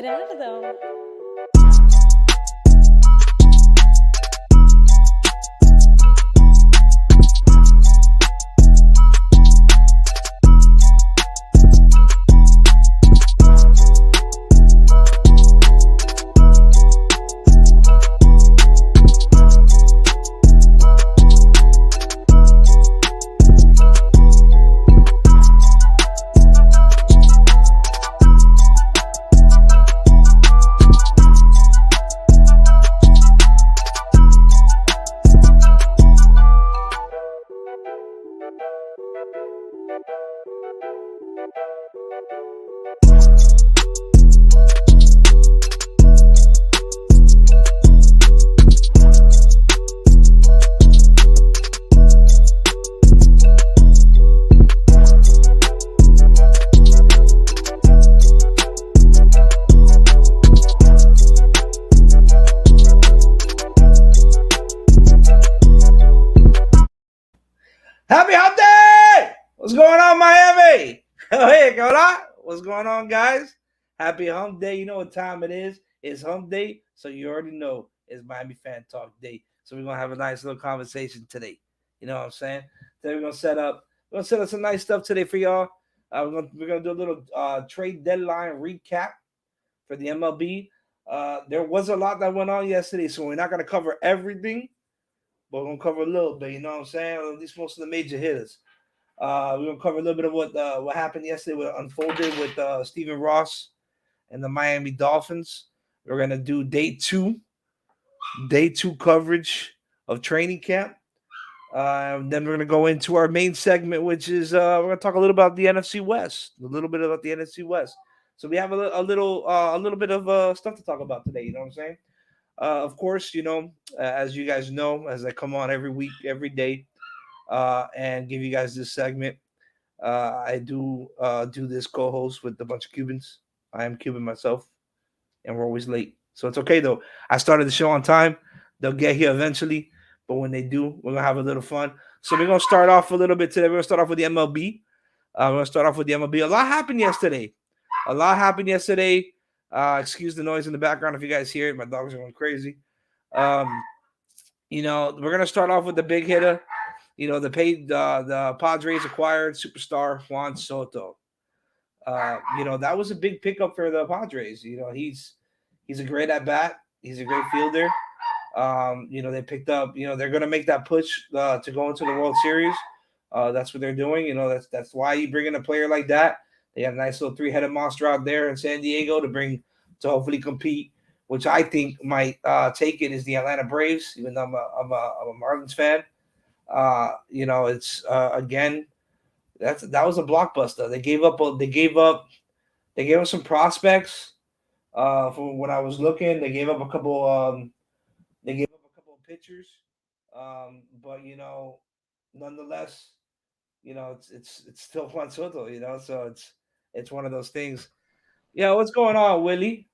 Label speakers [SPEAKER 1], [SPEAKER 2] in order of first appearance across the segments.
[SPEAKER 1] Gerardo.
[SPEAKER 2] Happy Hump Day! What's going on, Miami? Hey, hola. What's going on, guys? Happy Hump Day. You know what time it is. It's Hump Day, so you already know it's Miami Fan Talk Day. So we're gonna have a nice little conversation today. You know what I'm saying? Today we're gonna set up some nice stuff today for y'all. We're gonna do a little trade deadline recap for the MLB. There was a lot that went on yesterday, so we're not gonna cover everything, but we're gonna cover a little bit. You know what I'm saying? At least most of the major hitters. We're gonna cover a little bit of what happened yesterday, what unfolded with Stephen Ross and the Miami Dolphins. We're gonna do day two coverage of training camp. Then we're gonna go into our main segment, which is we're gonna talk a little about the NFC West, a little bit about the NFC West. So we have a little bit of stuff to talk about today. You know what I'm saying? Of course, as you guys know, as I come on every week, every day, and give you guys this segment. I do this co-host with a bunch of Cubans. I am Cuban myself, and we're always late, so it's okay though. I started the show on time. They'll get here eventually, but when they do, we're gonna have a little fun. So we're gonna start off a little bit today. We're gonna start off with the MLB. We're gonna start off with the MLB. A lot happened yesterday. A lot happened yesterday. Excuse the noise in the background if you guys hear it. My dogs are going crazy. Um, we're gonna start off with the big hitter. The Padres acquired superstar Juan Soto. That was a big pickup for the Padres. He's a great at bat. He's a great fielder. They picked up. They're gonna make that push to go into the World Series. That's what they're doing. That's why you bring in a player like that. They have a nice little three-headed monster out there in San Diego to hopefully compete. Which I think might take it is the Atlanta Braves. Even though I'm a Marlins fan. It's again that was a blockbuster. They gave up some prospects. From when I was looking, they gave up a couple of pitchers. But nonetheless, it's still Juan Soto. So it's one of those things. Yeah, what's going on, Willie?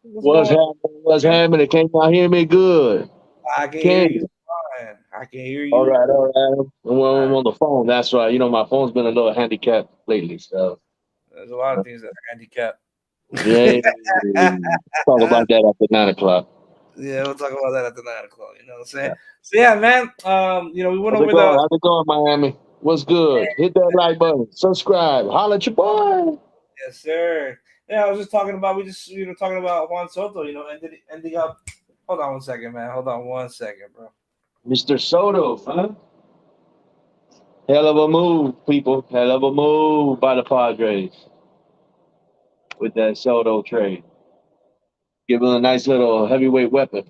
[SPEAKER 2] What's
[SPEAKER 3] What's
[SPEAKER 2] going
[SPEAKER 3] happening? What's
[SPEAKER 2] on?
[SPEAKER 3] happening? Can y'all hear me good?
[SPEAKER 2] I can hear
[SPEAKER 3] Can
[SPEAKER 2] you
[SPEAKER 3] you?
[SPEAKER 2] fine. I can hear
[SPEAKER 3] All
[SPEAKER 2] you.
[SPEAKER 3] right, all right.
[SPEAKER 2] Fine.
[SPEAKER 3] I'm on the phone. That's right. My phone's been a little handicapped lately. So,
[SPEAKER 2] There's a lot of things that are handicapped.
[SPEAKER 3] yeah, talk about that after 9 o'clock.
[SPEAKER 2] Yeah, we'll talk about that at the 9 o'clock. You know what I'm saying?
[SPEAKER 3] Yeah.
[SPEAKER 2] So yeah, man. We went
[SPEAKER 3] How's it
[SPEAKER 2] over
[SPEAKER 3] going?
[SPEAKER 2] the.
[SPEAKER 3] How's it going, Miami? What's good? Hit that like button. Subscribe. Holla at your boy.
[SPEAKER 2] Yes, sir. Yeah, I was just talking about. Talking about Juan Soto. Ending up. Hold on one second, man. Hold on one second, bro.
[SPEAKER 3] Mr. Soto, huh? Hell of a move, people. Hell of a move by the Padres with that Soto trade. Give him a nice little heavyweight weapon.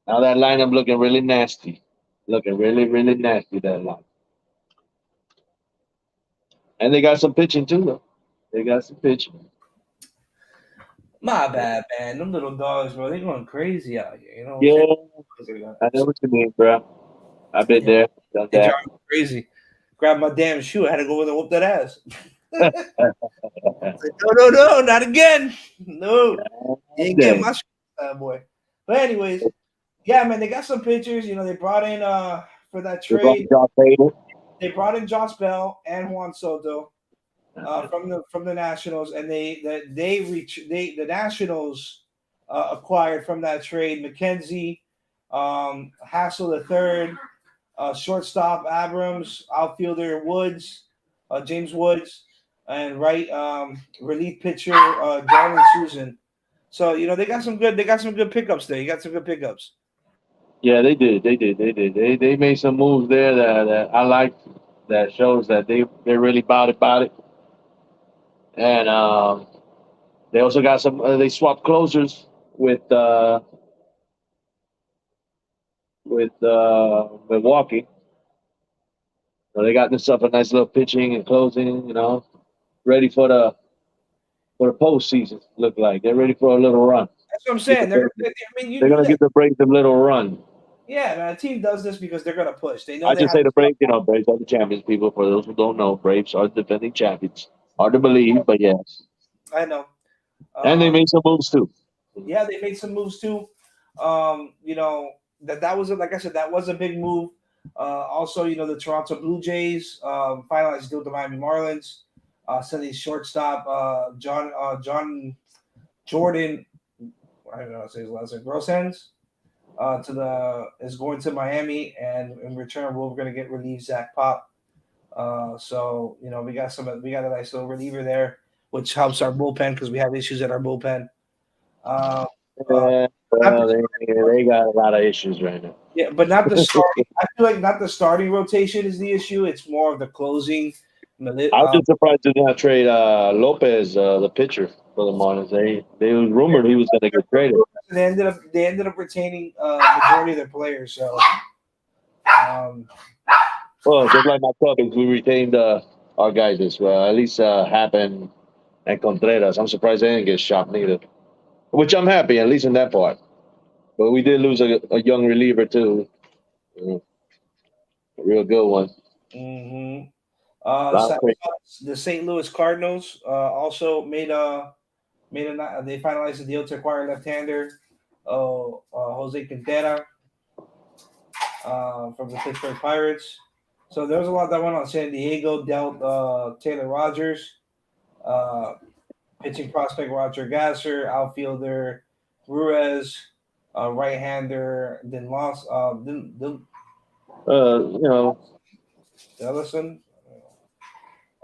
[SPEAKER 3] Now that lineup looking really nasty. Looking really, really nasty, that line. And they got some pitching too, though. They got some pitching.
[SPEAKER 2] My bad, man. Them little dogs, bro. They going crazy out here. You know what
[SPEAKER 3] Yeah,
[SPEAKER 2] I'm saying?
[SPEAKER 3] I know what you mean, bro. I've been
[SPEAKER 2] Yeah,
[SPEAKER 3] there, done
[SPEAKER 2] they drive
[SPEAKER 3] that.
[SPEAKER 2] me crazy. Grab my damn shoe. I had to go over there and whoop that ass. No, not again. No, you ain't getting
[SPEAKER 3] Dang.
[SPEAKER 2] my shoe, boy. But anyways, yeah, man, they got some pitchers. They brought in for that
[SPEAKER 3] They brought
[SPEAKER 2] trade.
[SPEAKER 3] Josh Hader.
[SPEAKER 2] They brought in Josh Bell and Juan Soto. from the Nationals, and the Nationals acquired from that trade McKenzie, Hassel the third, shortstop Abrams, outfielder Woods, James Woods, and relief pitcher Jarlin Susan. So they got some good pickups there. You got some good pickups.
[SPEAKER 3] Yeah, they did. They made some moves there that I liked. That shows that they're really about it. And they also got some. They swapped closers with Milwaukee. So they got themselves a nice little pitching and closing. Ready for the postseason. Look like they're ready for a little run.
[SPEAKER 2] That's what I'm
[SPEAKER 3] Get
[SPEAKER 2] saying.
[SPEAKER 3] the
[SPEAKER 2] I mean, you
[SPEAKER 3] They're
[SPEAKER 2] knew
[SPEAKER 3] gonna
[SPEAKER 2] that.
[SPEAKER 3] give the Braves a little run.
[SPEAKER 2] Yeah, man. A team does this because they're gonna push. They know
[SPEAKER 3] I
[SPEAKER 2] they
[SPEAKER 3] just
[SPEAKER 2] have.
[SPEAKER 3] say the Braves. Braves are the champions. People, for those who don't know, Braves are the defending champions. Hard to believe, but yes.
[SPEAKER 2] I know.
[SPEAKER 3] And they made some moves too.
[SPEAKER 2] Yeah, they made some moves too. That was like I said, that was a big move. Also, the Toronto Blue Jays finalized a deal with the Miami Marlins. Sending shortstop John Jordan, I don't know how to say his last name, Grosens, is going to Miami, and in return we're going to get relief Zach Pop. So we got a nice little reliever there, which helps our bullpen because we have issues at our bullpen.
[SPEAKER 3] Well, they got a lot of issues right now.
[SPEAKER 2] Yeah, but not the starting. I feel like not the starting rotation is the issue. It's more of the closing.
[SPEAKER 3] I was just surprised they did not trade Lopez, the pitcher, for the Marlins. They was rumored he was going to get traded.
[SPEAKER 2] They ended up retaining majority of their players. So,
[SPEAKER 3] well, just like my Cubbies, we retained our guys as well. At least Happ and Contreras. I'm surprised they didn't get shot neither. Which I'm happy, at least in that part. But we did lose a young reliever too. A real good one.
[SPEAKER 2] mm-hmm.
[SPEAKER 3] Lot of
[SPEAKER 2] The St. Louis Cardinals also they finalized the deal to acquire left-hander Jose Quintera from the Pittsburgh Pirates. So there was a lot that went on. San Diego dealt Taylor Rogers, pitching prospect Roger Gasser, outfielder Ruiz, right-hander Ellison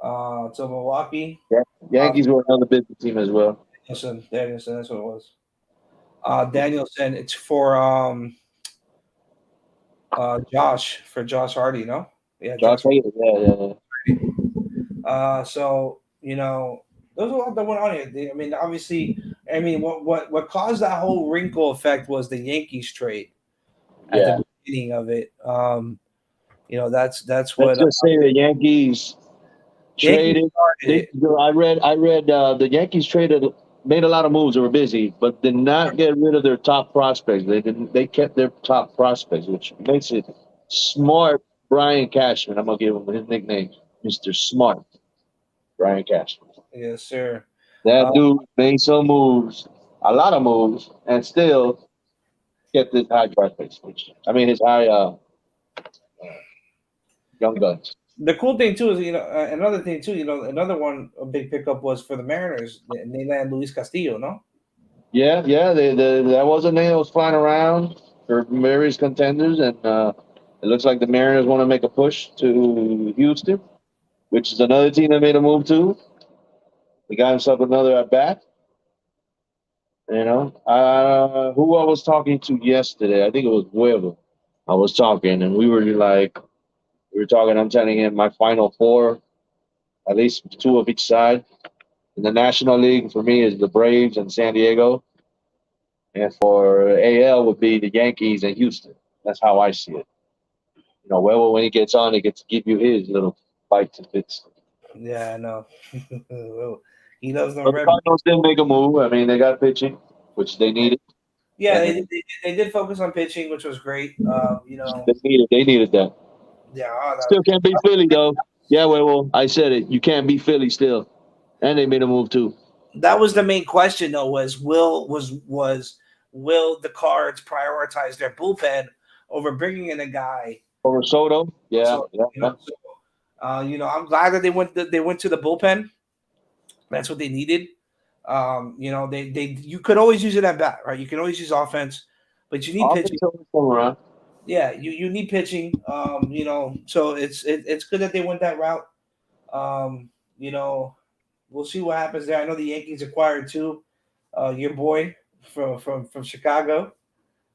[SPEAKER 2] to Milwaukee.
[SPEAKER 3] Yankees were another business team as well.
[SPEAKER 2] Danielson, that's what it was. Danielson, it's for Josh Hardy, no? Yeah,
[SPEAKER 3] Josh Hader,
[SPEAKER 2] so there's a lot that went on here. I mean, obviously, what caused that whole wrinkle effect was the Yankees trade at the beginning of it. That's what.
[SPEAKER 3] Let's just say the Yankees traded. I read the Yankees made a lot of moves. They were busy, but did not get rid of their top prospects. They kept their top prospects, which makes it smart. Brian Cashman, I'm gonna give him his nickname, Mr. Smart. Brian Cashman.
[SPEAKER 2] Yes, sir.
[SPEAKER 3] That dude made some moves, a lot of moves, and still kept his high prospects. His high young guns.
[SPEAKER 2] The cool thing too is another thing too. Another one a big pickup was for the Mariners. They landed Luis Castillo, no?
[SPEAKER 3] Yeah. That was a name that was flying around for various contenders, and it looks like the Mariners want to make a push to Houston, which is another team that made a move too. He got himself another at bat. Who I was talking to yesterday, I think it was Huevo. I was talking, and we were talking. I'm telling him my final four, at least two of each side. In the National League, for me, is the Braves and San Diego. And for AL would be the Yankees and Houston. That's how I see it. Huevo, when he gets on, he gets to give you his little bites and bits.
[SPEAKER 2] Yeah, I know. He loves them.
[SPEAKER 3] But the Cardinals didn't make a move. They got pitching, which they needed.
[SPEAKER 2] Yeah, they did focus on pitching, which was great.
[SPEAKER 3] They needed that.
[SPEAKER 2] Yeah,
[SPEAKER 3] still can't beat Philly though. Yeah, well, I said it. You can't beat Philly still, and they made a move too.
[SPEAKER 2] That was the main question, though. Will the Cards prioritize their bullpen over bringing in a guy
[SPEAKER 3] over Soto? Yeah.
[SPEAKER 2] I'm glad that they went to the bullpen. That's what they needed. You could always use it at bat, right? You can always use offense, but you need pitching.
[SPEAKER 3] Offense come around.
[SPEAKER 2] Yeah, you need pitching. So it's good that they went that route. Um, you know, we'll see what happens there. I know the Yankees acquired too. Your boy from Chicago.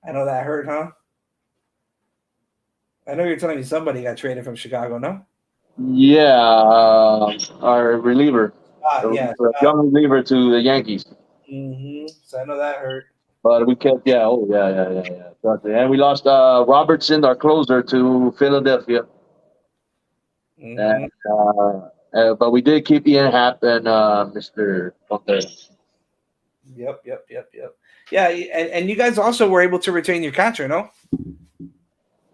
[SPEAKER 2] I know that hurt, huh? I know you're telling me somebody got traded from Chicago, no?
[SPEAKER 3] Yeah, our reliever,
[SPEAKER 2] Yeah.
[SPEAKER 3] the young reliever to the Yankees.
[SPEAKER 2] So I know that hurt.
[SPEAKER 3] But we kept, yeah, oh yeah. Trust me. And we lost Robertson, our closer, to Philadelphia.
[SPEAKER 2] hmm
[SPEAKER 3] And, but we did keep Ian Happ and Mr. Montero.
[SPEAKER 2] Yep. Yeah, and you guys also were able to retain your catcher, no?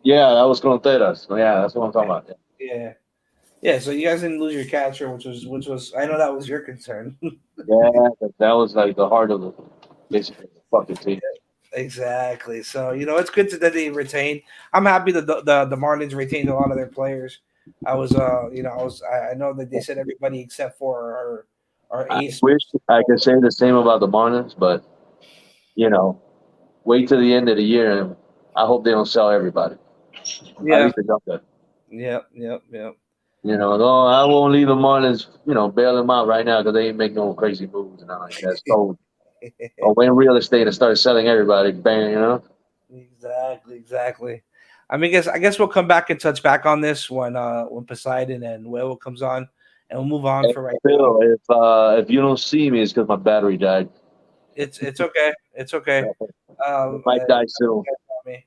[SPEAKER 3] Yeah, that was Contreras. Yeah, that's what I'm talking about.
[SPEAKER 2] Yeah. Yeah, so you guys didn't lose your catcher, which was I know that was your concern.
[SPEAKER 3] Yeah, that was like the heart of the basically the fucking team.
[SPEAKER 2] Exactly. So it's good that they retained. I'm happy that the Marlins retained a lot of their players. I know that they said everybody except for our
[SPEAKER 3] I
[SPEAKER 2] ace.
[SPEAKER 3] wish I could say the same about the Marlins, but you know, wait till the end of the year, and I hope they don't sell everybody. At
[SPEAKER 2] Yeah.
[SPEAKER 3] least they got that.
[SPEAKER 2] Yep.
[SPEAKER 3] No, I won't leave the Marlins, bail them out right now because they ain't make no crazy moves and all like that. So, or win real estate and start selling everybody, bang.
[SPEAKER 2] Exactly. I guess we'll come back and touch back on this when Poseidon and Huevo comes on, and we'll move on
[SPEAKER 3] Hey,
[SPEAKER 2] for right now.
[SPEAKER 3] Phil, if you don't see me, it's because my battery died.
[SPEAKER 2] It's okay. It's okay.
[SPEAKER 3] It might die soon.
[SPEAKER 2] Me.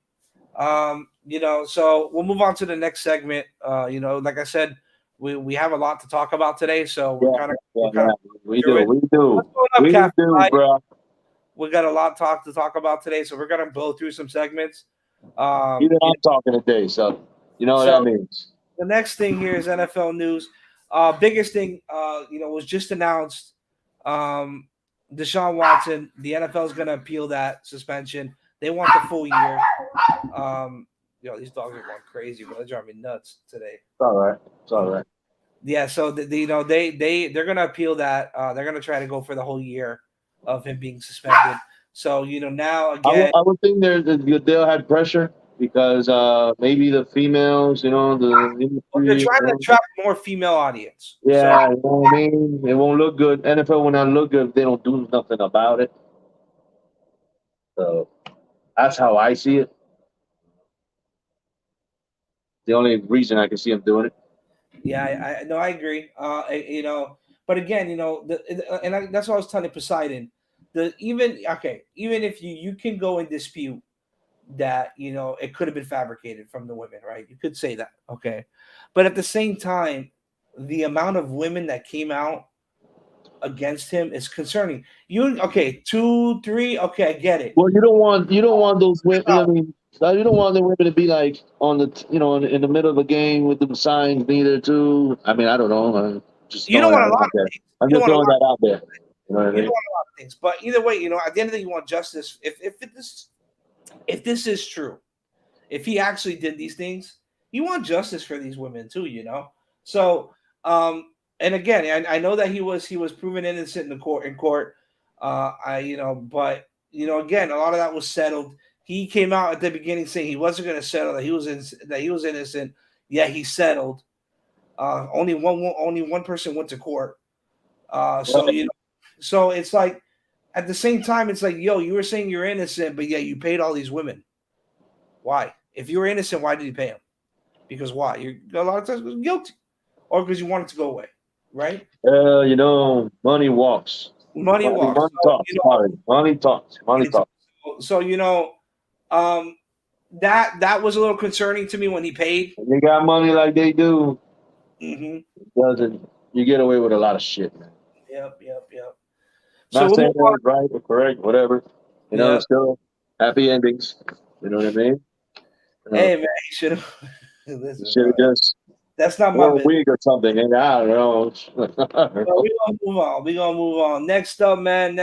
[SPEAKER 2] So we'll move on to the next segment. Like I said, we have a lot to talk about today, so we're kind of
[SPEAKER 3] We
[SPEAKER 2] through it.
[SPEAKER 3] do,
[SPEAKER 2] What's going up, Captain Mike?
[SPEAKER 3] bro.
[SPEAKER 2] We got a lot to talk about today, so we're gonna blow through some segments.
[SPEAKER 3] Even I'm talking today, so you know what that means.
[SPEAKER 2] The next thing here is NFL news. Biggest thing, was just announced. Deshaun Watson, the NFL is going to appeal that suspension. They want the full year. These dogs are going crazy, bro. They're driving me nuts today.
[SPEAKER 3] It's all right.
[SPEAKER 2] Yeah, so they're going to appeal that. They're going to try to go for the whole year of him being suspended. So now again,
[SPEAKER 3] I would think they'll have pressure because maybe the females, the
[SPEAKER 2] they're
[SPEAKER 3] industry.
[SPEAKER 2] trying to attract more female audience.
[SPEAKER 3] Yeah, you know what I mean? It won't look good. NFL will not look good if they don't do nothing about it. So that's how I see it. The only reason I can see them doing it.
[SPEAKER 2] Yeah, I agree. But again, that's what I was telling Poseidon. Even if you can go and dispute that it could have been fabricated from the women, right? You could say that, okay, but at the same time, the amount of women that came out against him is concerning. 2, 3, okay, I get it.
[SPEAKER 3] Well, you don't want those women. I mean, you don't want the women to be like on the in the middle of a game with the signs neither too. I mean, I don't know.
[SPEAKER 2] You don't want a lot of things.
[SPEAKER 3] I'm just throwing that out there. You know what I mean?
[SPEAKER 2] You don't want a lot of things, but either way, at the end of the day, you want justice. If this is true, if he actually did these things, you want justice for these women too, So, and again, I know that he was proven innocent in court. But again, a lot of that was settled. He came out at the beginning saying he wasn't going to settle, that he was innocent. Yeah, he settled. Only one person went to court. So it's like at the same time, it's like, yo, you were saying you're innocent, but yeah, you paid all these women. Why? If you were innocent, why did you pay them? Because why? You're a lot of times guilty, or because you wanted to go away, right?
[SPEAKER 3] Money walks.
[SPEAKER 2] Money walks.
[SPEAKER 3] Money talks. Money talks.
[SPEAKER 2] So that was a little concerning to me when he paid.
[SPEAKER 3] When you got money like they do,
[SPEAKER 2] mm-hmm.
[SPEAKER 3] You get away with a lot of shit, man.
[SPEAKER 2] Yep.
[SPEAKER 3] Not saying that right or correct, whatever. Still happy endings. You know what I mean?
[SPEAKER 2] Hey man, you should have.
[SPEAKER 3] Should have just.
[SPEAKER 2] That's not my
[SPEAKER 3] wig or something, and I don't know.
[SPEAKER 2] We're gonna move on. Next up, man.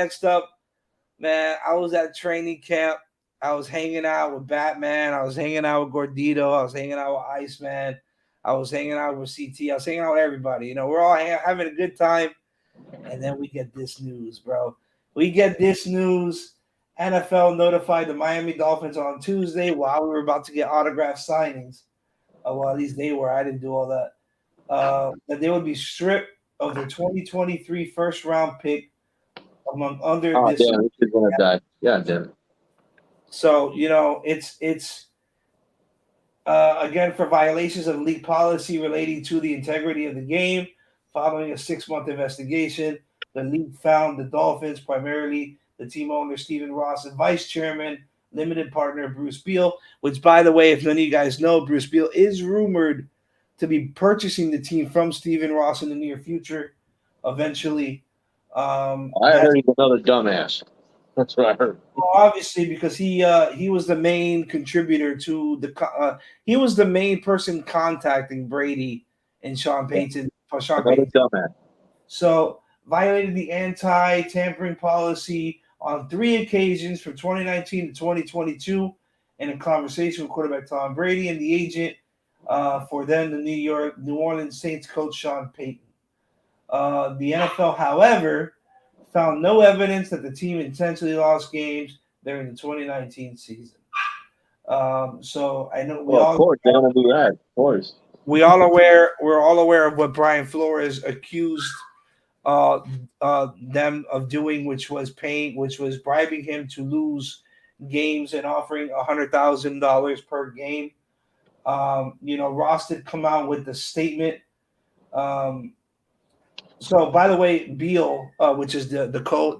[SPEAKER 2] I was at training camp. I was hanging out with Batman. I was hanging out with Gordito. I was hanging out with Iceman. I was hanging out with CT. I was hanging out with everybody. We're all having a good time. And then we get this news, bro. We get this news. NFL notified the Miami Dolphins on Tuesday while we were about to get autograph signings. Well, at least they were. I didn't do all that. That they would be stripped of their 2023 first round pick among under
[SPEAKER 3] Oh,
[SPEAKER 2] this.
[SPEAKER 3] damn, this is going to die. Yeah, damn it.
[SPEAKER 2] So, it's again for violations of league policy relating to the integrity of the game. Following a 6-month investigation, the league found the Dolphins, primarily the team owner Stephen Ross and vice chairman, limited partner Bruce Beal, which, by the way, if none of you guys know, Bruce Beal is rumored to be purchasing the team from Stephen Ross in the near future, eventually.
[SPEAKER 3] I heard he's another dumbass. That's what I heard.
[SPEAKER 2] Obviously, because he was the main contributor to he was the main person contacting Brady and Sean Payton.
[SPEAKER 3] Another dumbass.
[SPEAKER 2] So violated the anti-tampering policy on 3 occasions from 2019 to 2022 in a conversation with quarterback Tom Brady and the agent for then the New Orleans Saints coach Sean Payton. The NFL, however, found no evidence that the team intentionally lost games during the 2019 season. So I know
[SPEAKER 3] of course, they want to do that. Of course.
[SPEAKER 2] We're all aware of what Brian Flores accused them of doing, which was bribing him to lose games and offering $100,000 per game. Ross did come out with the statement. So, by the way, Beal, which is the co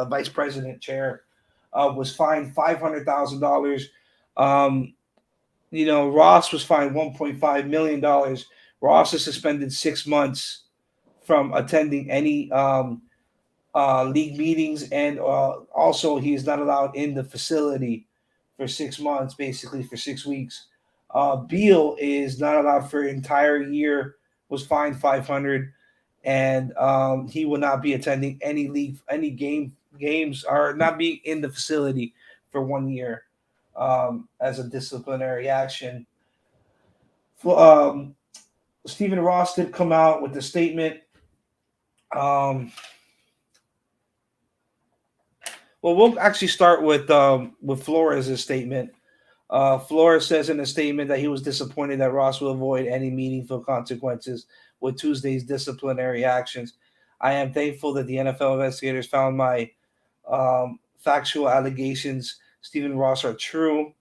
[SPEAKER 2] vice president chair, was fined $500,000. Ross was fined $1.5 million. Ross is suspended 6 months from attending any league meetings, and also he is not allowed in the facility for 6 months, basically for 6 weeks. Beal is not allowed for an entire year. Was fined $500. And he will not be attending any games, or not be in the facility for 1 year as a disciplinary action. Stephen Ross did come out with the statement. Well, we'll actually start with Flores' statement. Flores says in a statement that he was disappointed that Ross will avoid any meaningful consequences with Tuesday's disciplinary actions. I am thankful that the NFL investigators found my factual allegations, Stephen Ross, are true.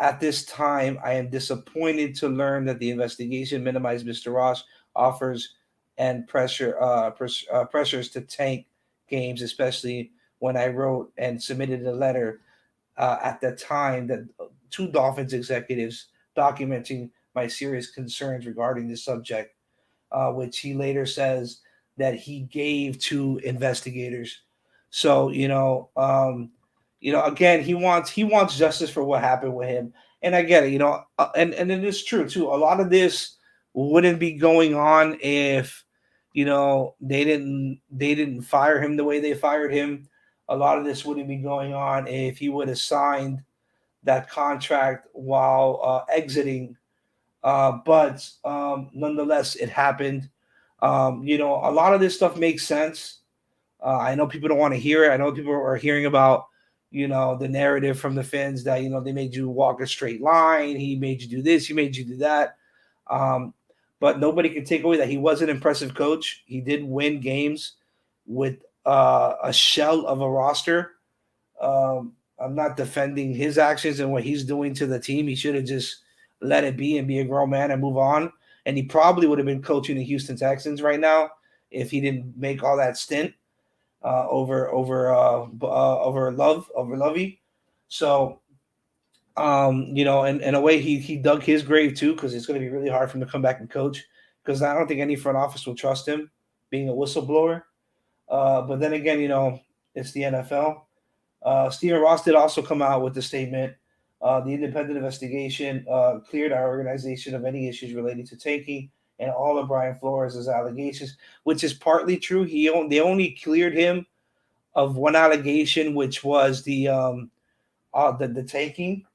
[SPEAKER 2] At this time, I am disappointed to learn that the investigation minimized Mr. Ross' offers and pressures to tank games, especially when I wrote and submitted a letter at the time that two Dolphins executives documenting my serious concerns regarding the subject, which he later says that he gave to investigators. So again, he wants justice for what happened with him, and I get it, and it is true too. A lot of this wouldn't be going on if they didn't fire him the way they fired him. A lot of this wouldn't be going on if he would have signed that contract while exiting. But nonetheless, it happened. A lot of this stuff makes sense. I know people don't want to hear it. I know people are hearing about, the narrative from the fans that, they made you walk a straight line. He made you do this. He made you do that. But nobody can take away that he was an impressive coach. He did win games with a shell of a roster. I'm not defending his actions and what he's doing to the team. He should have just let it be and be a grown man and move on. And he probably would have been coaching the Houston Texans right now if he didn't make all that stint over Lovey. So, in a way, he dug his grave too, because it's going to be really hard for him to come back and coach, because I don't think any front office will trust him being a whistleblower. But then again, it's the NFL. Stephen Ross did also come out with the statement. The independent investigation cleared our organization of any issues related to tanking and all of Brian Flores' allegations, which is partly true. They only cleared him of one allegation, which was the tanking.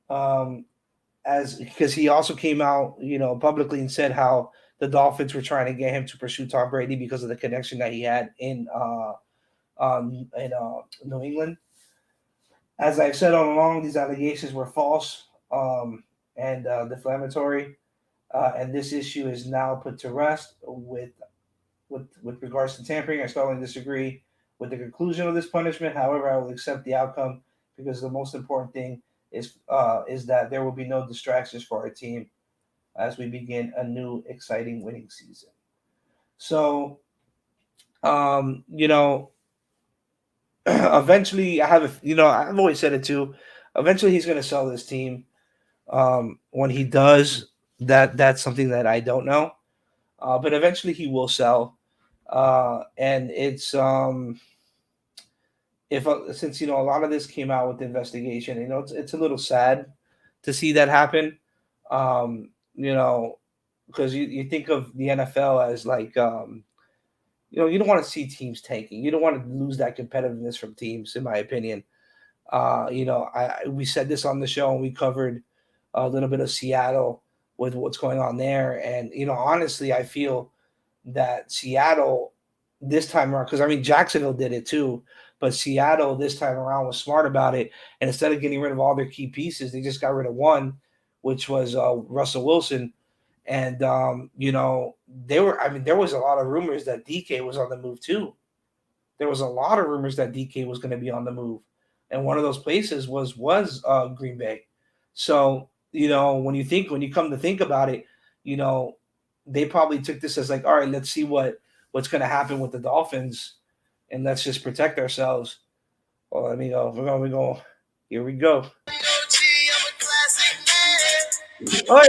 [SPEAKER 2] Because he also came out, publicly and said how the Dolphins were trying to get him to pursue Tom Brady because of the connection that he had in New England. As I've said all along, these allegations were false and defamatory, and this issue is now put to rest with regards to tampering. I strongly disagree with the conclusion of this punishment. However, I will accept the outcome because the most important thing is that there will be no distractions for our team as we begin a new exciting winning season. So, eventually, I've always said it too. Eventually, he's going to sell this team. When he does, that's something that I don't know. But eventually, he will sell. And it's since a lot of this came out with the investigation, it's a little sad to see that happen. Because you think of the NFL as like you don't want to see teams tanking. You don't want to lose that competitiveness from teams, in my opinion. We said this on the show, and we covered a little bit of Seattle with what's going on there. And honestly, I feel that Seattle this time around, because Jacksonville did it too, but Seattle this time around was smart about it. And instead of getting rid of all their key pieces, they just got rid of one, which was Russell Wilson. And there was a lot of rumors that DK was on the move too. There was a lot of rumors that DK was going to be on the move, and one of those places was Green Bay. So when you come to think about it, they probably took this as like, all right, let's see what's going to happen with the Dolphins, and let's just protect ourselves. Well, let me go. We're going. Here we go. Oh,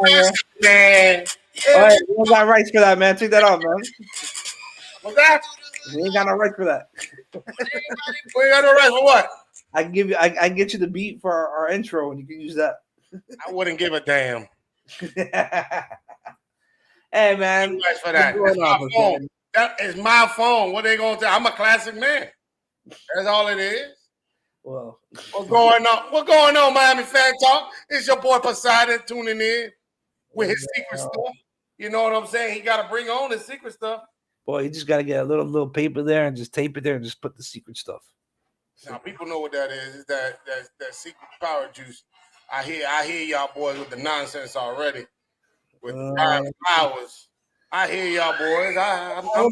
[SPEAKER 2] yeah. Man. All right, we don't got rights for that, man. Take that off, man.
[SPEAKER 1] What's that?
[SPEAKER 2] We ain't got no rights for that.
[SPEAKER 1] We ain't got no rights for what?
[SPEAKER 2] I can give you. I can get you the beat for our intro, and you can use that.
[SPEAKER 1] I wouldn't give a damn.
[SPEAKER 2] Hey, man.
[SPEAKER 1] Rights for that. That's my phone. That is my phone. What they gonna tell? I'm a classic man. That's all it is.
[SPEAKER 2] Well,
[SPEAKER 1] what's going on? What's going on, Miami Fan Talk? It's your boy Poseidon tuning in with his secret stuff. You know what I'm saying? He got to bring on his secret stuff.
[SPEAKER 2] Boy, you just got to get a little paper there and just tape it there and just put the secret stuff.
[SPEAKER 1] Now people know what that is. It's that secret power juice. I hear y'all boys with the nonsense already. With the flowers. I hear y'all boys.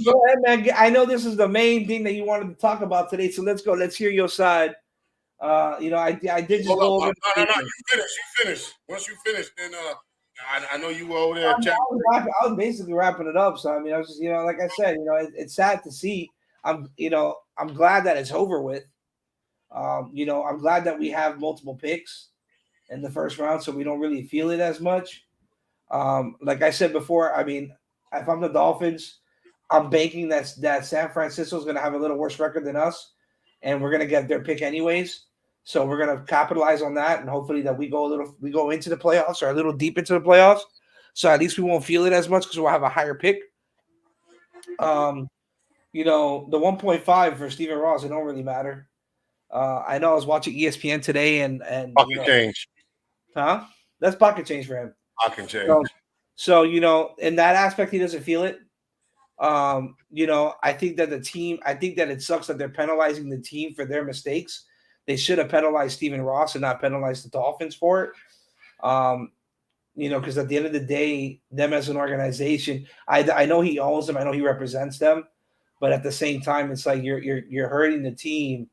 [SPEAKER 2] Go ahead, man. I know this is the main thing that you wanted to talk about today, so let's go. Let's hear your side. I did just go over.
[SPEAKER 1] No. You finish. Once you finish, then I know you were over there.
[SPEAKER 2] I was basically wrapping it up. So I was just, like I said, it's sad to see. I'm glad that it's over with. I'm glad that we have multiple picks in the first round, so we don't really feel it as much. Like I said before, if I'm the Dolphins, I'm banking that San Francisco is going to have a little worse record than us, and we're going to get their pick anyways. So we're going to capitalize on that, and hopefully that we go into the playoffs or a little deep into the playoffs. So at least we won't feel it as much because we'll have a higher pick. The 1.5 for Stephen Ross, it don't really matter. I know I was watching ESPN today, and
[SPEAKER 1] pocket change.
[SPEAKER 2] Huh? That's pocket change for him.
[SPEAKER 1] Pocket change.
[SPEAKER 2] So in that aspect, he doesn't feel it. I think that it sucks that they're penalizing the team for their mistakes. They should have penalized Stephen Ross and not penalized the Dolphins for it. Because at the end of the day, them as an organization, I know he owns them. I know he represents them. But at the same time, it's like you're hurting the team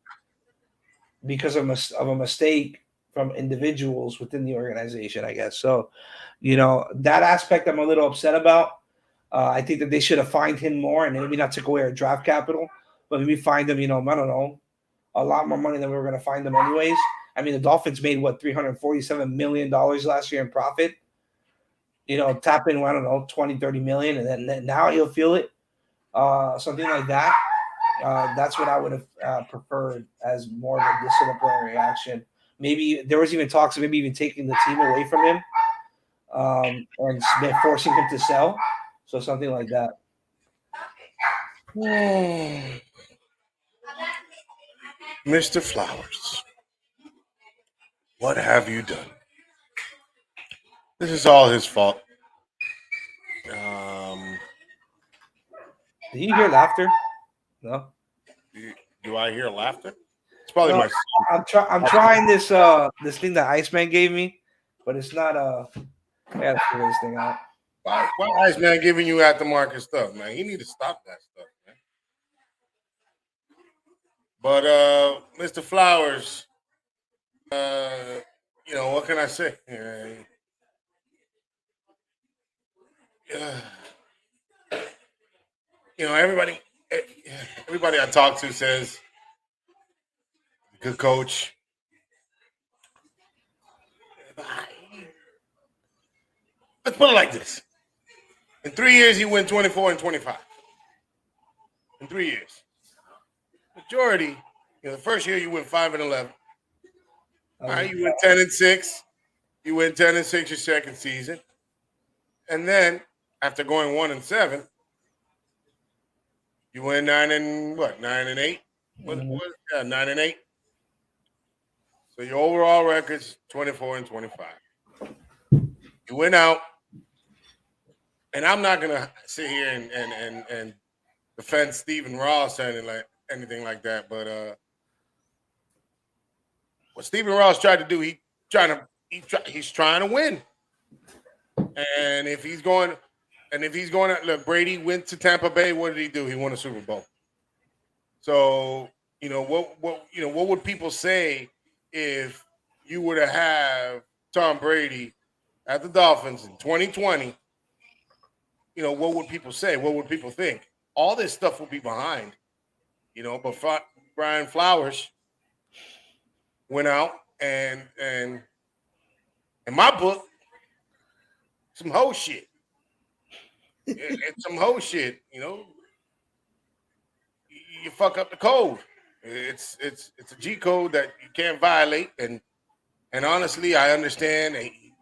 [SPEAKER 2] because of a mistake from individuals within the organization, I guess. So, that aspect I'm a little upset about. I think that they should have fined him more and maybe not took away our draft capital, but maybe fined him, I don't know, a lot more money than we were going to find them anyways. The Dolphins made, $347 million last year in profit. Tap in, I don't know, 20, 30 million, and then now he'll feel it. Something like that. That's what I would have preferred as more of a disciplinary action. Maybe there was even talks of maybe even taking the team away from him and forcing him to sell. So something like that.
[SPEAKER 1] Mr. Flowers, what have you done? This is all his fault.
[SPEAKER 2] Do you hear laughter? No.
[SPEAKER 1] Do I hear laughter? It's probably
[SPEAKER 2] No,
[SPEAKER 1] my.
[SPEAKER 2] I'm trying this this thing that Iceman gave me, but it's not I gotta figure this thing out.
[SPEAKER 1] Why Iceman giving you aftermarket stuff, man? He need to stop that stuff, man. But Mr. Flowers, you know, what can I say? You know, everybody I talk to says good coach. Let's put it like this. In 3 years, he went 24 and 25. In 3 years. Majority, you know, the first year you went 5 and 11. All right, you went 10 and 6. You went 10 and 6 your second season. And then, after going 1 and 7, you went 9 and 8? Yeah, 9 and 8. So your overall record's 24 and 25. You went out, and I'm not gonna sit here and defend Stephen Ross or anything like that, but what Stephen Ross tried to do, he's trying to win. And if he's going to look, Brady went to Tampa Bay, what did he do? He won a Super Bowl. So, you know, what would people say if you were to have Tom Brady at the Dolphins in 2020? You know, what would people say? What would people think? All this stuff will be behind, you know, but Brian Flowers went out and in my book, some hoe shit. It's some hoe shit, you know. You fuck up the code. It's a G code that you can't violate, and honestly, I understand.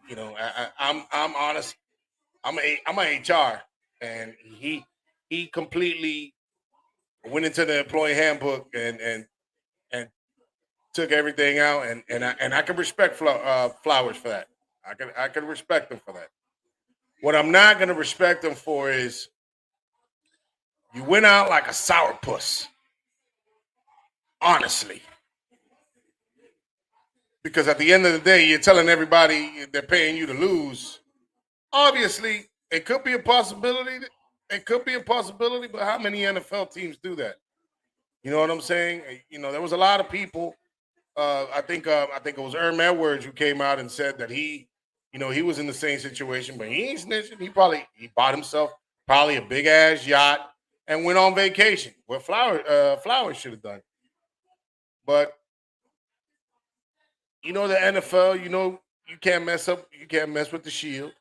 [SPEAKER 1] You know, I'm honest. I'm a HR, and he completely went into the employee handbook and took everything out, and I can respect Flowers for that. I can respect him for that. What I'm not going to respect him for is you went out like a sourpuss. Honestly. Because at the end of the day, you're telling everybody they're paying you to lose. Obviously, it could be a possibility. It could be a possibility, but how many NFL teams do that? You know what I'm saying? You know, there was a lot of people. I think it was Herm Edwards who came out and said that he was in the same situation, but he ain't snitching. He bought himself probably a big ass yacht and went on vacation. What Flowers should have done. But you know the NFL, you know you can't mess with the shield.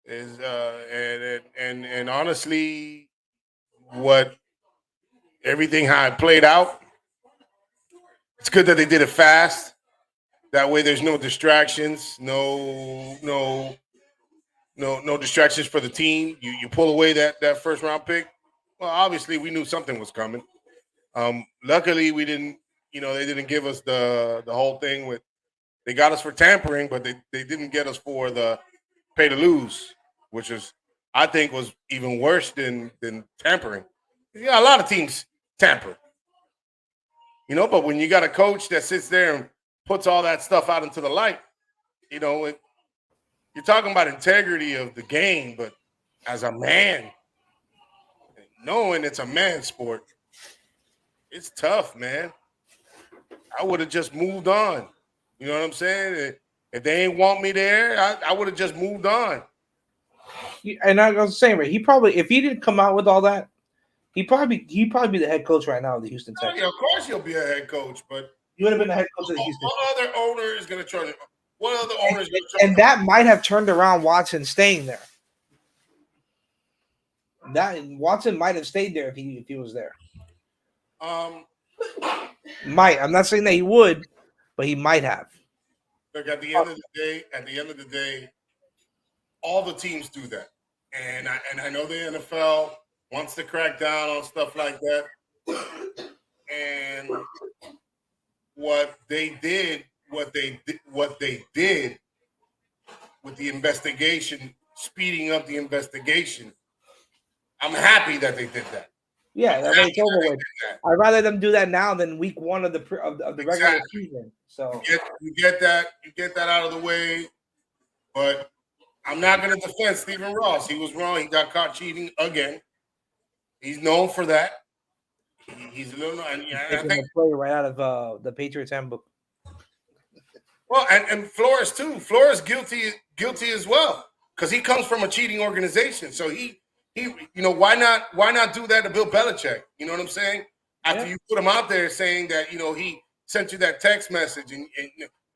[SPEAKER 1] And honestly, what everything how it played out, it's good that they did it fast. That way there's no distractions, no distractions for the team. You pull away that first round pick. Well, obviously we knew something was coming. Luckily we didn't, they didn't give us the whole thing with, they got us for tampering, but they didn't get us for the pay to lose, which I think was even worse than tampering. Yeah, a lot of teams tamper. But when you got a coach that sits there and puts all that stuff out into the light, you're talking about integrity of the game, but as a man, knowing it's a man sport, it's tough, man. I would have just moved on. You know what I'm saying? If they ain't want me there, I would have just moved on.
[SPEAKER 2] And I was saying, right, he probably, if he didn't come out with all that, he'd probably be the head coach right now of the Houston Texans.
[SPEAKER 1] Yeah, of course he'll be a head coach, but
[SPEAKER 2] you would have been the head coach of the Houston.
[SPEAKER 1] What other owner is going to try to? What other owner is going to try?
[SPEAKER 2] And that might have turned around Watson staying there. That Watson might have stayed there if he was there. Might. I'm not saying that he would, but he might have.
[SPEAKER 1] Look, at the end of the day, all the teams do that, and I know the NFL wants to crack down on stuff like that, and what they did with the investigation, speeding up the investigation. I'm happy that they did that.
[SPEAKER 2] Yeah, that way it's over with.
[SPEAKER 1] that.
[SPEAKER 2] I'd rather them do that now than week one of the regular
[SPEAKER 1] Exactly.
[SPEAKER 2] season. So
[SPEAKER 1] You get that out of the way. But I'm not going to defend Stephen Ross. He was wrong. He got caught cheating again. He's known for that. He's a little. And I
[SPEAKER 2] taking
[SPEAKER 1] think
[SPEAKER 2] the play right out of the Patriots handbook.
[SPEAKER 1] well, and Flores too. Flores guilty as well because he comes from a cheating organization. So he why not do that to Bill Belichick? You know what I'm saying? After you put him out there saying that he sent you that text message and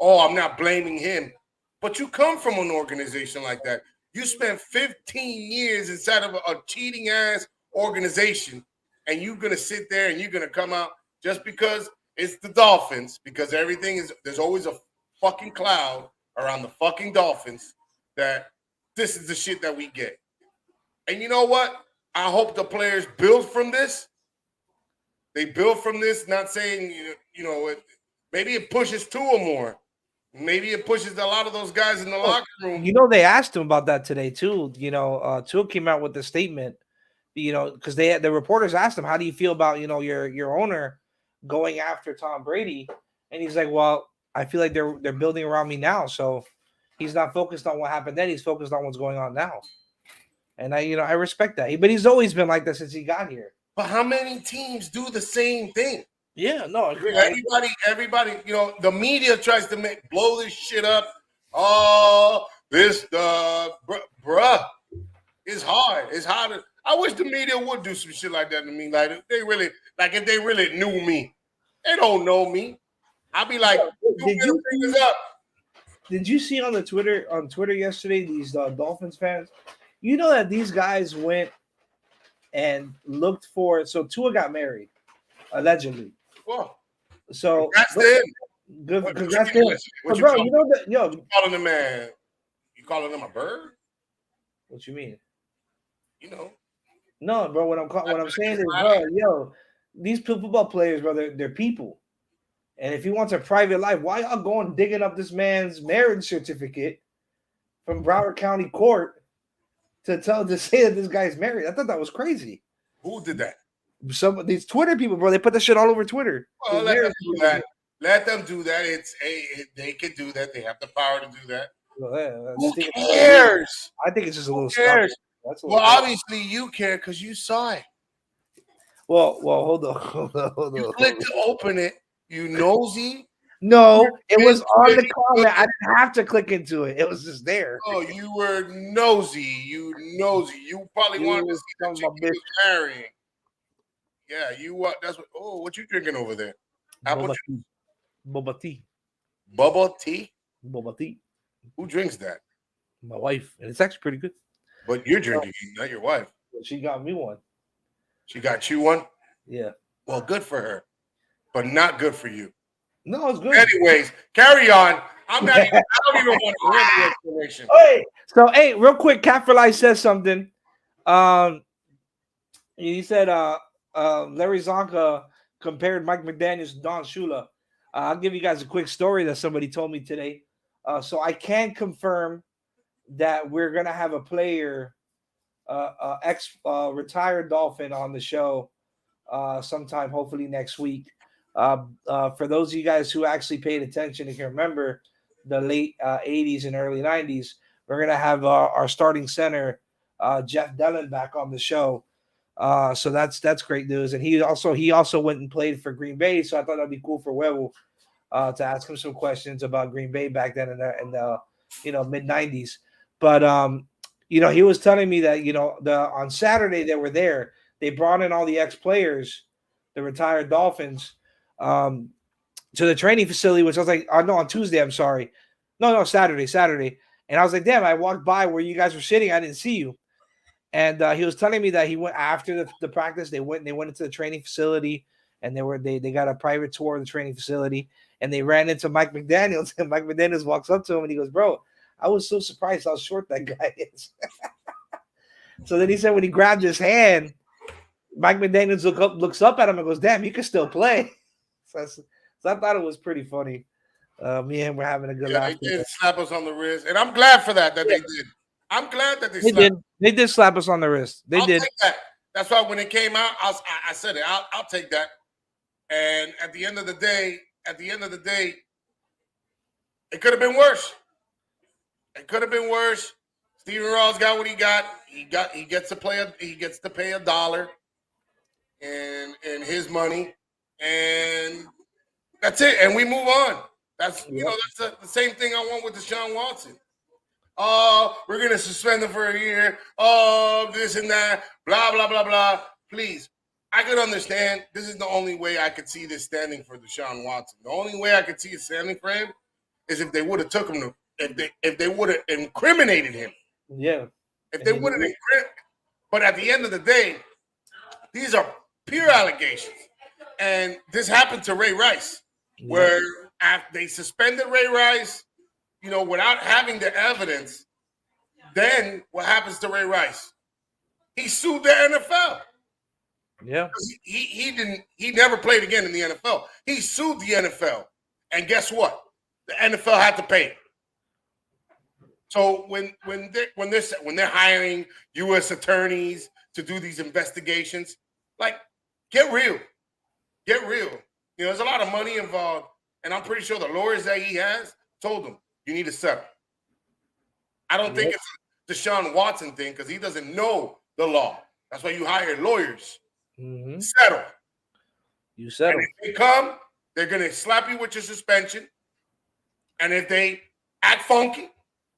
[SPEAKER 1] I'm not blaming him. But you come from an organization like that. You spent 15 years inside of a cheating ass organization, and you're gonna sit there and you're gonna come out just because it's the Dolphins, because there's always a fucking cloud around the fucking Dolphins that this is the shit that we get. And you know what? I hope the players build from this. They build from this, not saying maybe it pushes two or more. Maybe it pushes a lot of those guys in the locker room.
[SPEAKER 2] They asked him about that today too. Tua came out with the statement. Because the reporters asked him, "How do you feel about your owner going after Tom Brady?" And he's like, "Well, I feel like they're building around me now, so he's not focused on what happened then. He's focused on what's going on now." And I respect that. But he's always been like that since he got here.
[SPEAKER 1] But how many teams do the same thing?
[SPEAKER 2] Yeah, no, I agree.
[SPEAKER 1] Everybody, the media tries to blow this shit up. Oh, this bruh, it's hard. It's harder. I wish the media would do some shit like that to me. Like if they really knew me. They don't know me. I'd be like,
[SPEAKER 2] did you see on Twitter yesterday these Dolphins fans? You know that these guys went and looked for. So Tua got married, allegedly.
[SPEAKER 1] Well,
[SPEAKER 2] so
[SPEAKER 1] that's it.
[SPEAKER 2] Good. Congrats to him. Bro,
[SPEAKER 1] you calling him man? You calling him a bird?
[SPEAKER 2] What you mean?
[SPEAKER 1] No,
[SPEAKER 2] bro. What I'm saying is, bro, these football players, bro, they're people. And if he wants a private life, why y'all going digging up this man's marriage certificate from Broward County Court to say that this guy's married? I thought that was crazy.
[SPEAKER 1] Who did that?
[SPEAKER 2] Some of these Twitter people, bro. They put that shit all over Twitter.
[SPEAKER 1] Well, let them do that. Let them do that. They can do that. They have the power to do that. Who cares?
[SPEAKER 2] I think it's just a little.
[SPEAKER 1] Well, obviously you care because you saw it.
[SPEAKER 2] Well, hold on.
[SPEAKER 1] You clicked to open it. You nosy.
[SPEAKER 2] No, it was on the comment. I didn't have to click into it. It was just there.
[SPEAKER 1] Oh, you were nosy. You probably wanted to see that chick you was marrying. Yeah, that's what. Oh, what you drinking over there?
[SPEAKER 2] Boba tea.
[SPEAKER 1] Bubble tea.
[SPEAKER 2] Boba tea.
[SPEAKER 1] Who drinks that?
[SPEAKER 2] My wife, and it's actually pretty good.
[SPEAKER 1] But you're drinking, not your wife.
[SPEAKER 2] She got me one.
[SPEAKER 1] She got you one?
[SPEAKER 2] Yeah.
[SPEAKER 1] Well, good for her, but not good for you.
[SPEAKER 2] No, it's good.
[SPEAKER 1] Anyways, carry on. I don't even want to hear the explanation.
[SPEAKER 2] Hey, real quick, Cat for Life says something. He said Larry Zonka compared Mike McDaniels to Don Shula. I'll give you guys a quick story that somebody told me today. So I can confirm that we're gonna have a player, retired Dolphin, on the show sometime, hopefully next week. For those of you guys who actually paid attention and can remember the late 80s and early 90s, we're gonna have our starting center, Jeff Dillon, back on the show. So that's great news. And he also went and played for Green Bay, so I thought that'd be cool for Huevo to ask him some questions about Green Bay back then in the mid 90s. But he was telling me that on Saturday they were there. They brought in all the ex-players, the retired Dolphins, to the training facility, which I was like, on Tuesday, I'm sorry. No, Saturday. And I was like, damn, I walked by where you guys were sitting. I didn't see you. And he was telling me that he went after the practice. They went into the training facility, and they got a private tour of the training facility, and they ran into Mike McDaniels. And Mike McDaniels walks up to him and he goes, "Bro, I was so surprised how short that guy is." So then he said when he grabbed his hand, Mike McDaniels looks up at him and goes, "Damn, you can still play." So I thought it was pretty funny. Me and him were having a good
[SPEAKER 1] Yeah,
[SPEAKER 2] laugh.
[SPEAKER 1] they did slap us on the wrist, and I'm glad for that. They did. I'm glad that they
[SPEAKER 2] They
[SPEAKER 1] slapped.
[SPEAKER 2] did. They did slap us on the wrist. They
[SPEAKER 1] I'll
[SPEAKER 2] did.
[SPEAKER 1] take that. That's why when it came out, I said it. I'll take that. And at the end of the day, it could have been worse. It could have been worse. Steven Ross got what he got. He gets to pay $1 in his money, and that's it. And we move on. That's that's the same thing I want with Deshaun Watson. Oh, we're gonna suspend him for a year. Oh, this and that, blah blah blah blah. Please, I could understand. This is the only way I could see this standing for Deshaun Watson. The only way I could see it standing for him is if they would have took him to, if they would have incriminated him.
[SPEAKER 2] Yeah.
[SPEAKER 1] If they would have but at the end of the day, these are pure allegations. And this happened to Ray Rice, where after they suspended Ray Rice, without having the evidence. Then what happens to Ray Rice? He sued the NFL.
[SPEAKER 2] Yeah.
[SPEAKER 1] He never played again in the NFL. He sued the NFL. And guess what? The NFL had to pay. So when they're hiring U.S. attorneys to do these investigations, like, get real. Get real. There's a lot of money involved, and I'm pretty sure the lawyers that he has told him, you need to settle. I don't think it's a Deshaun Watson thing because he doesn't know the law. That's why you hire lawyers.
[SPEAKER 2] Mm-hmm.
[SPEAKER 1] Settle.
[SPEAKER 2] You settle.
[SPEAKER 1] And if they come, they're going to slap you with your suspension. And if they act funky,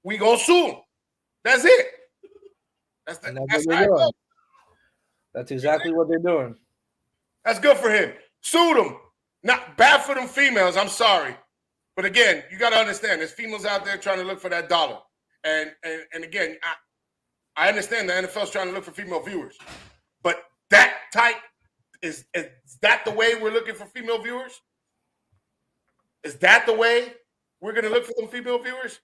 [SPEAKER 1] we going to sue them. That's it. That's how it goes.
[SPEAKER 2] That's exactly what they're doing.
[SPEAKER 1] That's good for him. Sue them. Not bad for them females. I'm sorry. But again, you got to understand, there's females out there trying to look for that dollar. And again, I understand the NFL's trying to look for female viewers. But that type, is that the way we're looking for female viewers? Is that the way we're going to look for them female viewers?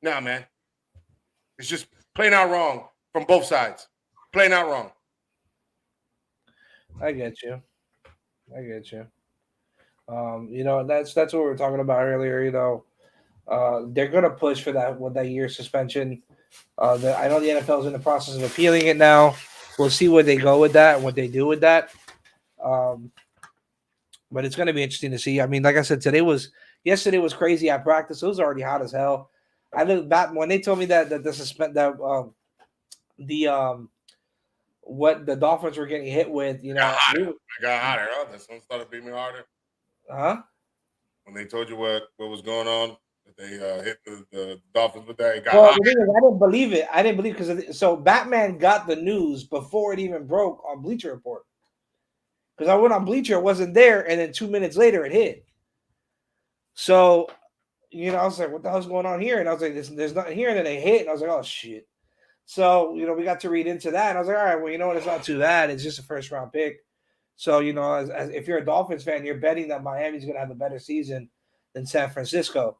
[SPEAKER 1] Nah, man. It's just plain out wrong from both sides. Plain out wrong.
[SPEAKER 2] I get you. That's what we were talking about earlier. They're gonna push for that year suspension. I know the NFL is in the process of appealing it now. We'll see where they go with that and what they do with that. But it's gonna be interesting to see. I mean, like I said, yesterday was crazy at practice. It was already hot as hell. I looked back when they told me that what the Dolphins were getting hit with.
[SPEAKER 1] I got hotter. Oh, this one started beating me harder.
[SPEAKER 2] Huh?
[SPEAKER 1] When they told you what was going on, that they hit the Dolphins with that, it got
[SPEAKER 2] Well,
[SPEAKER 1] hotter.
[SPEAKER 2] the thing is, I didn't believe it. I didn't believe because Batman got the news before it even broke on Bleacher Report. Because I went on Bleacher, it wasn't there, and then 2 minutes later it hit. So, I was like, what the hell's going on here? And I was like, there's nothing here. And then they hit, and I was like, oh, shit. So, we got to read into that. And I was like, all right, well, you know what? It's not too bad. It's just a first-round pick. So, as if you're a Dolphins fan, you're betting that Miami's going to have a better season than San Francisco.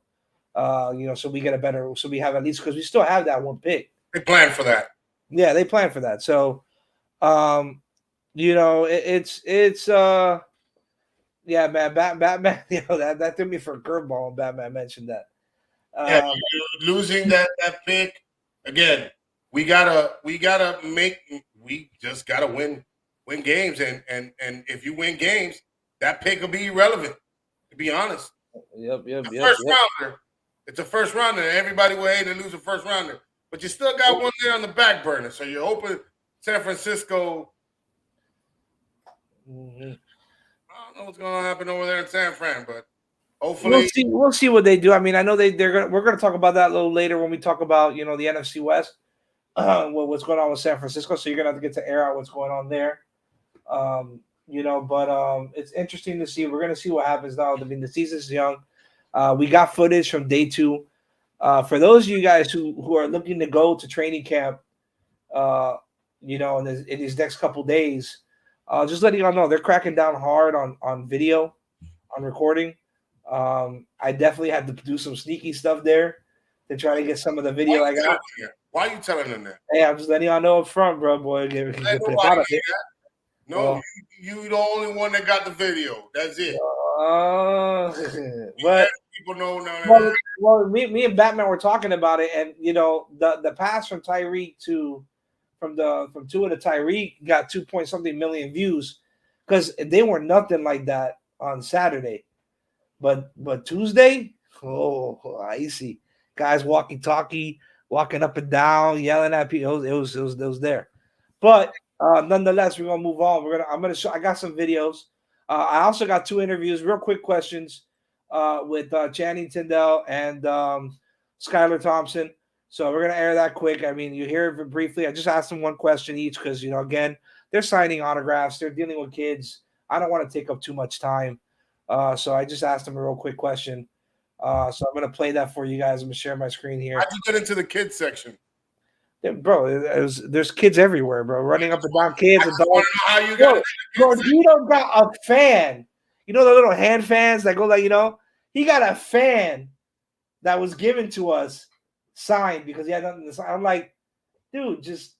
[SPEAKER 2] So we get so we have at least, because we still have that one pick.
[SPEAKER 1] They planned for that.
[SPEAKER 2] Yeah, they planned for that. So, yeah, man, Batman, that threw me for a curveball when Batman mentioned that.
[SPEAKER 1] Losing that pick again. We just gotta win games, and if you win games, that pick will be irrelevant. To be honest.
[SPEAKER 2] Yep.
[SPEAKER 1] First rounder. It's a first rounder, and everybody will hate to lose a first rounder, but you still got one there on the back burner. So you're hoping San Francisco.
[SPEAKER 2] Mm-hmm.
[SPEAKER 1] I don't know what's going to happen over there in San Fran, but hopefully
[SPEAKER 2] we'll see what they do. I mean, I know we're gonna talk about that a little later when we talk about the NFC West, what's going on with San Francisco. So you're gonna have to get to air out what's going on there. But it's interesting to see. We're gonna see what happens now. I mean, the season's young. We got footage from day 2. For those of you guys who are looking to go to training camp, in these next couple days, just letting y'all know they're cracking down hard on video, on recording. I definitely had to do some sneaky stuff there to try to get some of the video I got.
[SPEAKER 1] Why are you telling them that?
[SPEAKER 2] Hey, I'm just letting y'all know up front, bro, boy.
[SPEAKER 1] No, you the only one that got the video. That's it.
[SPEAKER 2] But
[SPEAKER 1] people know now.
[SPEAKER 2] Well, me and Batman were talking about it, and you know the pass from Tyreek from Tua to Tyreek got 2 point something million views because they were nothing like that on Saturday, but Tuesday, oh, icy guys walking up and down, yelling at people. It was there, but nonetheless, we're gonna move on. I'm gonna show. I got some videos. I also got 2 interviews, real quick questions with Channing Tindall and Skylar Thompson. So we're gonna air that quick. I mean, you hear it briefly. I just asked them one question each because again, they're signing autographs. They're dealing with kids. I don't want to take up too much time, so I just asked them a real quick question. So I'm gonna play that for you guys. I'm gonna share my screen here.
[SPEAKER 1] How'd you get into the kids section?
[SPEAKER 2] Yeah, bro, there's kids everywhere, bro, running up and down kids. And dogs.
[SPEAKER 1] How you got
[SPEAKER 2] Gordito got a fan. You know the little hand fans that go like, he got a fan that was given to us signed because he had nothing to sign. I'm like, dude, just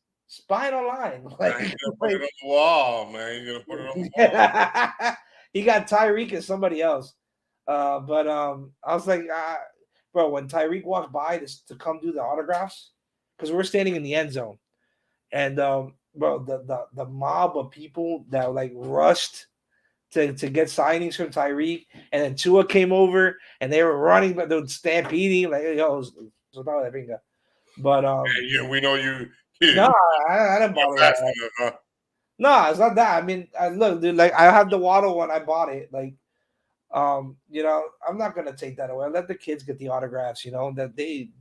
[SPEAKER 2] buy it online. Like,
[SPEAKER 1] you're gonna put it on the wall, man. You're gonna put it on the wall.
[SPEAKER 2] He got Tyreek and somebody else. But I was like, bro, when Tyreek walked by to come do the autographs, because we're standing in the end zone, and bro, the mob of people that like rushed to get signings from Tyreek, and then Tua came over and they were running, but they were stampeding like, yo, but
[SPEAKER 1] yeah, we know you.
[SPEAKER 2] No, I didn't bother that. No, it's not that. I mean, look, dude, like I have the Waddle one. I bought it. Like, I'm not gonna take that away. Let the kids get the autographs. That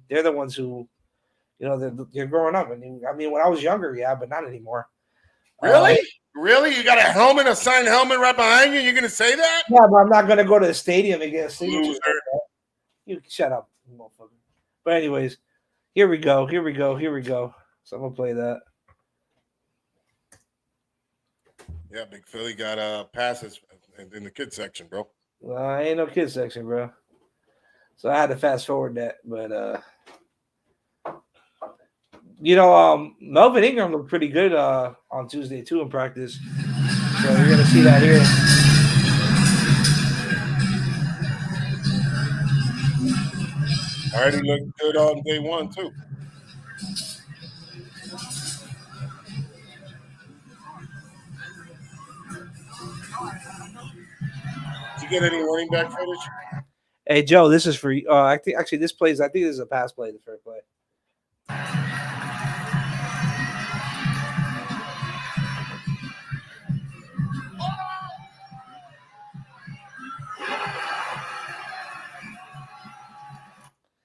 [SPEAKER 2] they're the ones who, they're growing up. And I mean, when I was younger, yeah, but not anymore.
[SPEAKER 1] Really? Really? You got a signed helmet right behind you? You're gonna say that?
[SPEAKER 2] Yeah, but I'm not gonna go to the stadium and get a signature. You shut up, motherfucker. But anyways, here we go. So I'm gonna play that.
[SPEAKER 1] Yeah, Big Philly got passes in the kids section, bro.
[SPEAKER 2] Well, ain't no kids section, bro. So I had to fast forward that, but Melvin Ingram looked pretty good on Tuesday too in practice. So you're gonna see that here.
[SPEAKER 1] Already looked good on day 1 too. Did you get any running back footage?
[SPEAKER 2] Hey Joe, this is for you. I think this is a pass play, the fair play.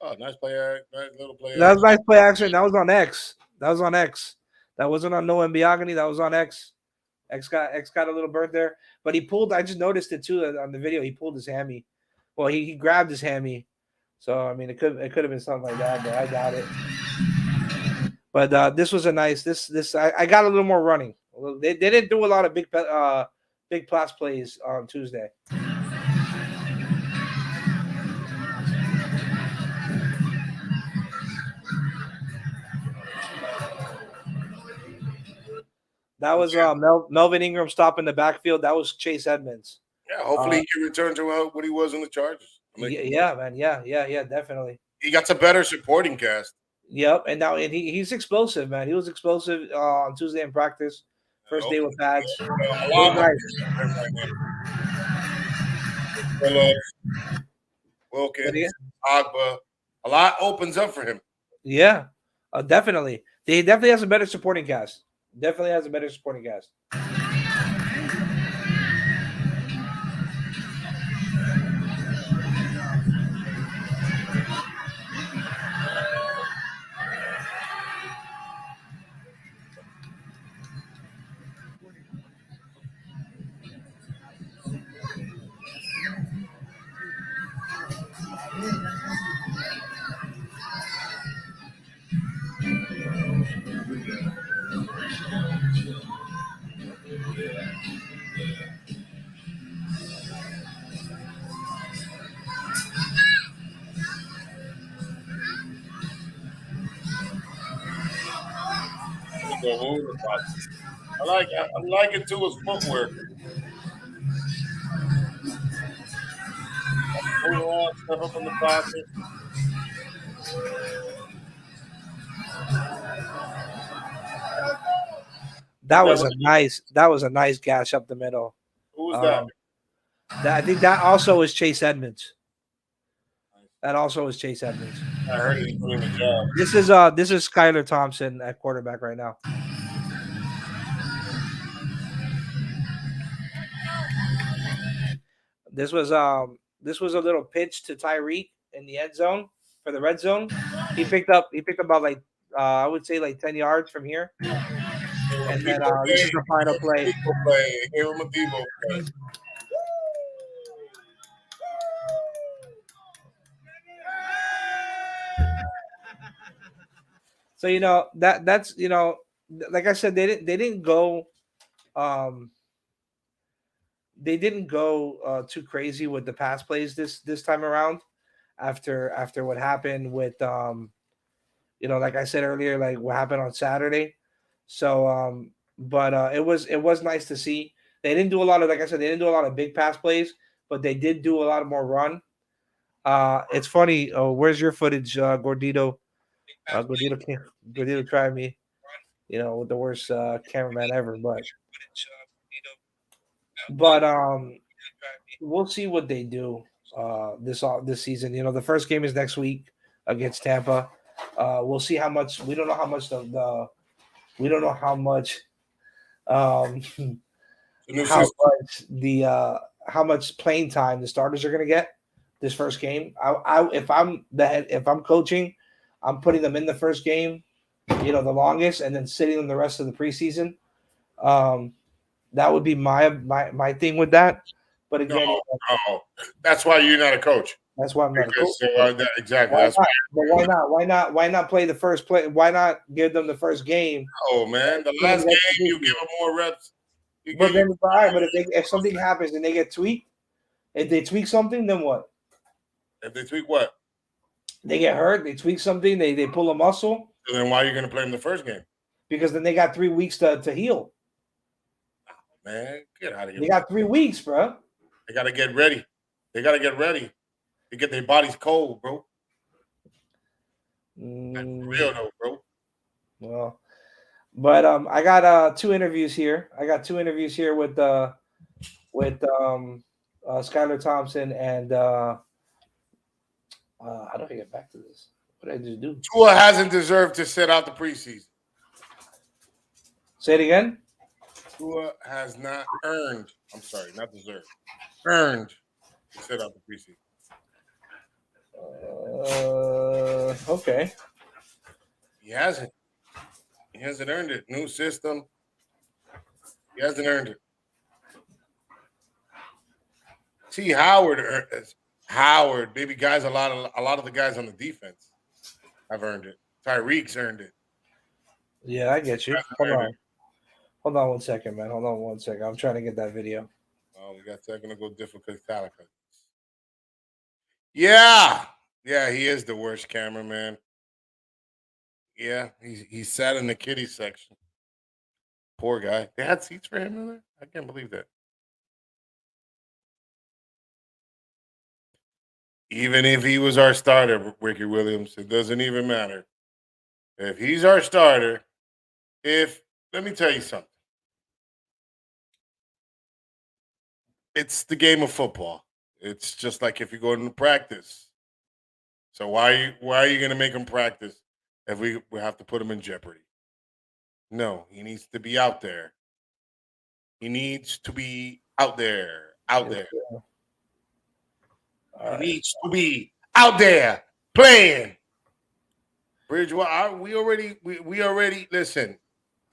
[SPEAKER 1] Oh, nice play, nice little play.
[SPEAKER 2] That was nice play action. That was on X. That wasn't on Noah Mbiagani. That was on X. X got a little burnt there, but he pulled. I just noticed it too on the video. He pulled his hammy. Well, he grabbed his hammy. So I mean, it could have been something like that, but I doubt it. But this was a nice. I got a little more running. They didn't do a lot of big pass plays on Tuesday. That was Melvin Ingram stopping the backfield. That was Chase Edmonds.
[SPEAKER 1] Yeah, hopefully he can return to what he was in the Chargers.
[SPEAKER 2] Yeah, man. Yeah, definitely.
[SPEAKER 1] He got a better supporting cast.
[SPEAKER 2] Yep, and he's explosive, man. He was explosive on Tuesday in practice. First day with pads.
[SPEAKER 1] Wilkins, Agba. A lot opens up for him.
[SPEAKER 2] Yeah, definitely. He definitely has a better supporting cast. Definitely has a better supporting cast.
[SPEAKER 1] I'm liking Tua's footwork. Move around, step up in the pocket.
[SPEAKER 2] That was a nice gash up the middle.
[SPEAKER 1] Who was that?
[SPEAKER 2] I think that also is Chase Edmonds. That also is Chase Edmonds.
[SPEAKER 1] I heard he's doing the job.
[SPEAKER 2] This is Skylar Thompson at quarterback right now. This was a little pitch to Tyreek in the end zone for the red zone. He picked up about like I would say like 10 yards from here. And then this is the final play.
[SPEAKER 1] Give him a Debo play.
[SPEAKER 2] So that's like I said, they didn't go too crazy with the pass plays this time around after what happened with like I said earlier, like what happened on Saturday. So but it was nice to see. They didn't do a lot of, like I said, they didn't do a lot of big pass plays, but they did do a lot more run. It's funny. Oh, where's your footage, Gordito? Gordito tried me, with the worst cameraman ever, but we'll see what they do this season. The first game is next week against Tampa. We'll see how much. We don't know how much we don't know how much how much playing time the starters are going to get this first game. If I'm coaching, I'm putting them in the first game, the longest, and then sitting them the rest of the preseason. That would be my thing with that. But again,
[SPEAKER 1] no. That's why you're not a coach.
[SPEAKER 2] That's why I'm not a coach.
[SPEAKER 1] Exactly.
[SPEAKER 2] Why not play the first play? Why not give them the first game?
[SPEAKER 1] Oh man, the last game you give them more reps.
[SPEAKER 2] But if something happens and they get tweaked, if they tweak something, then what?
[SPEAKER 1] If they tweak what?
[SPEAKER 2] They get hurt. They tweak something. They pull a muscle.
[SPEAKER 1] So then why are you going to play them the first game?
[SPEAKER 2] Because then they got 3 weeks to heal.
[SPEAKER 1] Oh, man, get out of here.
[SPEAKER 2] They got 3 weeks, bro.
[SPEAKER 1] They got to get ready. They get their bodies cold, bro. That's real though, bro.
[SPEAKER 2] Well, but I got 2 interviews here. I got 2 interviews here with Skylar Thompson and how do I get back to this? What did I just do?
[SPEAKER 1] Tua hasn't deserved to sit out the preseason.
[SPEAKER 2] Say it again.
[SPEAKER 1] Tua has not earned. I'm sorry, not deserved. Earned to sit out the preseason.
[SPEAKER 2] Okay.
[SPEAKER 1] He hasn't. He hasn't earned it. New system. He hasn't earned it. T. Howard, baby guys, a lot of the guys on the defense have earned it. Tyreek's earned it.
[SPEAKER 2] Yeah, I get you. Hold on 1 second, man. Hold on 1 second. I'm trying to get that video.
[SPEAKER 1] Oh, we got technical difficulties. Yeah, he is the worst cameraman. Yeah, he sat in the kiddie section. Poor guy. They had seats for him in there? I can't believe that. Even if he was our starter, Ricky Williams, it doesn't even matter. If he's our starter, let me tell you something. It's the game of football. It's just like if you go into practice. So why are you going to make him practice if we have to put him in jeopardy? No, he needs to be out there. He needs to be out there. He needs to be out there playing. Bridgewater, we already listen.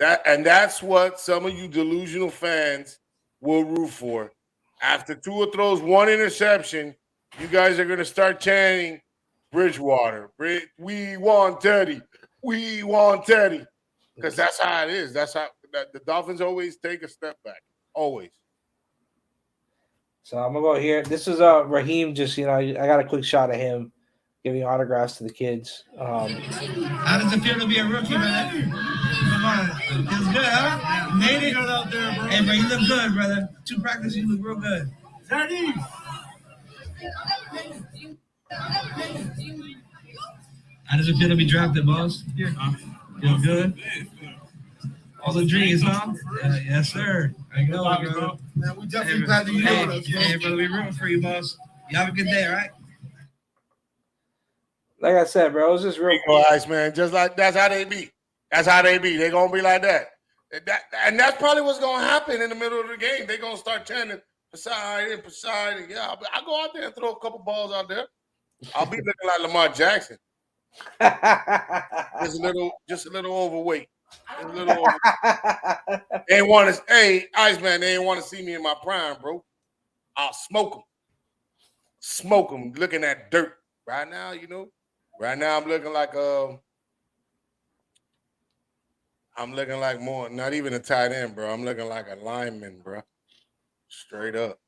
[SPEAKER 1] That's what some of you delusional fans will root for. After Tua throws 1 interception, you guys are going to start chanting Bridgewater. We want Teddy. We want Teddy. Because that's how it is. That's how the Dolphins always take a step back. Always.
[SPEAKER 2] So I'm going to go here. This is Raheem. Just, I got a quick shot of him giving autographs to the kids.
[SPEAKER 4] How does it feel to be a rookie, man? Come on. Feels good, huh? Made it out there, bro. Hey, bro, you look good, brother. 2 practices, you look real good. How does it feel to be drafted, boss? Feel good? All the dreams, huh? Yes, sir. I know, bro.
[SPEAKER 5] Man, we definitely glad that you know us.
[SPEAKER 4] Hey, brother, we rooting for you, boss. You have a good day, all right?
[SPEAKER 2] Like I said, bro, it was just real.
[SPEAKER 1] Rico Ice, man. Just like that's how they be. That's how they be. They gonna be like that. And that's probably what's gonna happen in the middle of the game. They gonna start chanting Poseidon. Yeah, I'll go out there and throw a couple balls out there. I'll be looking like Lamar Jackson. Just a little overweight. Just a little overweight. They ain't want to. Hey, Iceman, they ain't want to see me in my prime, bro. I'll smoke them. Smoke them. Looking at dirt right now, you know. Right now, I'm looking like more, not even a tight end, bro. I'm looking like a lineman, bro. Straight up.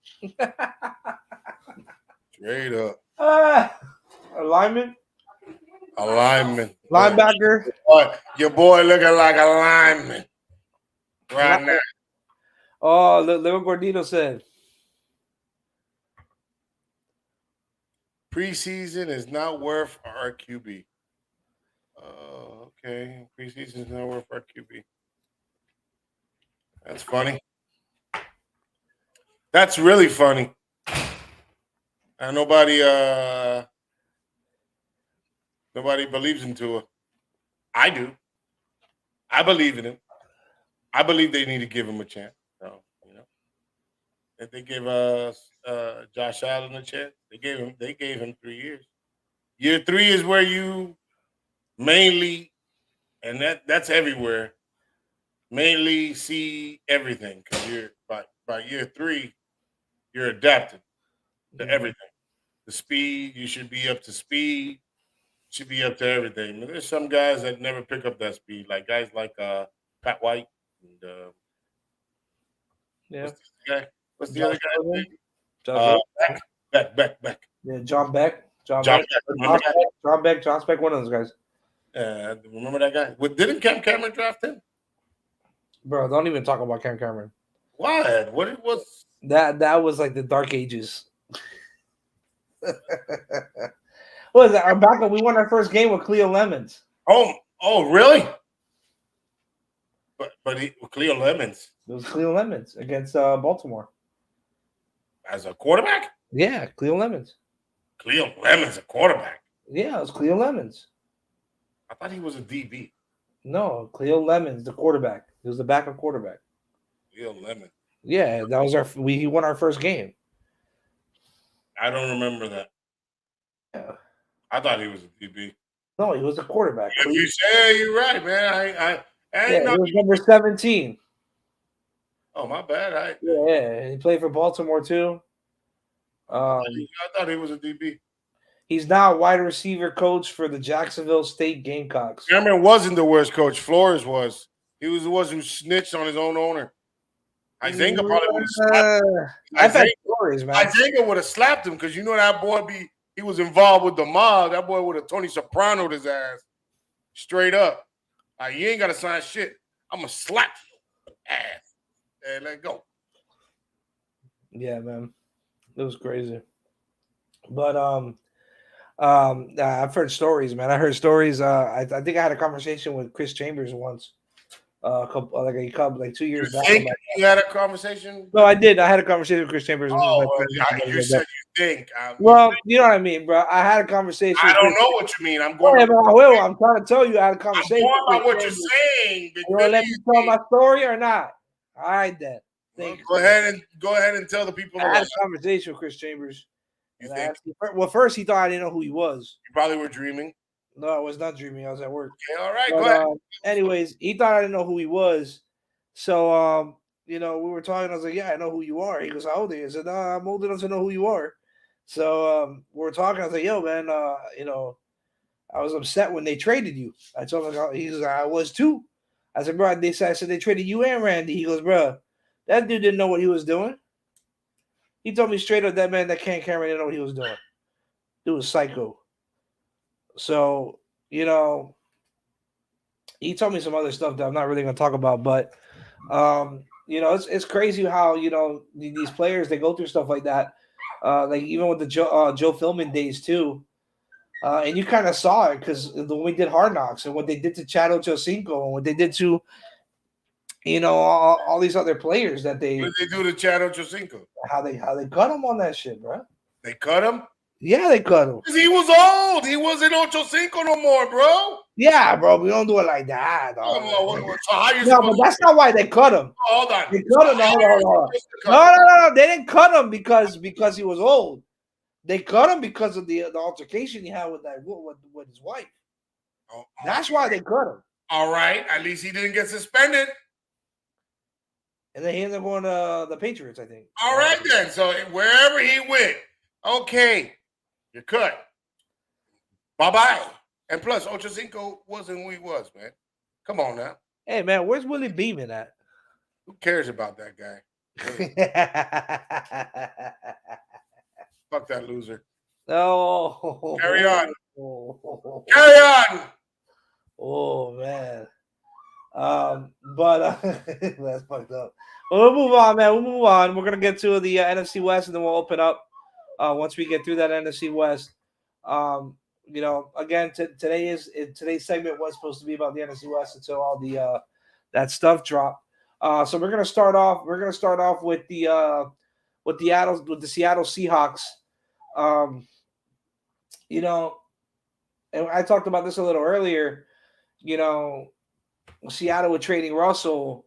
[SPEAKER 1] Straight up.
[SPEAKER 2] Alignment.
[SPEAKER 1] A lineman.
[SPEAKER 2] Linebacker.
[SPEAKER 1] Your boy looking like a lineman right now.
[SPEAKER 2] Oh, Leo Gordito said.
[SPEAKER 1] Preseason is not worth our QB. Okay. Preseason is not worth our QB. That's funny. That's really funny. And nobody believes in Tua. I do. I believe in him. I believe they need to give him a chance. So, you know, if they give us Josh Allen a chance, they gave him 3 years. Year 3 is where you mainly, and that's everywhere, mainly see everything because you're by year 3, you're adapting to everything. The speed, you should be up to speed. Should be up to everything. And there's some guys that never pick up that speed, like guys like Pat White and
[SPEAKER 2] Yeah.
[SPEAKER 1] what's the other guy's name?
[SPEAKER 2] Josh
[SPEAKER 1] Beck.
[SPEAKER 2] Yeah, John Beck.
[SPEAKER 1] John Beck. Remember that?
[SPEAKER 2] John Beck. John Beck. One of those guys.
[SPEAKER 1] Remember that guy? Didn't Cam Cameron draft him?
[SPEAKER 2] Bro, don't even talk about Cam Cameron.
[SPEAKER 1] Why? What it was?
[SPEAKER 2] That was like the dark ages. What is that? Our backup. We won our first game with Cleo Lemons.
[SPEAKER 1] Oh, really? But Cleo Lemons
[SPEAKER 2] It was Cleo Lemons against Baltimore.
[SPEAKER 1] as a quarterback?
[SPEAKER 2] Yeah, Cleo Lemons.
[SPEAKER 1] Cleo Lemons a quarterback.
[SPEAKER 2] Yeah, it was Cleo Lemons.
[SPEAKER 1] I thought he was a DB.
[SPEAKER 2] No, Cleo Lemons, the quarterback. He was the backup quarterback.
[SPEAKER 1] Cleo Lemons.
[SPEAKER 2] Yeah, that was he won our first game.
[SPEAKER 1] I don't remember that.
[SPEAKER 2] Yeah.
[SPEAKER 1] I thought he was a DB.
[SPEAKER 2] No, he was a quarterback.
[SPEAKER 1] If you say you're right, man. I
[SPEAKER 2] Yeah,
[SPEAKER 1] ain't
[SPEAKER 2] he
[SPEAKER 1] know.
[SPEAKER 2] was number 17.
[SPEAKER 1] Oh, my bad.
[SPEAKER 2] Yeah, and he played for Baltimore too.
[SPEAKER 1] I thought he was a DB.
[SPEAKER 2] He's now a wide receiver coach for the Jacksonville State Gamecocks.
[SPEAKER 1] Cameron wasn't the worst coach. Flores was. He was the one who snitched on his own owner. Izenga probably would have slapped him.
[SPEAKER 2] I've had stories, man.
[SPEAKER 1] Izenga would have slapped him because you know that boy he was involved with the mob. That boy would have Tony Soprano'd his ass. Straight up. Like, you ain't got to sign shit. I'm going to slap your ass. And let go.
[SPEAKER 2] Yeah, man. It was crazy. But I've heard stories, man. I heard stories. I think I had a conversation with Chris Chambers once. Like 2 years
[SPEAKER 1] You
[SPEAKER 2] back.
[SPEAKER 1] think you had a conversation?
[SPEAKER 2] No, I did. I had a conversation with Chris Chambers.
[SPEAKER 1] You said you think.
[SPEAKER 2] Well, you know what I mean, bro. I had a conversation.
[SPEAKER 1] I don't know what you mean. I'm going.
[SPEAKER 2] I'm trying to tell you, I had a conversation.
[SPEAKER 1] I'm going by what you're saying.
[SPEAKER 2] You want to let me tell my story or not? All right, then.
[SPEAKER 1] Go ahead and tell the people.
[SPEAKER 2] I had a conversation with Chris Chambers.
[SPEAKER 1] You think?
[SPEAKER 2] Well, first he thought I didn't know who he was.
[SPEAKER 1] You probably were dreaming.
[SPEAKER 2] No, I was not dreaming. I was at work.
[SPEAKER 1] Okay, all right,
[SPEAKER 2] But,
[SPEAKER 1] go ahead.
[SPEAKER 2] Anyways, he thought I didn't know who he was. So, we were talking. I was like, yeah, I know who you are. He goes, how old are you? I said, no, I'm old enough to know who you are. So, we're talking. I was like, yo, man, I was upset when they traded you. I told him, he goes, I was too. I said, bro, I said they traded you and Randy. He goes, bro, that dude didn't know what he was doing. He told me straight up that man that Cam Cameron didn't know what he was doing. Dude was psycho. So, he told me some other stuff that I'm not really going to talk about, but, it's crazy how, these players, they go through stuff like that. like even with the Joe Philman days too. And you kind of saw it because when we did Hard Knocks and what they did to Chad Ochocinco and what they did to, all these other players that
[SPEAKER 1] What
[SPEAKER 2] they
[SPEAKER 1] did they do to Chad Ochocinco?
[SPEAKER 2] how they cut him on that shit, bro.
[SPEAKER 1] They cut him?
[SPEAKER 2] Yeah, they cut him.
[SPEAKER 1] 'Cause he was old. He wasn't Ochocinco no more, bro.
[SPEAKER 2] Yeah, bro. We don't do it like that. Dog.
[SPEAKER 1] So how you
[SPEAKER 2] No, but that's not why they cut him.
[SPEAKER 1] hold on.
[SPEAKER 2] They cut him. No. They didn't cut him because he was old. They cut him because of the altercation he had with his wife.
[SPEAKER 1] Oh,
[SPEAKER 2] That's why they cut him.
[SPEAKER 1] all right. At least he didn't get suspended.
[SPEAKER 2] And then he ended up going to the Patriots, I think.
[SPEAKER 1] All right then. So wherever he went, okay, you're cut. Bye-bye. And plus, Ochocinco wasn't who he was, man. Come on now.
[SPEAKER 2] Hey, man, where's Willie Beeman at?
[SPEAKER 1] Who cares about that guy? Fuck that loser.
[SPEAKER 2] No.
[SPEAKER 1] Carry on.
[SPEAKER 2] Oh,
[SPEAKER 1] Carry on.
[SPEAKER 2] man. But that's fucked up. Well, we'll move on, man. We'll move on. We're gonna get to the NFC West, and then we'll open up once we get through that NFC West. Again, today's segment was supposed to be about the NFC West until all the that stuff dropped. So we're gonna start off. We're gonna start off with the Seattle Seahawks. And I talked about this a little earlier. Seattle with trading Russell.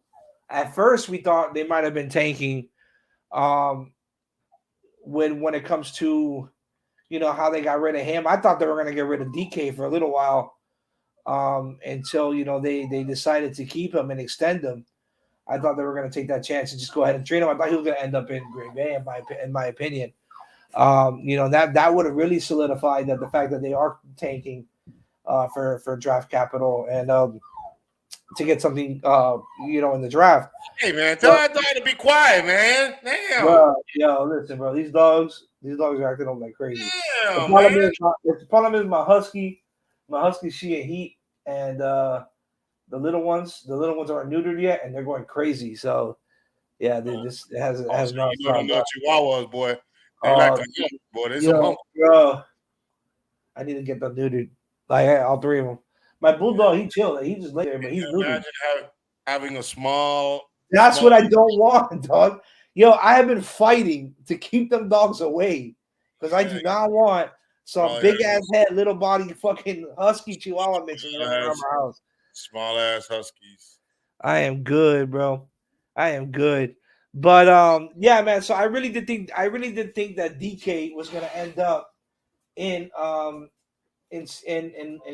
[SPEAKER 2] At first, we thought they might have been tanking. When it comes to how they got rid of him, I thought they were going to get rid of DK for a little while, until they decided to keep him and extend him. I thought they were going to take that chance and just go ahead and trade him. I thought he was going to end up in Green Bay, in my opinion. That would have really solidified the fact that they are tanking for draft capital and to get something in the draft.
[SPEAKER 1] Hey man, tell that guy to be quiet, man. Damn.
[SPEAKER 2] Listen, bro. These dogs are acting up like crazy.
[SPEAKER 1] Damn,
[SPEAKER 2] The problem is my husky, she a heat, and the little ones aren't neutered yet, and they're going crazy. So yeah, it has no.
[SPEAKER 1] You know the Chihuahuas, boy. They like to hump, boy. There's some hump.
[SPEAKER 2] Bro, I need to get them neutered. Like all three of them. My bulldog, he chilled. He just lay there, but he's neutered.
[SPEAKER 1] Imagine having a small.
[SPEAKER 2] That's what I don't want, dog. I have been fighting to keep them dogs away because I do not want some big ass head, little body, fucking husky Chihuahua mixing around my house.
[SPEAKER 1] Small ass huskies.
[SPEAKER 2] I am good, bro. I am good. But yeah, man. So I really did think that DK was gonna end up in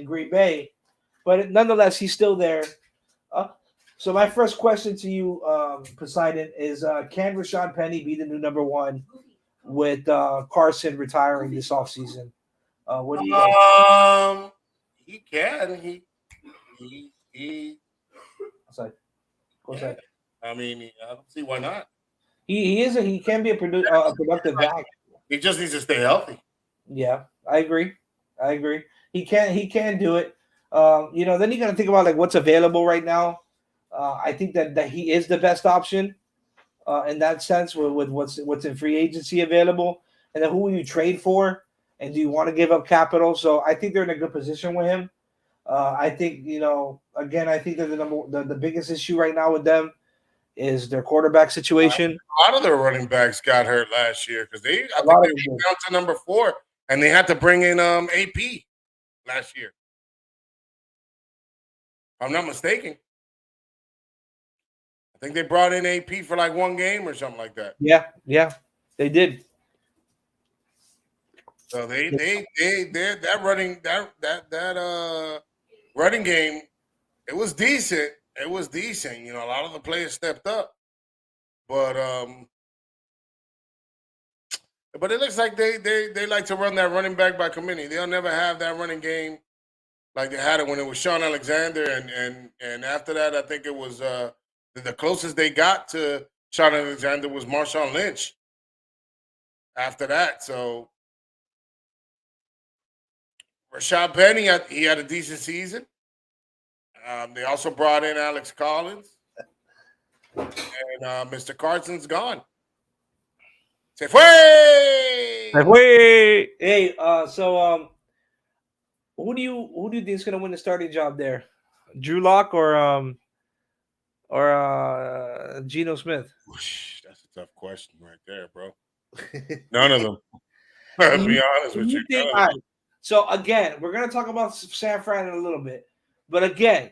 [SPEAKER 2] Green Bay, but nonetheless, he's still there. So my first question to you, Poseidon, is can Rashad Penny be the new number one with Carson retiring this offseason? What do you
[SPEAKER 1] He can. He
[SPEAKER 2] Sorry. Go ahead.
[SPEAKER 1] I mean, I don't see why not.
[SPEAKER 2] He can be a productive back.
[SPEAKER 1] He just needs to stay healthy.
[SPEAKER 2] Yeah, I agree. He can do it. Then you got to think about like what's available right now. I think that he is the best option in that sense with what's in free agency available, and then who will you trade for, and do you want to give up capital? So I think they're in a good position with him. I think again, I think that the biggest issue right now with them is their quarterback situation.
[SPEAKER 1] A lot of their running backs got hurt last year because I think they went down to number 4, and they had to bring in AP last year. If I'm not mistaken. I think they brought in AP for like one game or something like that.
[SPEAKER 2] Yeah, they did.
[SPEAKER 1] So they that running game, it was decent. It was decent. A lot of the players stepped up, but it looks like they like to run that running back by committee. They'll never have that running game like they had it when it was Sean Alexander, and after that, I think it was the closest they got to Sean Alexander was Marshawn Lynch. After that, so Rashad Penny, he had a decent season. They also brought in Alex Collins, and Mr. Carson's gone. Se fue!
[SPEAKER 2] Wait. Hey, who do you think is gonna win the starting job there? Drew Lock or Geno Smith?
[SPEAKER 1] Whoosh, that's a tough question right there, bro. None of them. I'll be honest with you.
[SPEAKER 2] Think,
[SPEAKER 1] None of them.
[SPEAKER 2] right, so again, we're gonna talk about San Fran in a little bit, but again,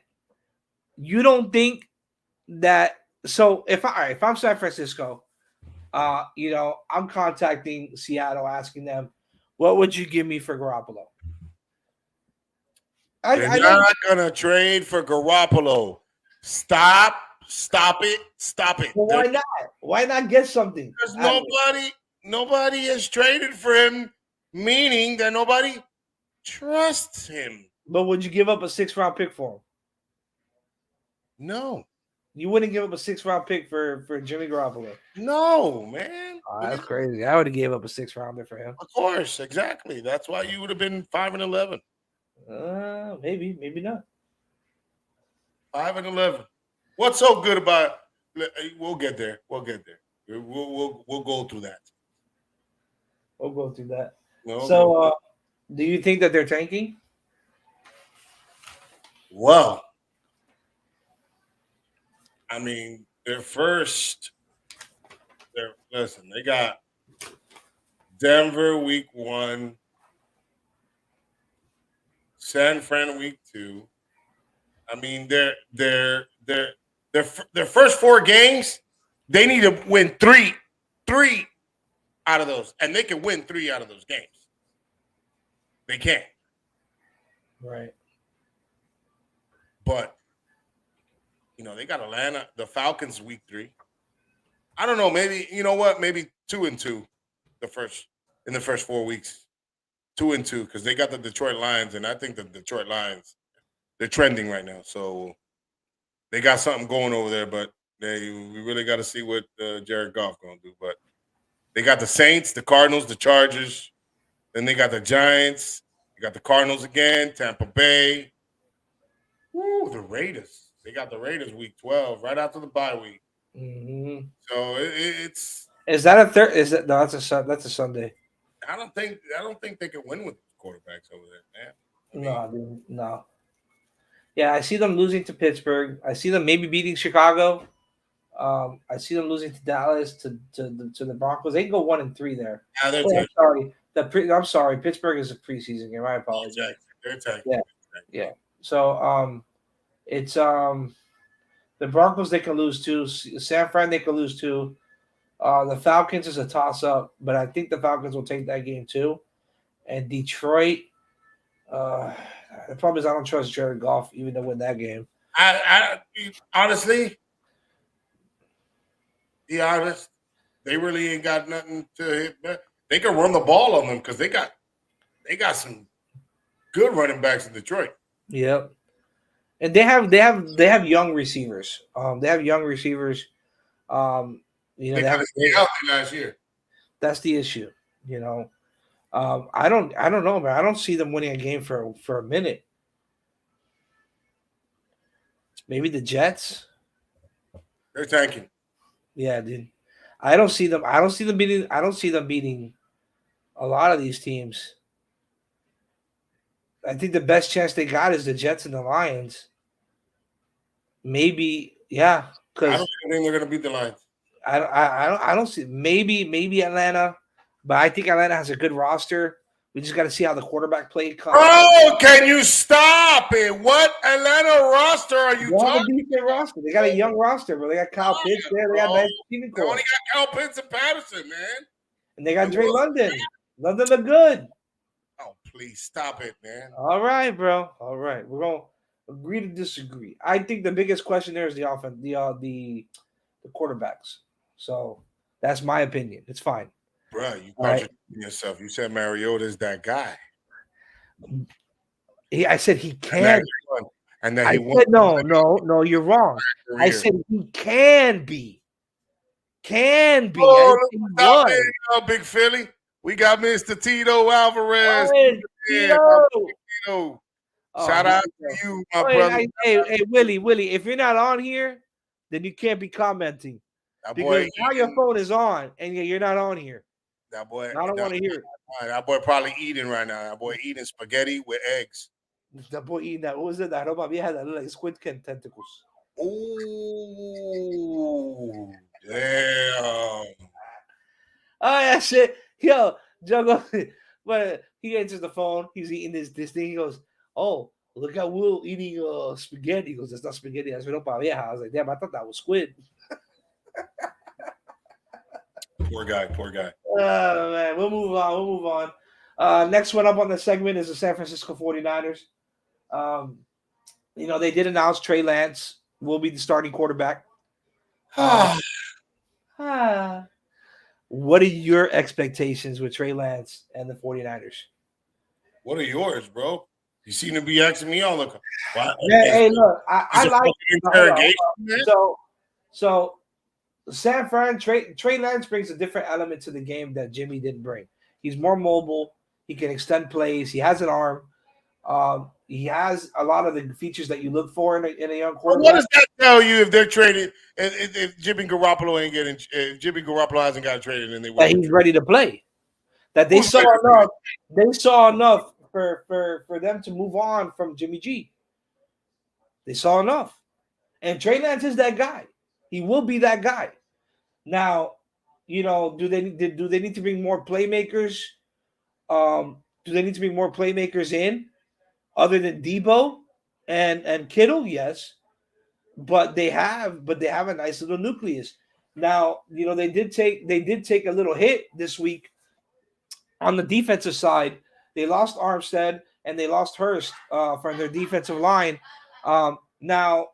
[SPEAKER 2] you don't think that? So if I'm San Francisco, I'm contacting Seattle, asking them, what would you give me for Garoppolo?
[SPEAKER 1] They're
[SPEAKER 2] I know.
[SPEAKER 1] not gonna trade for Garoppolo. Stop it.
[SPEAKER 2] Well, why not? Why not get something?
[SPEAKER 1] Because nobody has traded for him, meaning that nobody trusts him.
[SPEAKER 2] But would you give up a 6th-round pick for him?
[SPEAKER 1] No.
[SPEAKER 2] You wouldn't give up a 6th-round pick for Jimmy Garoppolo.
[SPEAKER 1] No, man.
[SPEAKER 2] Oh, that's crazy. I would have gave up a 6th-rounder for him.
[SPEAKER 1] Of course, exactly. That's why you would have been 5-11.
[SPEAKER 2] Maybe not.
[SPEAKER 1] 5-11. What's so good about? We'll get there. We'll go through that.
[SPEAKER 2] We'll go through that.
[SPEAKER 1] We'll
[SPEAKER 2] So, do you think that they're tanking?
[SPEAKER 1] Well, I mean, listen, they got Denver week 1, San Fran week 2. I mean, their first 4 games, they need to win three out of those, and they can win 3 out of those games. They can.
[SPEAKER 2] Right.
[SPEAKER 1] But they got Atlanta, the Falcons week 3. I don't know, maybe maybe 2-2 in the first 4 weeks. 2-2, because they got the Detroit Lions, and I think the Detroit Lions, they're trending right now. So they got something going over there, but we really got to see what Jared Goff gonna do. But they got the Saints, the Cardinals, the Chargers, then they got the Giants, they got the Cardinals again, Tampa Bay. Woo, the Raiders. They got the Raiders week 12 right after the bye week.
[SPEAKER 2] Mm-hmm.
[SPEAKER 1] So it's.
[SPEAKER 2] Is that a third? Is that no? That's a Sunday.
[SPEAKER 1] I don't think they can win with quarterbacks over there, man.
[SPEAKER 2] No, dude, no. Yeah, I see them losing to Pittsburgh. I see them maybe beating Chicago. I see them losing to Dallas, to the Broncos. They can go 1-3 there.
[SPEAKER 1] Yeah,
[SPEAKER 2] I'm sorry. I'm sorry. Pittsburgh is a preseason game. I apologize.
[SPEAKER 1] They're tanking.
[SPEAKER 2] Yeah. So it's the Broncos they can lose to. San Fran they can lose to. The Falcons is a toss-up, but I think the Falcons will take that game too. And Detroit, the problem is I don't trust Jared Goff even to win that game.
[SPEAKER 1] I honestly, be honest, they really ain't got nothing to hit. They can run the ball on them because they got some good running backs in Detroit.
[SPEAKER 2] Yep. And they have young receivers. They have young receivers. They
[SPEAKER 1] got healthy last year.
[SPEAKER 2] That's the issue. I don't know, man. I don't see them winning a game for a minute. Maybe the Jets.
[SPEAKER 1] They're tanking.
[SPEAKER 2] Yeah, dude. I don't see them beating a lot of these teams. I think the best chance they got is the Jets and the Lions. Maybe, yeah.
[SPEAKER 1] I don't think they're gonna beat the Lions.
[SPEAKER 2] I don't see maybe Atlanta, but I think Atlanta has a good roster. We just got to see how the quarterback play comes.
[SPEAKER 1] Oh, can you stop it? What Atlanta roster are you talking
[SPEAKER 2] about? Roster. They got a young roster, but they got Kyle Pitts there. They got nice receiving core.
[SPEAKER 1] They only got Kyle Pitts and Patterson, man.
[SPEAKER 2] And they got Drake London. London look good.
[SPEAKER 1] Oh, please stop it, man.
[SPEAKER 2] All right, bro. All right, we're gonna agree to disagree. I think the biggest question there is the offense, the quarterbacks. So that's my opinion. It's fine.
[SPEAKER 1] Bro, you contradicting yourself. You said Mariota's that guy.
[SPEAKER 2] I said he can.
[SPEAKER 1] And then
[SPEAKER 2] I said no. You're wrong. I said he can be. Can be.
[SPEAKER 1] Stop it, Big Philly. We got Mr. Tito Alvarez. Tito. Shout out to you, my brother.
[SPEAKER 2] Hey, Willie. If you're not on here, then you can't be commenting. Because now your phone is on and you're not on here.
[SPEAKER 1] That boy.
[SPEAKER 2] I don't want to hear it.
[SPEAKER 1] That boy probably eating right now. That boy eating spaghetti with eggs.
[SPEAKER 2] That boy eating that. What was it? That aroma vieja that looked like squid tentacles.
[SPEAKER 1] Ooh, damn.
[SPEAKER 2] Oh yeah, shit. Yo, Jungle. But he answers the phone. He's eating this thing. He goes, "Oh, look at Will eating spaghetti." He goes, "That's not spaghetti. That's ropa vieja." I was like, "Damn, I thought that was squid."
[SPEAKER 1] Poor guy. Poor guy.
[SPEAKER 2] Oh man, we'll move on. Next one up on the segment is the San Francisco 49ers. They did announce Trey Lance will be the starting quarterback. What are your expectations with Trey Lance and the 49ers?
[SPEAKER 1] What are yours, bro? You seem to be asking me all the.
[SPEAKER 2] Yeah, hey, look, I like
[SPEAKER 1] interrogation, man?
[SPEAKER 2] So San Fran, Trey Lance brings a different element to the game that Jimmy didn't bring. He's more mobile. He can extend plays. He has an arm. He has a lot of the features that you look for in a young quarterback.
[SPEAKER 1] What does that tell you if they're traded? If Jimmy Garoppolo ain't getting, if Jimmy Garoppolo hasn't got traded, and
[SPEAKER 2] that he's ready to play. That they saw enough. They saw enough for them to move on from Jimmy G. They saw enough, and Trey Lance is that guy. He will be that guy. Now, do they need to bring more playmakers? Do they need to bring more playmakers in other than Debo and Kittle? Yes, but they have a nice little nucleus. Now, they did take a little hit this week on the defensive side. They lost Armstead and they lost Hurst from their defensive line. Now,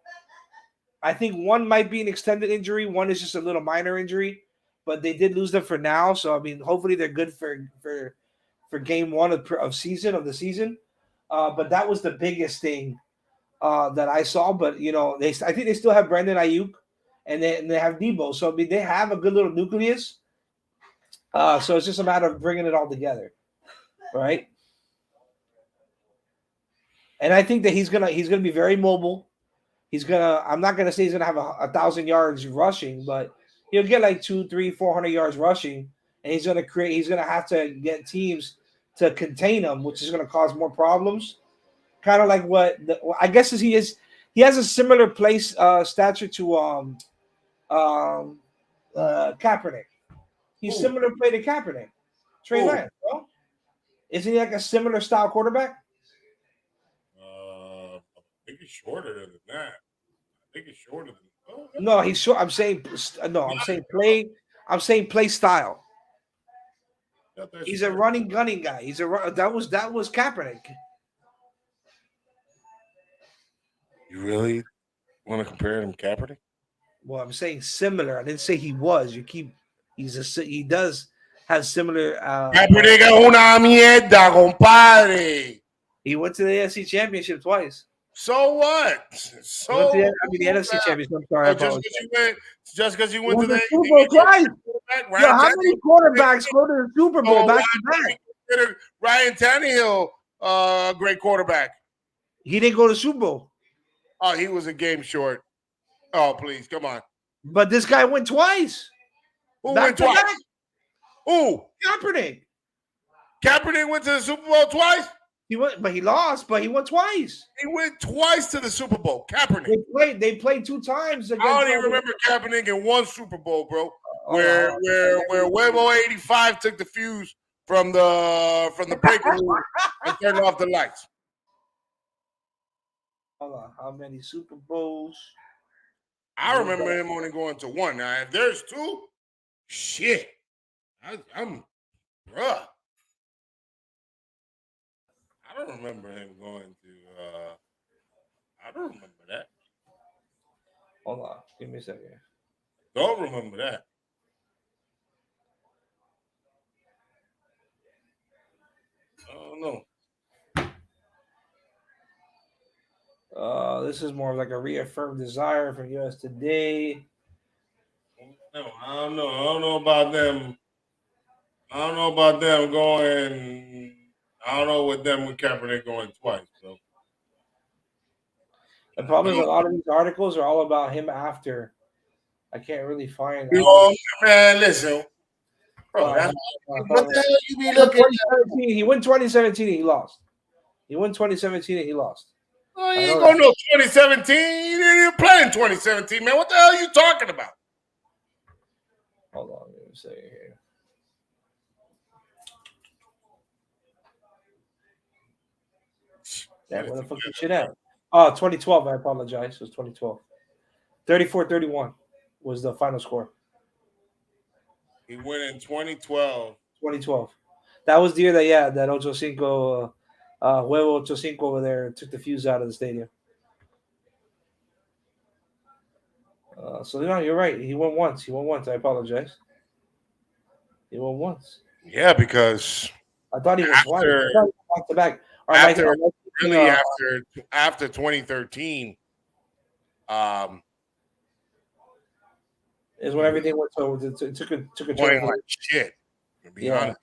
[SPEAKER 2] I think one might be an extended injury. One is just a little minor injury, but they did lose them for now. So I mean, hopefully they're good for game one of the season. But that was the biggest thing that I saw. But I think they still have Brandon Ayuk, and they have Debo. So I mean, they have a good little nucleus. So it's just a matter of bringing it all together, right? And I think that he's gonna be very mobile. I'm not gonna say he's gonna have 1,000 yards rushing, but he'll get like 200, 300, 400 yards rushing, and he's gonna have to get teams to contain him, which is gonna cause more problems. Kind of like I guess he has a similar place stature to Kaepernick. He's similar play to Kaepernick. Trey Lance, bro. Isn't he like a similar style quarterback?
[SPEAKER 1] I think he's shorter than that.
[SPEAKER 2] No, he's short. I'm saying play. I'm saying play style. He's a running, gunning guy. That was Kaepernick.
[SPEAKER 1] You really want to compare him to Kaepernick?
[SPEAKER 2] Well, I'm saying similar. I didn't say he was. He does have similar.
[SPEAKER 1] Kaepernick es una mierda, compadre.
[SPEAKER 2] He went to the AFC Championship twice.
[SPEAKER 1] So what?
[SPEAKER 2] The NFC Championship. I'm sorry.
[SPEAKER 1] Just because you went to the
[SPEAKER 2] Super Bowl twice. How many quarterbacks go to the Super Bowl back to back?
[SPEAKER 1] Ryan Tannehill, great quarterback.
[SPEAKER 2] He didn't go to the Super Bowl.
[SPEAKER 1] Oh, he was a game short. Oh, please, come on.
[SPEAKER 2] But this guy went twice.
[SPEAKER 1] Who went twice? Who?
[SPEAKER 2] Kaepernick.
[SPEAKER 1] Kaepernick went to the Super Bowl twice?
[SPEAKER 2] He went, but he lost, but he went twice.
[SPEAKER 1] He went twice to the Super Bowl. Kaepernick.
[SPEAKER 2] They played 2 times.
[SPEAKER 1] I don't even remember Kaepernick in one Super Bowl, bro. Where Huevo 85 took the fuse from the breaker room and turned off the lights.
[SPEAKER 2] Hold on. How many Super Bowls?
[SPEAKER 1] I remember him only going to 1. Now, if there's 2, shit. I'm bruh. I don't remember him going to I don't remember that.
[SPEAKER 2] Hold on. Give me a second.
[SPEAKER 1] Don't remember that. I don't know.
[SPEAKER 2] This is more like a reaffirmed desire from US Today.
[SPEAKER 1] No, I don't know. I don't know about them. I don't know about them going. I don't know with Kaepernick going twice. So
[SPEAKER 2] the problem is a lot of these articles are all about him after. I can't really find.
[SPEAKER 1] You know, man, listen. Bro, that's,
[SPEAKER 2] What
[SPEAKER 1] what the hell you be looking at?
[SPEAKER 2] He won 2017 and he lost. He won 2017 and he lost.
[SPEAKER 1] Oh, you
[SPEAKER 2] I
[SPEAKER 1] ain't
[SPEAKER 2] know
[SPEAKER 1] gonna know 2017. You didn't even play in 2017, man. What the hell are you talking about?
[SPEAKER 2] Hold on, let me say here. Yeah, where the fuck you shit at? Oh, 2012. I apologize. It was 2012. 34-31 was the final score.
[SPEAKER 1] He went in 2012.
[SPEAKER 2] 2012. That was the year that Ocho Cinco, Huevo Ocho Cinco over there took the fuse out of the stadium. So no, you're right. He won once. I apologize. He won once.
[SPEAKER 1] Yeah, because
[SPEAKER 2] I thought he won twice. I
[SPEAKER 1] after
[SPEAKER 2] thought he won back to back. All right,
[SPEAKER 1] after
[SPEAKER 2] Mike,
[SPEAKER 1] really after 2013,
[SPEAKER 2] is when everything went so it took a
[SPEAKER 1] playing
[SPEAKER 2] turn.
[SPEAKER 1] like shit. To be
[SPEAKER 2] Yeah.
[SPEAKER 1] honest,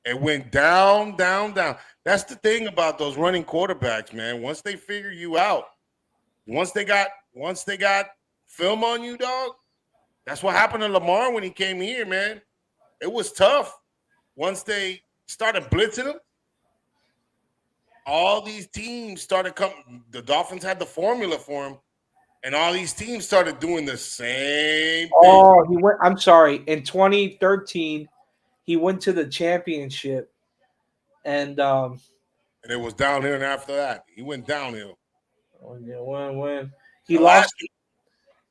[SPEAKER 1] it went down, down, down. That's the thing about those running quarterbacks, man. Once they figure you out, once they got film on you, dog. That's what happened to Lamar when he came here, man. It was tough. Once they started blitzing him, all these teams started coming. The Dolphins had the formula for him, and all these teams started doing the same thing.
[SPEAKER 2] Oh, he went. I'm sorry. In 2013, he went to the championship, and
[SPEAKER 1] And it was downhill. And after that, he went downhill.
[SPEAKER 2] when he
[SPEAKER 1] The
[SPEAKER 2] lost,
[SPEAKER 1] last-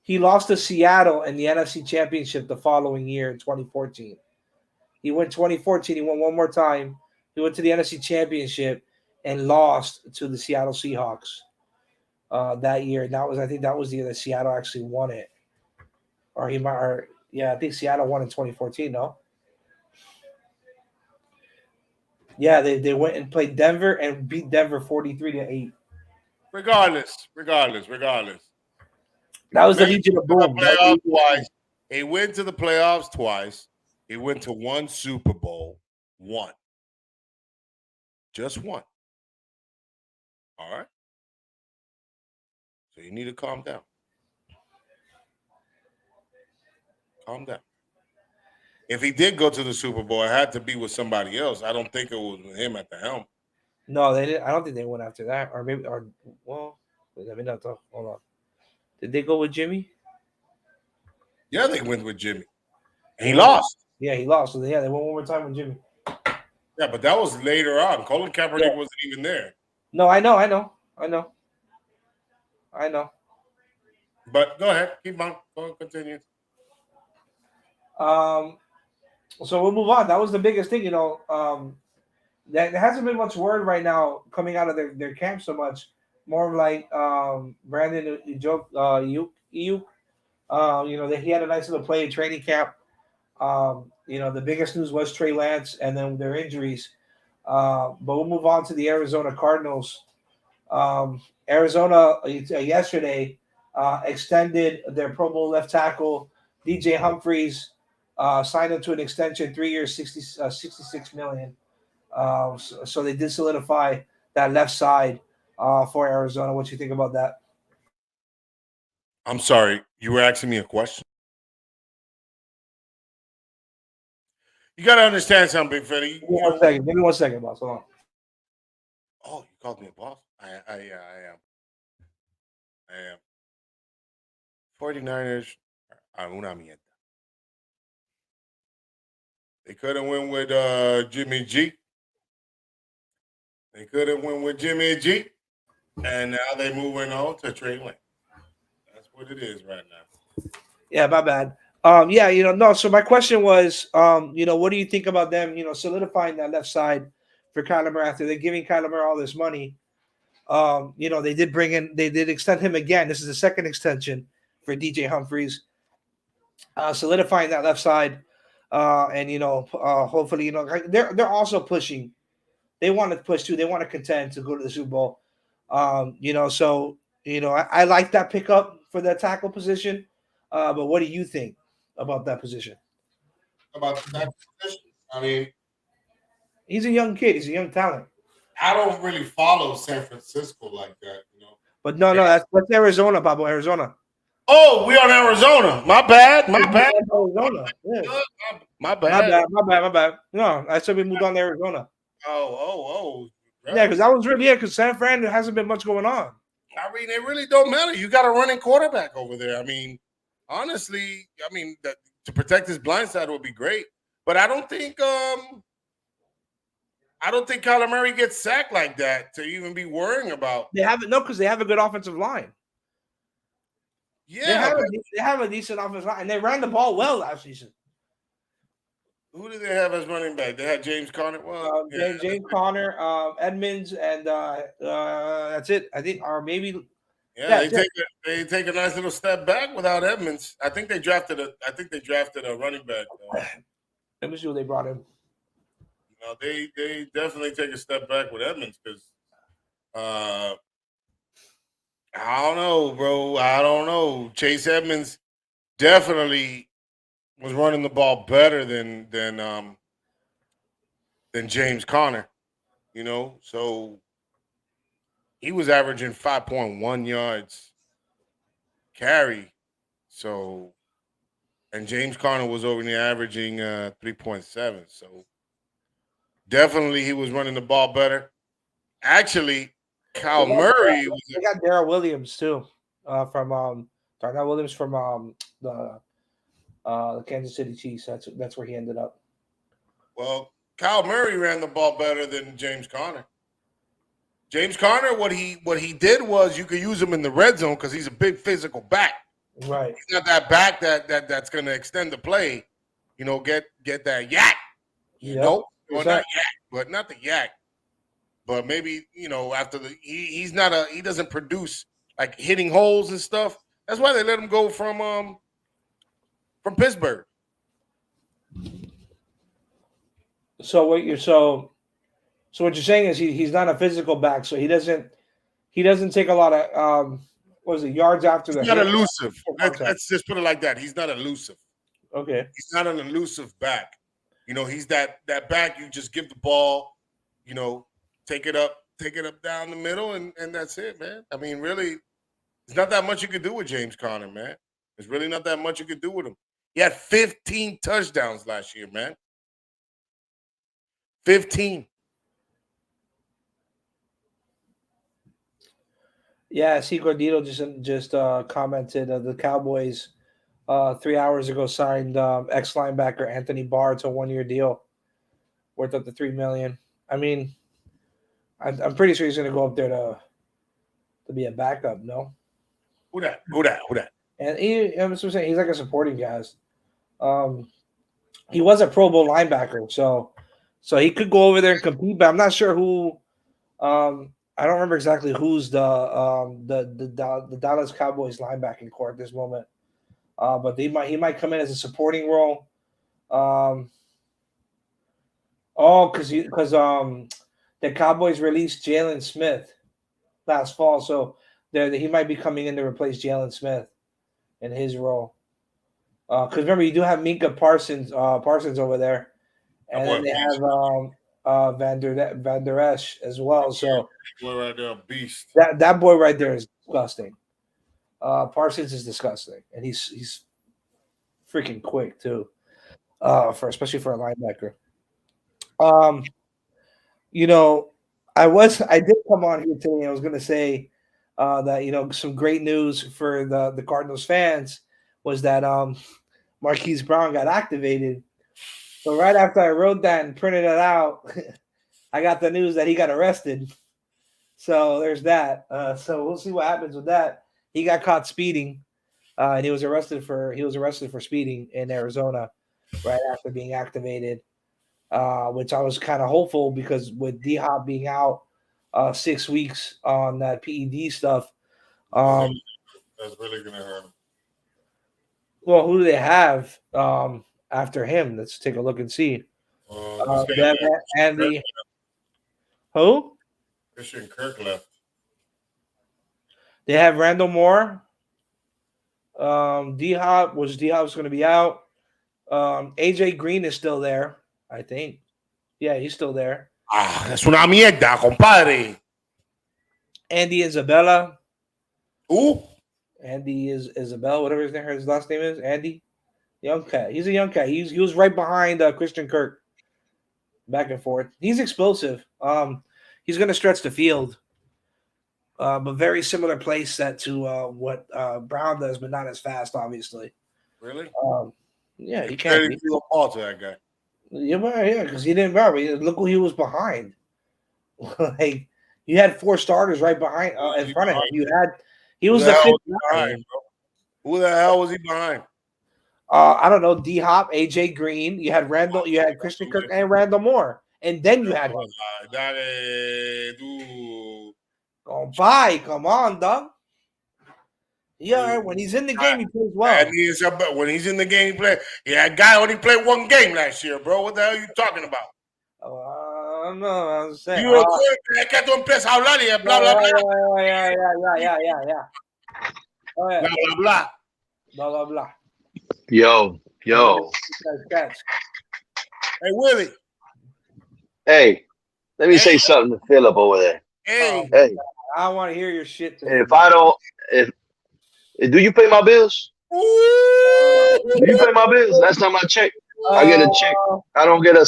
[SPEAKER 2] he lost to Seattle in the NFC Championship the following year in 2014. He went 2014. He won one more time. He went to the NFC Championship and lost to the Seattle Seahawks that year. And I think that was the year that Seattle actually won it. Or I think Seattle won in 2014. No. Yeah, they went and played Denver and beat Denver 43-8.
[SPEAKER 1] regardless.
[SPEAKER 2] That was the
[SPEAKER 1] Made
[SPEAKER 2] Legion of
[SPEAKER 1] it to the
[SPEAKER 2] Boom.
[SPEAKER 1] playoffs twice. He went to the playoffs twice. He went to one Super Bowl. One. Just one. All right. So you need to calm down. Calm down. If he did go to the Super Bowl, it had to be with somebody else. I don't think it was with him at the helm.
[SPEAKER 2] No, they didn't. I don't think they went after that. Or maybe, let me not talk. Hold on. Did they go with Jimmy?
[SPEAKER 1] Yeah, they went with Jimmy. And he lost.
[SPEAKER 2] Yeah, he lost. So they went one more time with Jimmy.
[SPEAKER 1] Yeah, but that was later on. Colin Kaepernick wasn't even there.
[SPEAKER 2] No, I know.
[SPEAKER 1] But go ahead. Keep on. Go on, continue.
[SPEAKER 2] So we'll move on. That was the biggest thing, there hasn't been much word right now coming out of their camp so much. More of like Brandon Ayuk. That he had a nice little play in training camp. The biggest news was Trey Lance and then their injuries. But we'll move on to the Arizona Cardinals. Arizona yesterday extended their Pro Bowl left tackle DJ Humphries, signed him to an extension, 3 years, $66 million. So they did solidify that left side for Arizona. What you think about that?
[SPEAKER 1] I'm sorry. You were asking me a question. You got to understand something, Big Fetty.
[SPEAKER 2] Give me 1 second, boss. Hold on.
[SPEAKER 1] Oh, you called me a boss? I am. 49ers are una mierda. They could have went with Jimmy G. And now they're moving on to Trey Lance. That's what it is right now.
[SPEAKER 2] Yeah, my bad. So my question was, what do you think about them, solidifying that left side for Kyler Murray after they're giving Kyler Murray all this money? They did extend him again. This is the second extension for DJ Humphries, solidifying that left side. Hopefully, they're also pushing. They want to push too. They want to contend to go to the Super Bowl. I like that pickup for that tackle position. But what do you think about that position?
[SPEAKER 1] About that position? I mean,
[SPEAKER 2] he's a young kid. He's a young talent.
[SPEAKER 1] I don't really follow San Francisco like that,
[SPEAKER 2] But no, that's Arizona, Pablo. Arizona.
[SPEAKER 1] Oh, we on Arizona. My bad. My bad.
[SPEAKER 2] Arizona. Yeah.
[SPEAKER 1] My bad.
[SPEAKER 2] My bad. No, I said we moved on to Arizona.
[SPEAKER 1] Oh.
[SPEAKER 2] Yeah, because that was really it. Because San Fran, there hasn't been much going on.
[SPEAKER 1] I mean, it really don't matter. You got a running quarterback over there. I mean, honestly, to protect his blind side would be great. But I don't think Kyler Murray gets sacked like that to even be worrying about.
[SPEAKER 2] They haven't because they have a good offensive line.
[SPEAKER 1] Yeah,
[SPEAKER 2] they have a decent offensive line, and they ran the ball well last season.
[SPEAKER 1] who did they have as running back? They had James Conner. Well,
[SPEAKER 2] James Conner, Edmonds, and that's it. I think, or maybe.
[SPEAKER 1] Yeah, they take a nice little step back without Edmonds. I think they drafted a running back.
[SPEAKER 2] Let me see what they brought in.
[SPEAKER 1] They definitely take a step back with Edmonds because I don't know, bro. I don't know. Chase Edmonds definitely was running the ball better than James Conner, so he was averaging 5.1 yards carry. So, and James Conner was only averaging 3.7. So, definitely he was running the ball better. Actually, Kyle Murray.
[SPEAKER 2] They got Darrell Williams too, from Darnell Williams from the Kansas City Chiefs. That's where he ended up.
[SPEAKER 1] Well, Kyle Murray ran the ball better than James Conner. James Conner, what he did was you could use him in the red zone because he's a big physical back.
[SPEAKER 2] Right.
[SPEAKER 1] He's not that back that's going to extend the play. Get that yak. Well, not yak, but not the yak. But maybe after he doesn't produce like hitting holes and stuff. That's why they let him go from Pittsburgh.
[SPEAKER 2] So what you're saying is he's not a physical back, so he doesn't take a lot of yards after the.
[SPEAKER 1] He's not elusive. Let's just put it like that. He's not elusive.
[SPEAKER 2] Okay.
[SPEAKER 1] He's not an elusive back. He's that back you just give the ball, take it up down the middle, and that's it, man. I mean, really, there's not that much you could do with James Conner, man. There's really not that much you could do with him. He had 15 touchdowns last year, man. 15.
[SPEAKER 2] Yeah, C. Gordito just commented the Cowboys 3 hours ago signed ex-linebacker Anthony Barr to a 1-year deal worth up to $3 million. I mean, I'm pretty sure he's going to go up there to be a backup. No.
[SPEAKER 1] Who that?
[SPEAKER 2] And I'm just saying he's like a supporting cast. He was a Pro Bowl linebacker, so he could go over there and compete. But I'm not sure who. I don't remember exactly who's the Dallas Cowboys linebacking core at this moment. But he might come in as a supporting role. Because the Cowboys released Jalen Smith last fall, so he might be coming in to replace Jalen Smith in his role. Because remember, you do have Minka Parsons over there, and then they have Van Der Esch as well. So
[SPEAKER 1] boy right there, beast.
[SPEAKER 2] That boy right there is disgusting. Parsons is disgusting, and he's freaking quick too. Especially for a linebacker. I did come on here today. I was going to say that some great news for the Cardinals fans was that Marquise Brown got activated. So right after I wrote that and printed it out, I got the news that he got arrested. So there's that. So we'll see what happens with that. He got caught speeding, and he was arrested for speeding in Arizona right after being activated. Which I was kind of hopeful because with D-Hop being out 6 weeks on that PED stuff.
[SPEAKER 1] That's really going to hurt him.
[SPEAKER 2] Well, who do they have after him? Let's take a look and see. Andy. Who?
[SPEAKER 1] Christian Kirk left.
[SPEAKER 2] They have Randall Moore. D-Hop was going to be out. AJ Green is still there, I think. Yeah, he's still there.
[SPEAKER 1] Es una mierda, compadre.
[SPEAKER 2] Andy Isabella.
[SPEAKER 1] Who?
[SPEAKER 2] Andy is Isabel, whatever his last name is. Andy, young cat. He's a young cat. He was right behind Christian Kirk, back and forth. He's explosive. He's going to stretch the field. But very similar play set to what Brown does, but not as fast, obviously.
[SPEAKER 1] Really?
[SPEAKER 2] Yeah, he
[SPEAKER 1] Ready
[SPEAKER 2] can't.
[SPEAKER 1] to
[SPEAKER 2] Be.
[SPEAKER 1] do a ball to that guy.
[SPEAKER 2] Yeah, because he didn't grab it. Look who he was behind. Like you had 4 starters right behind, in front of him. He was the
[SPEAKER 1] hell
[SPEAKER 2] 5th
[SPEAKER 1] was he behind, bro? Who the hell was he behind?
[SPEAKER 2] I don't know, D Hop, AJ Green. You had Randall. You had Christian Kirk and Randall Moore, and then you had him.
[SPEAKER 1] Dale, dude.
[SPEAKER 2] Bye, come on, dog. Yeah, when he's in the game, he plays well.
[SPEAKER 1] When he's in the game, he play. Yeah, that guy only played 1 game last year, bro. What the hell are you talking about?
[SPEAKER 2] I don't know. I'm saying.
[SPEAKER 1] You que tú empiezas a hablar y bla bla bla.
[SPEAKER 2] Yeah. Oh, yeah.
[SPEAKER 1] Blah blah blah.
[SPEAKER 2] Blah blah blah.
[SPEAKER 3] Yo.
[SPEAKER 2] Catch.
[SPEAKER 1] Hey Willie.
[SPEAKER 3] Hey, let me say something to Philip over there.
[SPEAKER 1] Hey.
[SPEAKER 3] Hey,
[SPEAKER 2] I want to hear your shit. Today.
[SPEAKER 3] Do you pay my bills? Do you pay my bills? Last time I checked, I get a check. I don't get a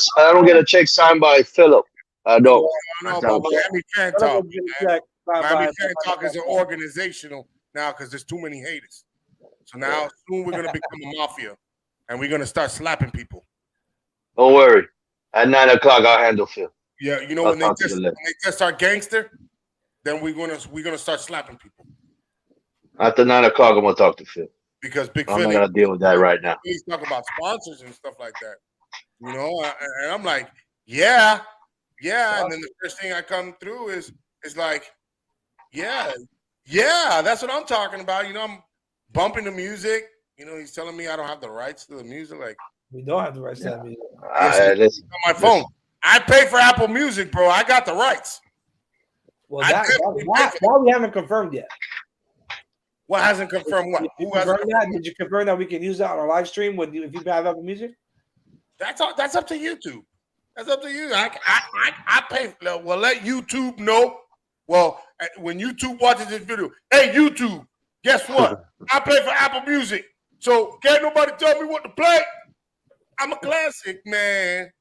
[SPEAKER 3] check signed by Philip. I don't.
[SPEAKER 1] No, but Miami Fan Talk. Miami Fan Talk is an organizational now because there's too many haters. So now soon we're gonna become a mafia, and we're gonna start slapping people.
[SPEAKER 3] Don't worry. At 9 o'clock, I'll handle Phil.
[SPEAKER 1] Yeah, you know when they test our gangster, then we're gonna start slapping people.
[SPEAKER 3] After 9 o'clock, I'm gonna talk to Phil.
[SPEAKER 1] Because Big
[SPEAKER 3] I'm
[SPEAKER 1] Philly,
[SPEAKER 3] not gonna deal with that right now.
[SPEAKER 1] He's talking about sponsors and stuff like that, you know. And I'm like, yeah. And then the first thing I come through is like, yeah, that's what I'm talking about. You know, I'm bumping the music. You know, he's telling me I don't have the rights to the music. Like,
[SPEAKER 2] we don't have the rights to that music.
[SPEAKER 1] Listen, on my phone. I pay for Apple Music, bro. I got the rights.
[SPEAKER 2] Well, that we haven't confirmed yet.
[SPEAKER 1] What hasn't confirmed? What?
[SPEAKER 2] Who hasn't confirmed? Did you confirm that we can use that on our live stream if you have Apple Music?
[SPEAKER 1] That's up to YouTube. That's up to you. I pay. Well, let YouTube know. Well, when YouTube watches this video, hey YouTube, guess what? I pay for Apple Music, so can't nobody tell me what to play. I'm a classic man.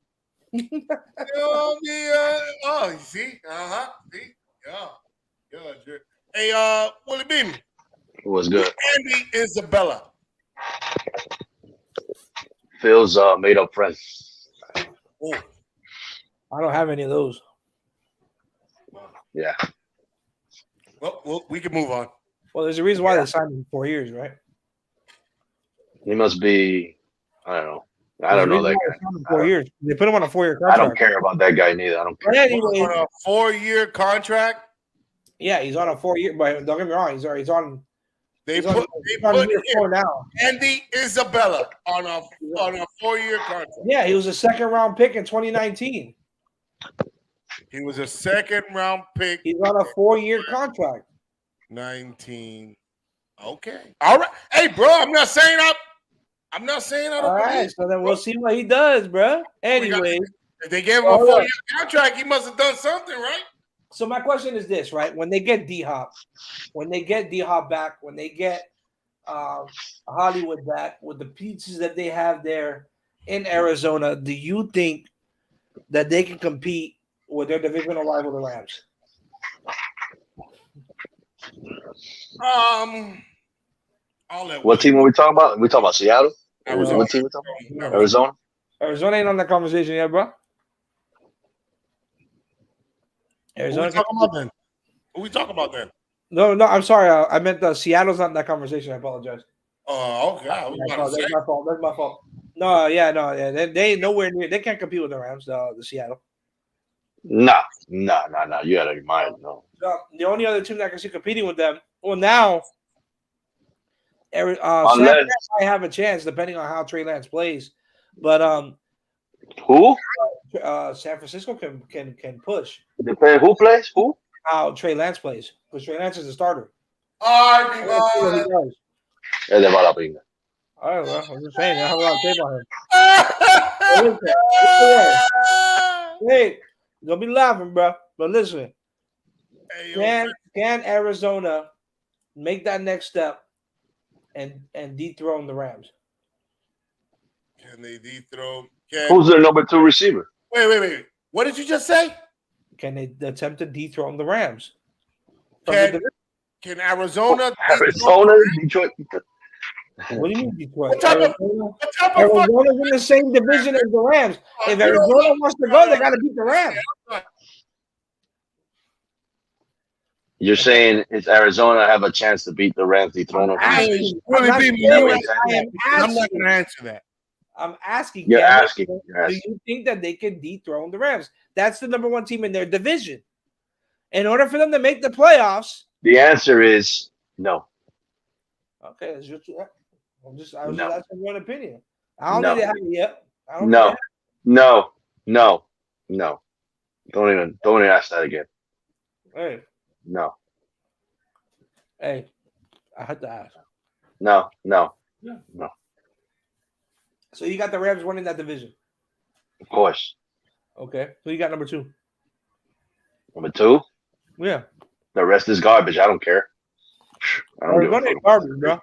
[SPEAKER 1] You know me? You see? See? Yeah. Hey, Willie Bean.
[SPEAKER 3] It was good.
[SPEAKER 1] Andy Isabella.
[SPEAKER 3] Phil's made up friend.
[SPEAKER 1] Oh.
[SPEAKER 2] I don't have any of those.
[SPEAKER 3] Yeah.
[SPEAKER 1] Well, we can move on.
[SPEAKER 2] Well, there's a reason why they signed him for 4 years, right?
[SPEAKER 3] He must be. I don't know. I don't know that guy.
[SPEAKER 2] 4 years. They put him on a 4-year contract.
[SPEAKER 3] I don't care about that guy neither. I don't care.
[SPEAKER 2] Anyway,
[SPEAKER 1] On a 4-year contract.
[SPEAKER 2] Yeah, he's on a 4-year. But don't get me wrong, he's on.
[SPEAKER 1] They
[SPEAKER 2] put
[SPEAKER 1] year
[SPEAKER 2] 4 now.
[SPEAKER 1] Andy Isabella on a 4-year contract.
[SPEAKER 2] Yeah, he was a 2nd-round pick in 2019.
[SPEAKER 1] He was a 2nd-round pick.
[SPEAKER 2] He's on a 4-year contract.
[SPEAKER 1] 19. Okay. All right. Hey, bro, I'm not saying I don't.
[SPEAKER 2] All right, so then we'll see what he does, bro. Anyway,
[SPEAKER 1] if they gave him a 4-year contract, he must have done something, right?
[SPEAKER 2] So my question is this, right? When they get D-Hop, back, when they get Hollywood back with the pieces that they have there in Arizona, do you think that they can compete with their divisional rival, the Rams?
[SPEAKER 3] What team are we talking about? We talking about Seattle?
[SPEAKER 1] Arizona.
[SPEAKER 3] What team we talking about? Arizona?
[SPEAKER 2] Arizona ain't on that conversation yet, bro. Arizona.
[SPEAKER 1] Who we talking about then?
[SPEAKER 2] No, I'm sorry. I meant Seattle's not in that conversation. I apologize.
[SPEAKER 1] Oh, okay.
[SPEAKER 2] That's my fault. No. They ain't nowhere near. They can't compete with the Rams, the Seattle.
[SPEAKER 3] Nah. You out of your mind. No.
[SPEAKER 2] The only other team that I can see competing with them, well, now, San Fran might have a chance depending on how Trey Lance plays. But
[SPEAKER 3] who?
[SPEAKER 2] San Francisco can push.
[SPEAKER 3] Depend who plays? Who?
[SPEAKER 2] How Trey Lance plays, because Trey Lance is a starter.
[SPEAKER 1] All
[SPEAKER 2] right, well, I'm just saying. I have a lot of tape on him. Hey, you're gonna be laughing, bro. But listen, can Arizona make that next step and dethrone the Rams?
[SPEAKER 1] Can they dethrone? Can
[SPEAKER 3] Who's their number 2 receiver?
[SPEAKER 1] wait. What did you just say?
[SPEAKER 2] Can they attempt to dethrone the Rams? From
[SPEAKER 1] Can-
[SPEAKER 2] the division?
[SPEAKER 1] Can Arizona?
[SPEAKER 3] Arizona, Detroit.
[SPEAKER 2] What do you mean Detroit?
[SPEAKER 1] What type of
[SPEAKER 2] Arizona's in the same division as the Rams. If Arizona wants to go, they got to beat the Rams.
[SPEAKER 3] You're saying it's Arizona have a chance to beat the Rams, dethrone them?
[SPEAKER 2] Asking-
[SPEAKER 1] Really
[SPEAKER 2] I'm not
[SPEAKER 1] being
[SPEAKER 2] saying
[SPEAKER 1] you,
[SPEAKER 2] that. I am
[SPEAKER 1] I'm not
[SPEAKER 2] asking.
[SPEAKER 1] going to answer that.
[SPEAKER 2] I'm asking.
[SPEAKER 3] You're
[SPEAKER 2] Cameron,
[SPEAKER 3] asking.
[SPEAKER 2] Do you think that they can dethrone the Rams? That's the number 1 team in their division. In order for them to make the playoffs,
[SPEAKER 3] The answer is no.
[SPEAKER 2] okay, it's just, I was just
[SPEAKER 3] No.
[SPEAKER 2] asking your opinion. I don't
[SPEAKER 3] No.
[SPEAKER 2] think they have it yet. I don't
[SPEAKER 3] No.
[SPEAKER 2] think
[SPEAKER 3] No. Don't even ask that again.
[SPEAKER 2] they have it.
[SPEAKER 3] No.
[SPEAKER 2] Hey, I had to ask.
[SPEAKER 3] No.
[SPEAKER 2] So you got the Rams winning that division.
[SPEAKER 3] Of course.
[SPEAKER 2] Okay. So you got number 2.
[SPEAKER 3] Number 2,
[SPEAKER 2] Yeah.
[SPEAKER 3] the rest is garbage. I don't care. I don't give a
[SPEAKER 2] Arizona
[SPEAKER 3] fuck.
[SPEAKER 2] ain't garbage, bro.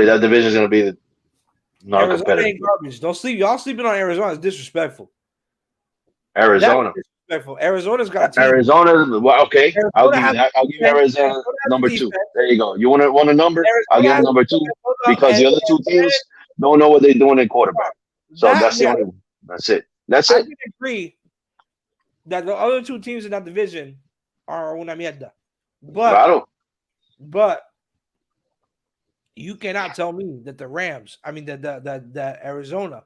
[SPEAKER 3] That division's gonna be not
[SPEAKER 2] Arizona
[SPEAKER 3] competitive.
[SPEAKER 2] ain't garbage. Don't sleep. Y'all sleeping on Arizona is disrespectful.
[SPEAKER 3] Arizona.
[SPEAKER 2] That's disrespectful. Arizona's got a team.
[SPEAKER 3] Arizona. Well, okay.
[SPEAKER 2] Arizona
[SPEAKER 3] I'll give you
[SPEAKER 2] has
[SPEAKER 3] that. I'll give you
[SPEAKER 2] defense.
[SPEAKER 3] Arizona
[SPEAKER 2] Arizona has
[SPEAKER 3] number
[SPEAKER 2] defense.
[SPEAKER 3] 2. There you go. You want a number? I'll give
[SPEAKER 2] Arizona
[SPEAKER 3] you number 2
[SPEAKER 2] has-
[SPEAKER 3] because the other 2 teams don't know what they're doing in quarterback. So that's the
[SPEAKER 2] yeah,
[SPEAKER 3] only one. That's it. That's
[SPEAKER 2] I
[SPEAKER 3] it.
[SPEAKER 2] can agree that the other 2 teams in that division are una mierda.
[SPEAKER 3] But I don't.
[SPEAKER 2] But you cannot tell me that the Rams, I mean the Arizona,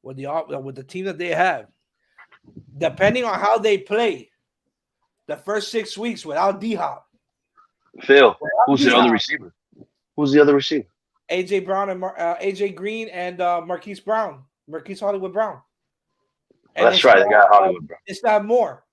[SPEAKER 2] with the team that they have, depending on how they play, the first 6 weeks without D-Hop,
[SPEAKER 3] Phil, who's the
[SPEAKER 2] D-Hop,
[SPEAKER 3] other receiver? Who's the other receiver?
[SPEAKER 2] AJ Brown and AJ Green and Marquise Hollywood Brown. And
[SPEAKER 3] That's right. They got Hollywood, bro.
[SPEAKER 2] It's not more.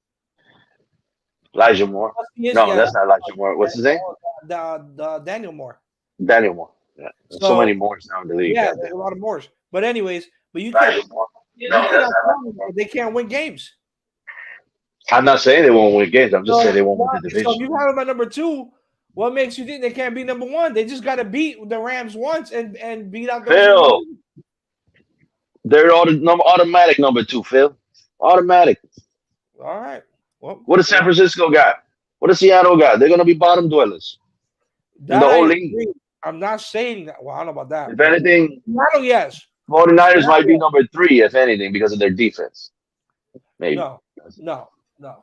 [SPEAKER 3] Elijah Moore. No, that's not Elijah Moore. What's his name?
[SPEAKER 2] The Daniel Moore.
[SPEAKER 3] Daniel Moore. Yeah. There's so many Moores now in the league.
[SPEAKER 2] Yeah,
[SPEAKER 3] goddamn.
[SPEAKER 2] there's a lot of Moores. But anyways, you
[SPEAKER 3] Elijah
[SPEAKER 2] can't.
[SPEAKER 3] Moore.
[SPEAKER 2] You
[SPEAKER 3] No,
[SPEAKER 2] cannot
[SPEAKER 3] that's
[SPEAKER 2] tell me that they can't win games.
[SPEAKER 3] I'm not saying they won't win games. I'm just saying they won't win the
[SPEAKER 2] So if
[SPEAKER 3] division.
[SPEAKER 2] you have them at number 2, what makes you think they can't be number 1? They just got to beat the Rams once and beat out the
[SPEAKER 3] Phil, they're automatic number 2, Phil. Automatic.
[SPEAKER 2] All right. Well,
[SPEAKER 3] What does San Francisco got? What does Seattle got? They're going to be bottom dwellers.
[SPEAKER 2] that
[SPEAKER 3] the whole
[SPEAKER 2] I
[SPEAKER 3] league.
[SPEAKER 2] agree. I'm not saying that. Well, I don't know about that.
[SPEAKER 3] If anything,
[SPEAKER 2] Seattle, yes.
[SPEAKER 3] 49ers might be number 3, if anything, because of their defense. Maybe.
[SPEAKER 2] No.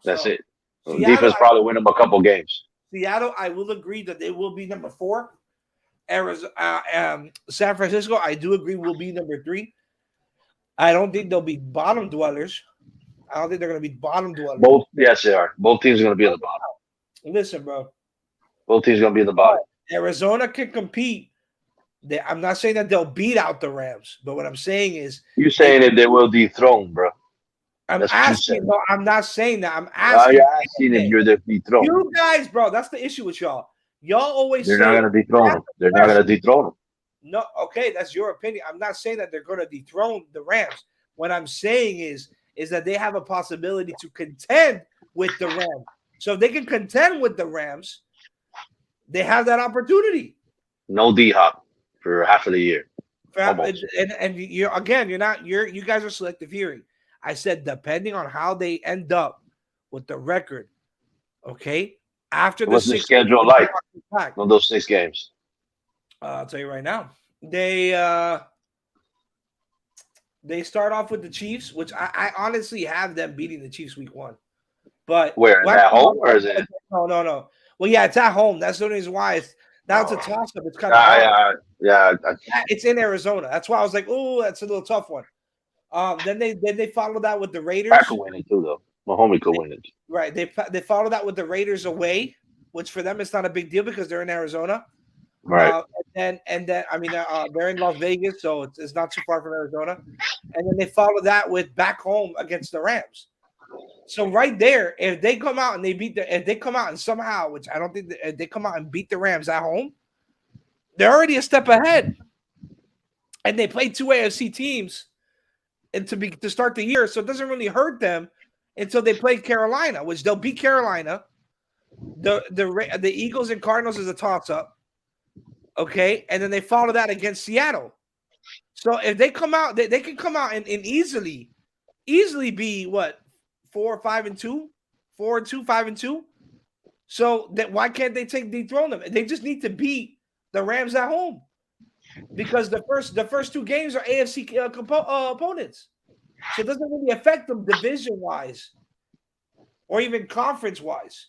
[SPEAKER 3] That's
[SPEAKER 2] So,
[SPEAKER 3] it.
[SPEAKER 2] Seattle,
[SPEAKER 3] Defense probably win them a couple games.
[SPEAKER 2] Seattle, I will agree that they will be number 4. San Francisco, I do agree, will be number 3. I don't think they'll be bottom dwellers. I don't think they're going to be bottom dwellers.
[SPEAKER 3] Yes, they are. Both teams are going to be at the bottom.
[SPEAKER 2] Listen, bro.
[SPEAKER 3] Both teams are going to be at the bottom.
[SPEAKER 2] Arizona can compete. I'm not saying that they'll beat out the Rams, but what I'm saying is
[SPEAKER 3] You're saying that they will dethrone, bro.
[SPEAKER 2] I'm
[SPEAKER 3] That's what you
[SPEAKER 2] asking.
[SPEAKER 3] said.
[SPEAKER 2] No, I'm not saying that. I'm asking.
[SPEAKER 3] You're asking if you're the dethrone.
[SPEAKER 2] You guys, bro, that's the issue with y'all. Y'all always
[SPEAKER 3] They're
[SPEAKER 2] say
[SPEAKER 3] not going to dethrone them. They're not going to dethrone them.
[SPEAKER 2] no. Okay, that's your opinion. I'm not saying that they're going to dethrone the Rams. What I'm saying is that they have a possibility to contend with the Rams. So if they can contend with the Rams, they have that opportunity.
[SPEAKER 3] No D-Hop for half of the year.
[SPEAKER 2] And you guys are selective hearing. I said depending on how they end up with the record. Okay, after the
[SPEAKER 3] What's the
[SPEAKER 2] 6
[SPEAKER 3] schedule like on those 6 games?
[SPEAKER 2] I'll tell you right now. They start off with the Chiefs, which I honestly have them beating the Chiefs week 1. But
[SPEAKER 3] Where? At home or is it?
[SPEAKER 2] No. Well, yeah, it's at home. That's the reason why it's a toss up. It's kind of hard.
[SPEAKER 3] Yeah.
[SPEAKER 2] It's in Arizona. That's why I was like, oh, that's a little tough one. Then they follow that with the Raiders.
[SPEAKER 3] I could win it too, though. My homie could win it.
[SPEAKER 2] Right. They follow that with the Raiders away, which for them it's not a big deal because they're in Arizona.
[SPEAKER 3] Right.
[SPEAKER 2] And then I mean they're in Las Vegas, so it's not too far from Arizona. And then they follow that with back home against the Rams. So right there, if they come out and if they come out and somehow, which I don't think if they come out and beat the Rams at home, they're already a step ahead. And they play 2 AFC teams and to start the year, so it doesn't really hurt them until they play Carolina, which they'll beat Carolina. The Eagles and Cardinals is a toss-up. Okay, and then they follow that against Seattle. So if they come out, they can come out and easily be what 4-5-2, 4-2, 5-2. So that why can't they dethrone them? They just need to beat the Rams at home because the first two games are AFC opponents. So it doesn't really affect them division wise or even conference wise.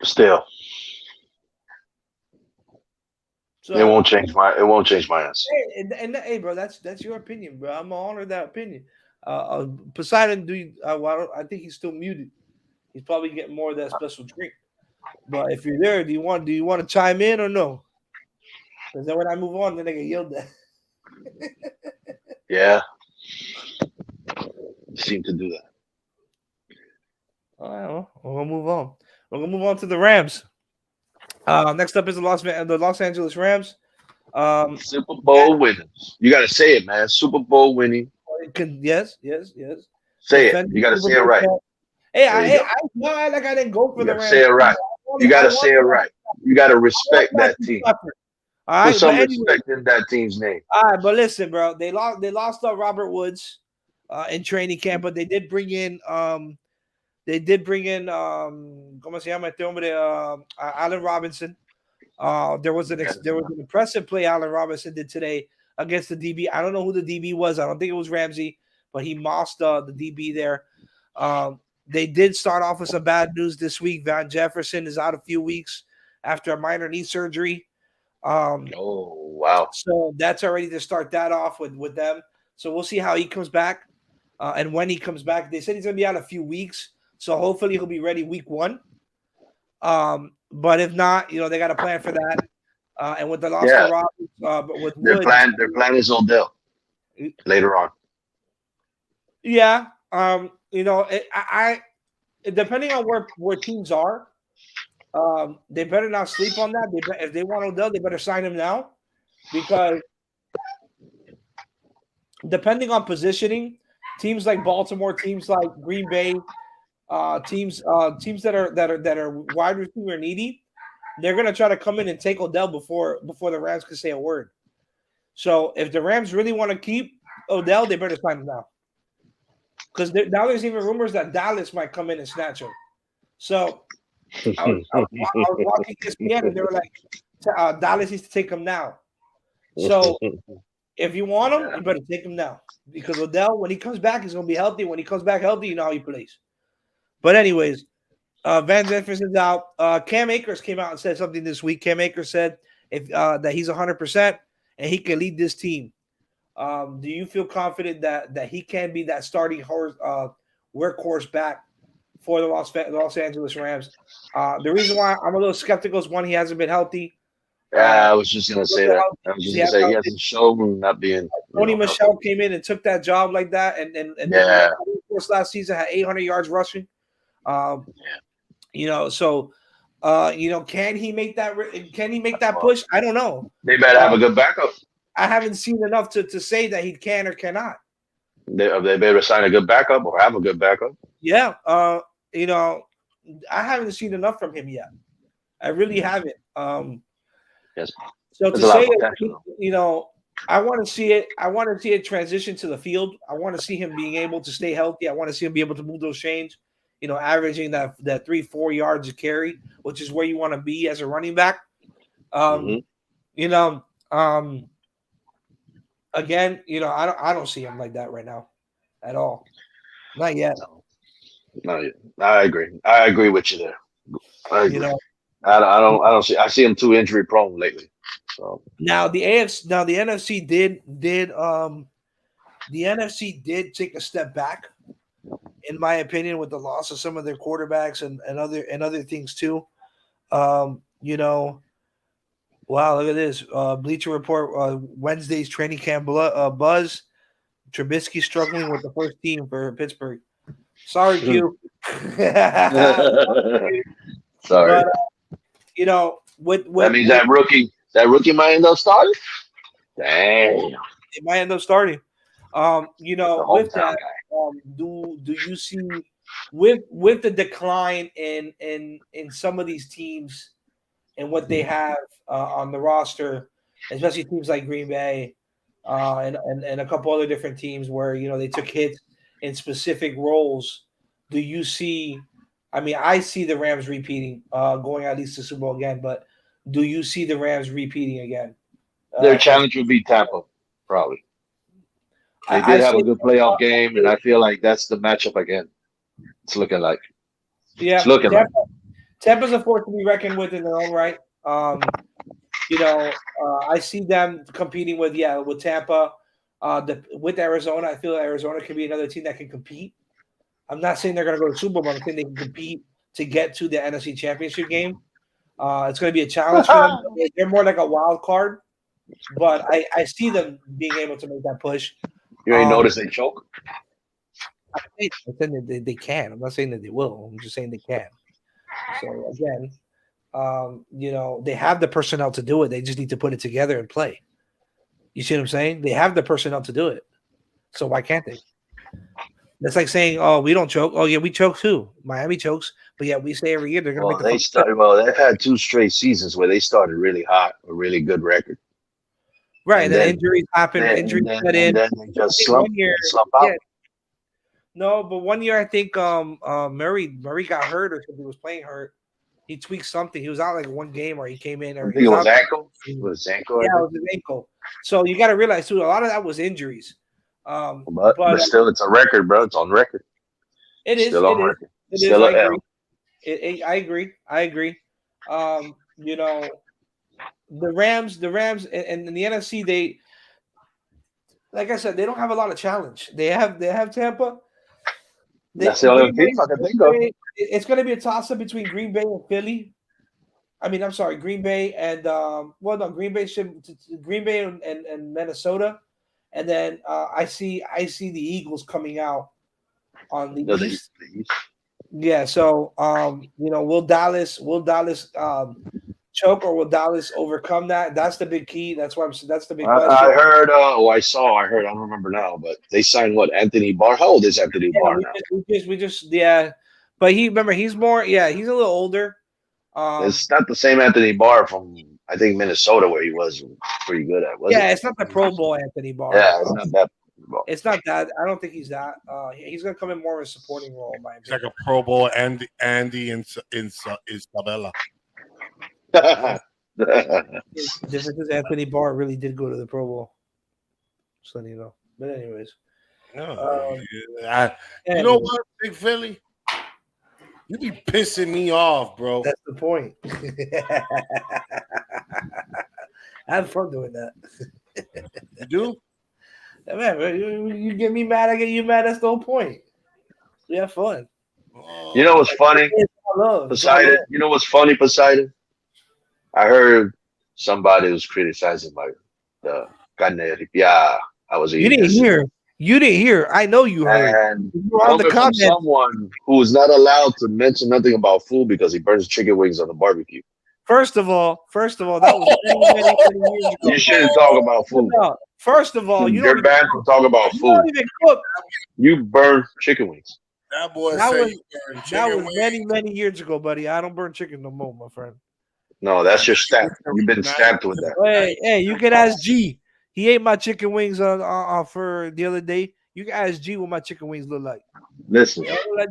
[SPEAKER 6] Still,
[SPEAKER 2] So
[SPEAKER 6] it won't change my answer.
[SPEAKER 2] and hey, bro, that's your opinion, bro. I'm gonna honor that opinion. Poseidon, I think he's still muted. He's probably getting more of that special drink. But if you're there, do you want to chime in or no? Because then when I move on, then they get yelled at.
[SPEAKER 6] Yeah, seem to do that.
[SPEAKER 2] All right, well, we're gonna move on. We're gonna move on to the Rams. Next up is the Los Angeles Rams.
[SPEAKER 6] Super Bowl winners. You got to say it, man. Super Bowl winning.
[SPEAKER 2] Yes.
[SPEAKER 6] Say it. You got to say it right.
[SPEAKER 2] Hey, I didn't go for the Rams.
[SPEAKER 6] Say it right. You got to say it right. You got to respect that team.
[SPEAKER 2] All right,
[SPEAKER 6] put some respect in that team's name.
[SPEAKER 2] All right, but listen, bro, they lost Robert Woods in training camp, but they did bring in ¿cómo se llama este hombre? Allen Robinson. There was an impressive play Allen Robinson did today against the DB. I don't know who the DB was. I don't think it was Ramsey, but he mossed the DB there. They did start off with some bad news this week. Van Jefferson is out a few weeks after a minor knee surgery.
[SPEAKER 6] Oh, wow.
[SPEAKER 2] So that's already to start that off with them. So we'll see how he comes back and when he comes back. They said he's going to be out a few weeks. So hopefully he'll be ready week 1. But if not, they got a plan for that. And with the loss of Rob, with
[SPEAKER 6] their plan is Odell later on.
[SPEAKER 2] Yeah. Depending on where teams are, they better not sleep on that. If they want Odell, they better sign him now, because depending on positioning, teams like Baltimore, teams like Green Bay, teams that are wide receiver needy, they're gonna try to come in and take Odell before the Rams can say a word. So if the Rams really want to keep Odell, they better sign him now. Because now there's even rumors that Dallas might come in and snatch him. So I was watching ESPN and they were like, Dallas needs to take him now. So if you want him, you better take him now. Because Odell, when he comes back, he's going to be healthy. When he comes back healthy, you know how he plays. But anyways, Van Jefferson's out. Cam Akers came out and said something this week. Cam Akers said that he's 100% and he can lead this team. Do you feel confident that he can be that starting workhorse back for the Los Angeles Rams? The reason why I'm a little skeptical is, one, he hasn't been healthy.
[SPEAKER 6] Yeah, I was just gonna say that. I was just gonna say he hasn't shown not being.
[SPEAKER 2] Tony Michel came in and took that job like that, and
[SPEAKER 6] yeah.
[SPEAKER 2] Last season had 800 yards rushing. So can he make that? Can he make that push? I don't know.
[SPEAKER 6] They better have a good backup.
[SPEAKER 2] I haven't seen enough to say that he can or cannot.
[SPEAKER 6] They better sign a good backup or have a good backup.
[SPEAKER 2] Yeah, I haven't seen enough from him yet. I really haven't.
[SPEAKER 6] Yes.
[SPEAKER 2] So to say that, I want to see it. I want to see it transition to the field. I want to see him being able to stay healthy. I want to see him be able to move those chains. Averaging that 3-4 yards a carry, which is where you want to be as a running back. Again, I don't see him like that right now, at all. Not yet.
[SPEAKER 6] Not yet. I agree with you there. I agree. I don't see. I see him too injury prone lately. So
[SPEAKER 2] now the NFC did take a step back, in my opinion, with the loss of some of their quarterbacks and other things too. Wow, look at this. Bleacher Report, Wednesday's training camp buzz. Trubisky struggling with the first team for Pittsburgh. Sorry, Q.
[SPEAKER 6] Sorry.
[SPEAKER 2] But, with
[SPEAKER 6] that means that rookie might end up starting? Damn.
[SPEAKER 2] It might end up starting. With that, do you see with the decline in some of these teams and what they have on the roster, especially teams like Green Bay and a couple other different teams where they took hits in specific roles. Do you see? I mean, I see the Rams repeating, going at least to Super Bowl again. But do you see the Rams repeating again?
[SPEAKER 3] Their challenge would be Tampa, probably. They did have a good playoff game, and I feel like that's the matchup again. It's looking like.
[SPEAKER 2] Yeah,
[SPEAKER 3] it's looking like.
[SPEAKER 2] Tampa's a force to be reckoned with in their own right. I see them competing with Tampa, with Arizona. I feel Arizona could be another team that can compete. I'm not saying they're going to go to Super Bowl. I'm saying they can compete to get to the NFC Championship game. It's going to be a challenge for them. They're more like a wild card, but I see them being able to make that push.
[SPEAKER 3] You ain't noticed they choke?
[SPEAKER 2] I said that they can. I'm not saying that they will. I'm just saying they can. So again, they have the personnel to do it. They just need to put it together and play. You see what I'm saying? They have the personnel to do it. So why can't they? That's like saying, "Oh, we don't choke." Oh, yeah, we choke too. Miami chokes, but yeah, we say every year they're going to make the.
[SPEAKER 6] They've had 2 straight seasons where they started really hot, a really good record.
[SPEAKER 2] Right, and then injuries happen. Injuries set in.
[SPEAKER 6] And then they just slump out.
[SPEAKER 2] Yeah. No, but one year I think Murray got hurt or something. He was playing hurt. He tweaked something. He was out like one game, or he came in. Or
[SPEAKER 6] I think it was ankle. It was ankle.
[SPEAKER 2] Yeah, it was his ankle. So you got to realize too, a lot of that was injuries.
[SPEAKER 6] But still, it's a record, bro. It's on record.
[SPEAKER 2] It is.
[SPEAKER 6] Still on record.
[SPEAKER 2] It
[SPEAKER 6] is.
[SPEAKER 2] I agree. The Rams, and in the NFC, they, like I said, they don't have a lot of challenge. They have Tampa.
[SPEAKER 3] That's the only team I can think of.
[SPEAKER 2] It's going to be a toss-up between Green Bay and Philly. I mean, I'm sorry, Green Bay and Green Bay and Minnesota, and then I see the Eagles coming out on the East. Yeah, so will Dallas choke, or will Dallas overcome that? That's the big key. That's why that's the big question.
[SPEAKER 6] I heard. I don't remember now, but they signed Anthony Barr. How old is Anthony Barr now?
[SPEAKER 2] We just but he's more. Yeah, he's a little older.
[SPEAKER 6] It's not the same Anthony Barr from, I think, Minnesota, where he was pretty good at.
[SPEAKER 2] It's not the Pro Bowl Anthony Barr.
[SPEAKER 6] Yeah, it's not that.
[SPEAKER 2] It's not that. I don't think he's that. He's going to come in more of a supporting role.
[SPEAKER 1] It's like a Pro Bowl Andy Isabella.
[SPEAKER 2] The difference is Anthony Barr really did go to the Pro Bowl. Just letting you know. But anyways.
[SPEAKER 1] You know what, Big Philly? You be pissing me off, bro.
[SPEAKER 2] That's the point. I have fun doing that.
[SPEAKER 1] You do?
[SPEAKER 2] Man, you get me mad, I get you mad. That's the whole point. We have fun.
[SPEAKER 6] You know what's funny? Poseidon. You know what's funny, Poseidon? I heard somebody was criticizing the carne. Yeah, I was.
[SPEAKER 2] You didn't hear. You didn't hear. I know you heard.
[SPEAKER 6] And you were on the comment. Someone who is not allowed to mention nothing about food because he burns chicken wings on the barbecue.
[SPEAKER 2] First of all, that was many years ago.
[SPEAKER 6] You shouldn't talk about food.
[SPEAKER 2] No. First of all,
[SPEAKER 6] you're banned from talking about food.
[SPEAKER 2] Don't even cook.
[SPEAKER 6] You burn chicken wings.
[SPEAKER 1] That boy
[SPEAKER 2] that
[SPEAKER 1] was
[SPEAKER 2] many years ago, buddy. I don't burn chicken no more, my friend.
[SPEAKER 6] No, that's your stamp. You've been stamped with that.
[SPEAKER 2] Hey, you can ask G. He ate my chicken wings for the other day. You can ask G what my chicken wings look like.
[SPEAKER 6] Listen,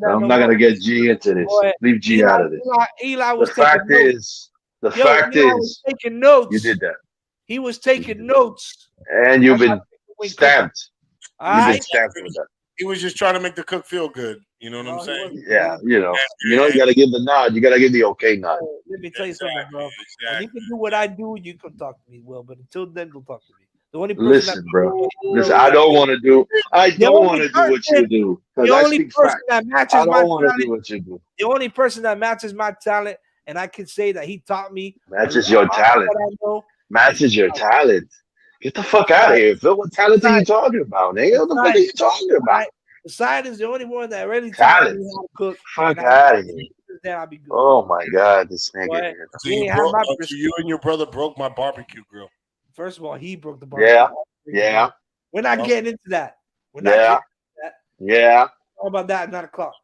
[SPEAKER 6] I'm not gonna get G into this.
[SPEAKER 2] Boy,
[SPEAKER 6] leave G
[SPEAKER 2] Eli,
[SPEAKER 6] out of this.
[SPEAKER 2] Eli was
[SPEAKER 6] the fact is,
[SPEAKER 2] was taking notes.
[SPEAKER 6] You did that.
[SPEAKER 2] He was taking notes.
[SPEAKER 6] And you've been stamped. You've been stamped with that.
[SPEAKER 1] He was just trying to make the cook feel good. You know what I'm saying?
[SPEAKER 6] Yeah, you got to give the nod. You got to give the okay nod.
[SPEAKER 2] Let me tell you something, bro. When you can do what I do, you can talk to me, Will. But until then, don't talk to me. The only person
[SPEAKER 6] Listen, bro. Listen, I don't want to do. I don't want to do what you do.
[SPEAKER 2] The only person that matches my talent.
[SPEAKER 6] Do what you do.
[SPEAKER 2] The only person that matches my talent, and I can say that he taught me.
[SPEAKER 6] Matches your talent. Matches your talent. Get the fuck out of here, Phil. What talent are you talking about, nigga? What the fuck are you talking about? Poseidon is the only one that really taught me how to cook. Fuck out of here.
[SPEAKER 2] Then I'll be good.
[SPEAKER 6] Oh my God, this nigga.
[SPEAKER 1] So you and your brother broke my barbecue grill.
[SPEAKER 2] First of all, he broke the barbecue.
[SPEAKER 6] Yeah.
[SPEAKER 2] We're not getting into that.
[SPEAKER 6] Yeah.
[SPEAKER 2] How about that at 9 o'clock?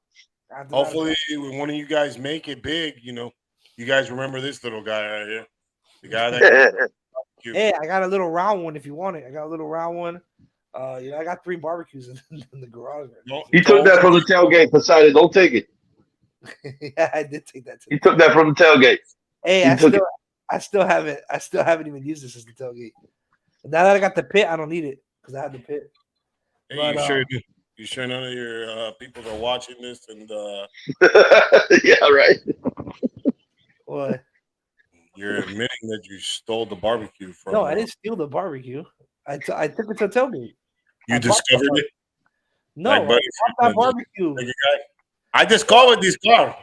[SPEAKER 1] Hopefully, when one of you guys make it big, you guys remember this little guy right here, the guy that.
[SPEAKER 2] Hey, I got a little round one if you want it. I got a little round one. I got 3 barbecues in the garage. Right.
[SPEAKER 6] He took that from the tailgate. Poseidon, don't take it.
[SPEAKER 2] Yeah, I did take that.
[SPEAKER 6] He took that from the tailgate.
[SPEAKER 2] Hey, I still haven't even used this as the tailgate. Now that I got the pit, I don't need it because I have the pit.
[SPEAKER 1] Hey,
[SPEAKER 2] But,
[SPEAKER 1] you sure none of your people are watching this? And
[SPEAKER 6] yeah, right.
[SPEAKER 2] What?
[SPEAKER 1] You're admitting that you stole the barbecue from.
[SPEAKER 2] No, I didn't steal the barbecue. I took it to tailgate.
[SPEAKER 1] You discovered it?
[SPEAKER 2] No, I bought that barbecue.
[SPEAKER 1] I just go with this car.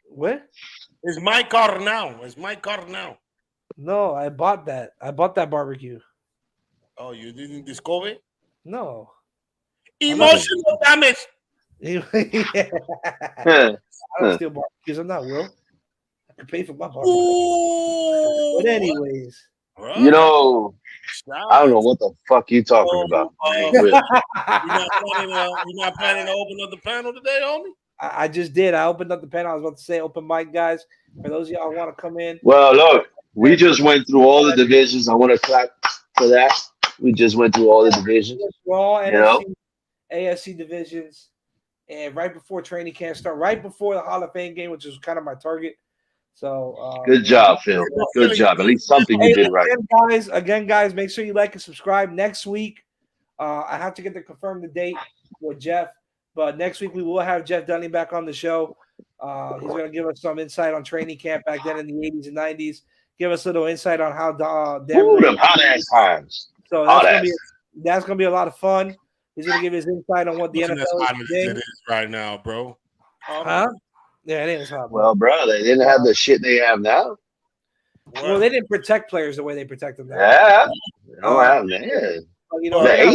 [SPEAKER 2] What?
[SPEAKER 1] It's my car now.
[SPEAKER 2] No, I bought that. I bought that barbecue.
[SPEAKER 1] Oh, you didn't discover it?
[SPEAKER 2] No.
[SPEAKER 1] Emotional damage.
[SPEAKER 2] I don't steal barbecues. I'm not Will. I can pay for my barbecue.
[SPEAKER 1] Ooh.
[SPEAKER 2] But anyways.
[SPEAKER 6] I don't know what the fuck you talking about.
[SPEAKER 1] You're not planning to open up the panel today, homie?
[SPEAKER 2] I just did. I opened up the panel. I was about to say open mic, guys. For those of y'all who want to come in.
[SPEAKER 6] Well, look, we just went through all the divisions. I want to clap for that. We just went through all the divisions.
[SPEAKER 2] Raw, NFC, AFC divisions. And right before training camp start, right before the Hall of Fame game, which is kind of my target. So
[SPEAKER 6] good job, Phil. Good job. At least something you did right.
[SPEAKER 2] Again, guys, make sure you like and subscribe. Next week, I have to get to confirm the date with Jeff, but next week we will have Jeff Dunning back on the show. He's going to give us some insight on training camp back then in the 80s and 90s. Give us a little insight on how
[SPEAKER 6] them hot ass times.
[SPEAKER 2] So that's going to be a lot of fun. He's going to give his insight on what the NFL
[SPEAKER 1] is right now, bro.
[SPEAKER 2] Huh? Yeah, it is hot.
[SPEAKER 6] Well, bro, they didn't have the shit they have now.
[SPEAKER 2] Well, they didn't protect players the way they protect them now.
[SPEAKER 6] Yeah. Man.
[SPEAKER 2] You know, let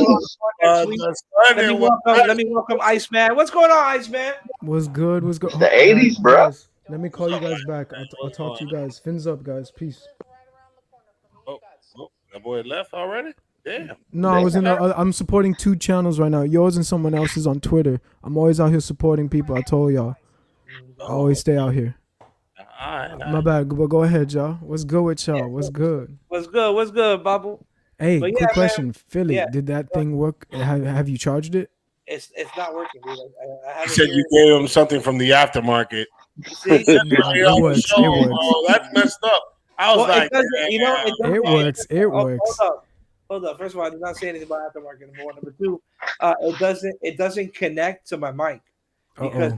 [SPEAKER 2] me welcome Iceman. What's going on, Iceman?
[SPEAKER 7] What's good?
[SPEAKER 6] The 80s, bro.
[SPEAKER 7] Guys, let me call you guys back. I'll talk to you guys. Fins up, guys. Peace.
[SPEAKER 1] Oh, that boy left already? Damn.
[SPEAKER 7] No, I was I'm supporting 2 channels right now. Yours and someone else's on Twitter. I'm always out here supporting people. I told y'all. I always stay out here.
[SPEAKER 1] All right.
[SPEAKER 7] My bad, but go ahead, y'all. What's good with y'all? What's good?
[SPEAKER 2] What's good, Bubble?
[SPEAKER 7] Hey, quick question, man. Philly. Did that thing work? Have you charged it?
[SPEAKER 2] It's not working, dude. I
[SPEAKER 1] you said you gave him something from the aftermarket.
[SPEAKER 2] See,
[SPEAKER 7] it works.
[SPEAKER 1] Oh, that's messed up. I was like,
[SPEAKER 7] it works.
[SPEAKER 2] Hold up. First of all, I did not say anything about aftermarket. Number 1, number 2, it doesn't connect to my mic. Because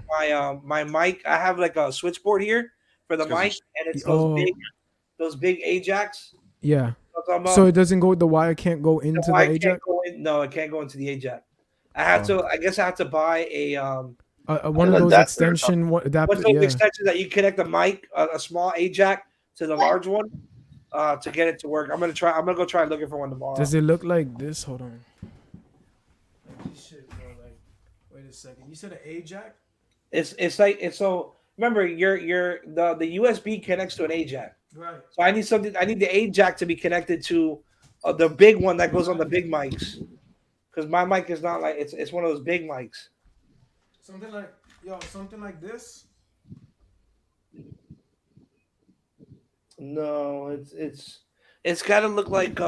[SPEAKER 2] my mic, I have like a switchboard here for the mic, and it's those big Ajax.
[SPEAKER 7] Yeah. So it doesn't go. The wire can't go into the Ajax.
[SPEAKER 2] No, it can't go into the Ajax. I guess I have to buy a
[SPEAKER 7] one of those extension adapter.
[SPEAKER 2] What's those extensions that you connect the mic, a small Ajax to the large one, to get it to work. I'm gonna go try looking for one tomorrow.
[SPEAKER 7] Does it look like this? Hold on. Wait a second. You said an Ajax?
[SPEAKER 2] It's so remember the USB connects to an Ajax.
[SPEAKER 7] Right.
[SPEAKER 2] So I need the Ajax to be connected to the big one that goes on the big mics. Because my mic is not like it's one of those big mics.
[SPEAKER 7] Something like this?
[SPEAKER 2] No, it's gotta look like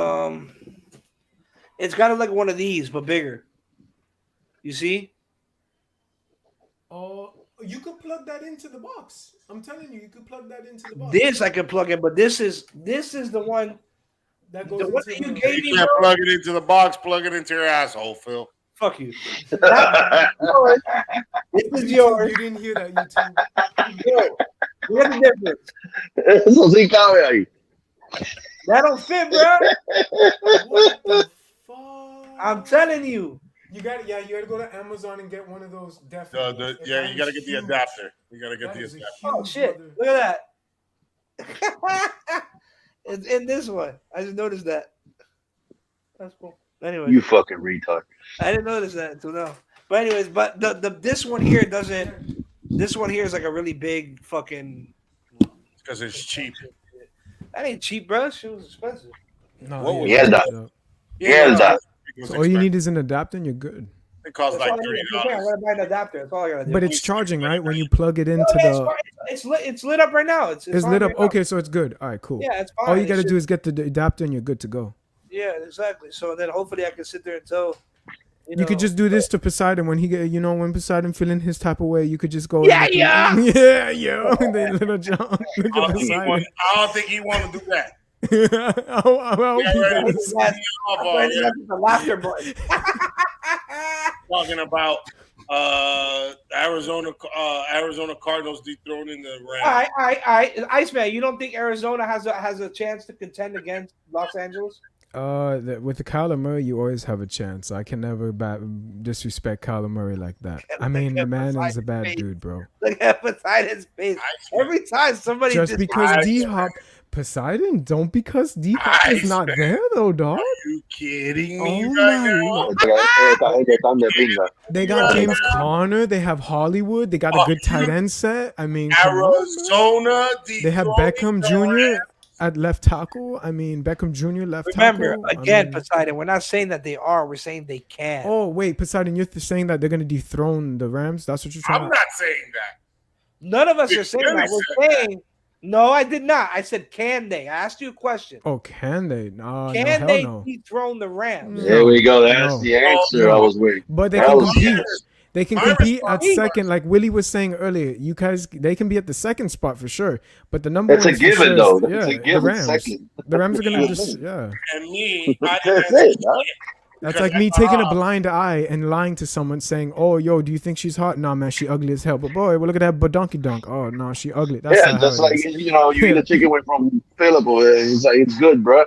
[SPEAKER 2] it's gotta look like one of these but bigger. You see?
[SPEAKER 7] Oh, you could plug that into the box. I'm telling you, you could plug that into the box.
[SPEAKER 2] This I can plug in, but this is the one
[SPEAKER 7] that goes.
[SPEAKER 2] You gave me,
[SPEAKER 1] can't plug it into the box. Plug it into your asshole, Phil.
[SPEAKER 2] Fuck you. This is yours.
[SPEAKER 7] You didn't hear that, YouTube.
[SPEAKER 2] What's the difference?
[SPEAKER 6] So sí cabe ahí.
[SPEAKER 2] That don't fit, bro.
[SPEAKER 7] What the fuck?
[SPEAKER 2] I'm telling you.
[SPEAKER 7] You gotta go to Amazon and get one of those.
[SPEAKER 1] Definitely. You gotta get the adapter. You gotta get the adapter.
[SPEAKER 2] Oh shit! Look at that. It's in this one. I just noticed that. That's cool. Anyway,
[SPEAKER 6] you fucking retard.
[SPEAKER 2] I didn't notice that until now. But anyways, this one here doesn't. This one here is like a really big fucking.
[SPEAKER 1] Because it's cheap.
[SPEAKER 2] That ain't cheap, bro. Shit was expensive.
[SPEAKER 7] No,
[SPEAKER 6] yeah.
[SPEAKER 7] So all you need is an adapter and you're good.
[SPEAKER 1] It costs
[SPEAKER 2] That's
[SPEAKER 1] like
[SPEAKER 2] all I
[SPEAKER 1] $30.
[SPEAKER 2] gotta do. I'm gonna buy an adapter. That's all I gotta do.
[SPEAKER 7] But it's charging, right? When you plug it
[SPEAKER 2] No,
[SPEAKER 7] into
[SPEAKER 2] yeah,
[SPEAKER 7] the,
[SPEAKER 2] it's lit up right now. It's
[SPEAKER 7] it's
[SPEAKER 2] on
[SPEAKER 7] lit up.
[SPEAKER 2] right now.
[SPEAKER 7] Okay, so it's good. All right, cool.
[SPEAKER 2] Yeah, it's fine.
[SPEAKER 7] All you
[SPEAKER 2] It's
[SPEAKER 7] gotta
[SPEAKER 2] just-
[SPEAKER 7] do is get the adapter, and you're good to go.
[SPEAKER 2] Yeah, exactly. So then hopefully I can sit there until
[SPEAKER 7] You could just do this to Poseidon when he get, when Poseidon feeling his type of way, you could just go.
[SPEAKER 2] Yeah,
[SPEAKER 7] and yeah, yo, they little John. Look
[SPEAKER 1] I
[SPEAKER 7] at
[SPEAKER 1] don't
[SPEAKER 7] Poseidon.
[SPEAKER 1] think he want to do that.
[SPEAKER 7] I hope he
[SPEAKER 1] Yeah, right.
[SPEAKER 7] does.
[SPEAKER 2] the laughter button.
[SPEAKER 1] Talking about Arizona Cardinals dethroning the Rams.
[SPEAKER 2] All right. Iceman, you don't think Arizona has a chance to contend against Los Angeles?
[SPEAKER 7] With the Kyler Murray, you always have a chance. I can never disrespect Kyler Murray like that. I mean, the man is a bad dude, bro.
[SPEAKER 2] Look at Poseidon's face. Every time somebody
[SPEAKER 7] Just because D-Hop, Poseidon, don't because D-Hop is not there though, dog.
[SPEAKER 1] Are you kidding
[SPEAKER 7] Oh
[SPEAKER 1] me
[SPEAKER 7] my
[SPEAKER 1] right now?
[SPEAKER 7] They got James Conner. They have Hollywood. They got a good tight end set. I mean, come on,
[SPEAKER 1] Arizona.
[SPEAKER 7] they have Beckham Jr. at left tackle. I mean, Beckham Jr. left
[SPEAKER 2] Remember,
[SPEAKER 7] tackle.
[SPEAKER 2] again, Poseidon, we're not saying that they are. We're saying they can.
[SPEAKER 7] Oh, wait, Poseidon, you're saying that they're going to dethrone the Rams? That's what you're trying
[SPEAKER 1] I'm
[SPEAKER 7] to...
[SPEAKER 1] not saying that.
[SPEAKER 2] None of us
[SPEAKER 1] You
[SPEAKER 2] are saying
[SPEAKER 1] clearly
[SPEAKER 2] that.
[SPEAKER 1] said
[SPEAKER 2] We're saying, no, I did not. I said, can they? I asked you a question.
[SPEAKER 7] Oh, can they? No,
[SPEAKER 2] Can
[SPEAKER 7] hell
[SPEAKER 2] they
[SPEAKER 7] no.
[SPEAKER 2] dethrone the Rams?
[SPEAKER 6] There we go. That's
[SPEAKER 7] No.
[SPEAKER 6] the answer I was waiting.
[SPEAKER 7] But they
[SPEAKER 6] That
[SPEAKER 7] can
[SPEAKER 6] was-
[SPEAKER 7] compete. They can
[SPEAKER 1] My
[SPEAKER 7] compete at
[SPEAKER 1] response-
[SPEAKER 7] second, like Willie was saying earlier. You guys, they can be at the second spot for sure. But the number
[SPEAKER 6] That's a
[SPEAKER 7] one for
[SPEAKER 6] given,
[SPEAKER 7] sure
[SPEAKER 6] though.
[SPEAKER 7] is-
[SPEAKER 6] That's a
[SPEAKER 7] yeah,
[SPEAKER 6] given
[SPEAKER 7] the Rams.
[SPEAKER 6] second.
[SPEAKER 7] The Rams are gonna just yeah.
[SPEAKER 1] And me, I
[SPEAKER 6] That's
[SPEAKER 1] didn't
[SPEAKER 6] it, huh?
[SPEAKER 7] That's
[SPEAKER 1] Because
[SPEAKER 7] like me
[SPEAKER 1] that's
[SPEAKER 7] taking a
[SPEAKER 1] all.
[SPEAKER 7] blind eye and lying to someone saying, "Oh, yo, do you think she's hot? Nah, man, she ugly as hell." But boy, well, look at that badonkey dunk. Oh no, she ugly. That's
[SPEAKER 6] Yeah,
[SPEAKER 7] not
[SPEAKER 6] just
[SPEAKER 7] how it
[SPEAKER 6] like
[SPEAKER 7] is.
[SPEAKER 6] you eat a chicken wing from Philip, it's like it's good, bro.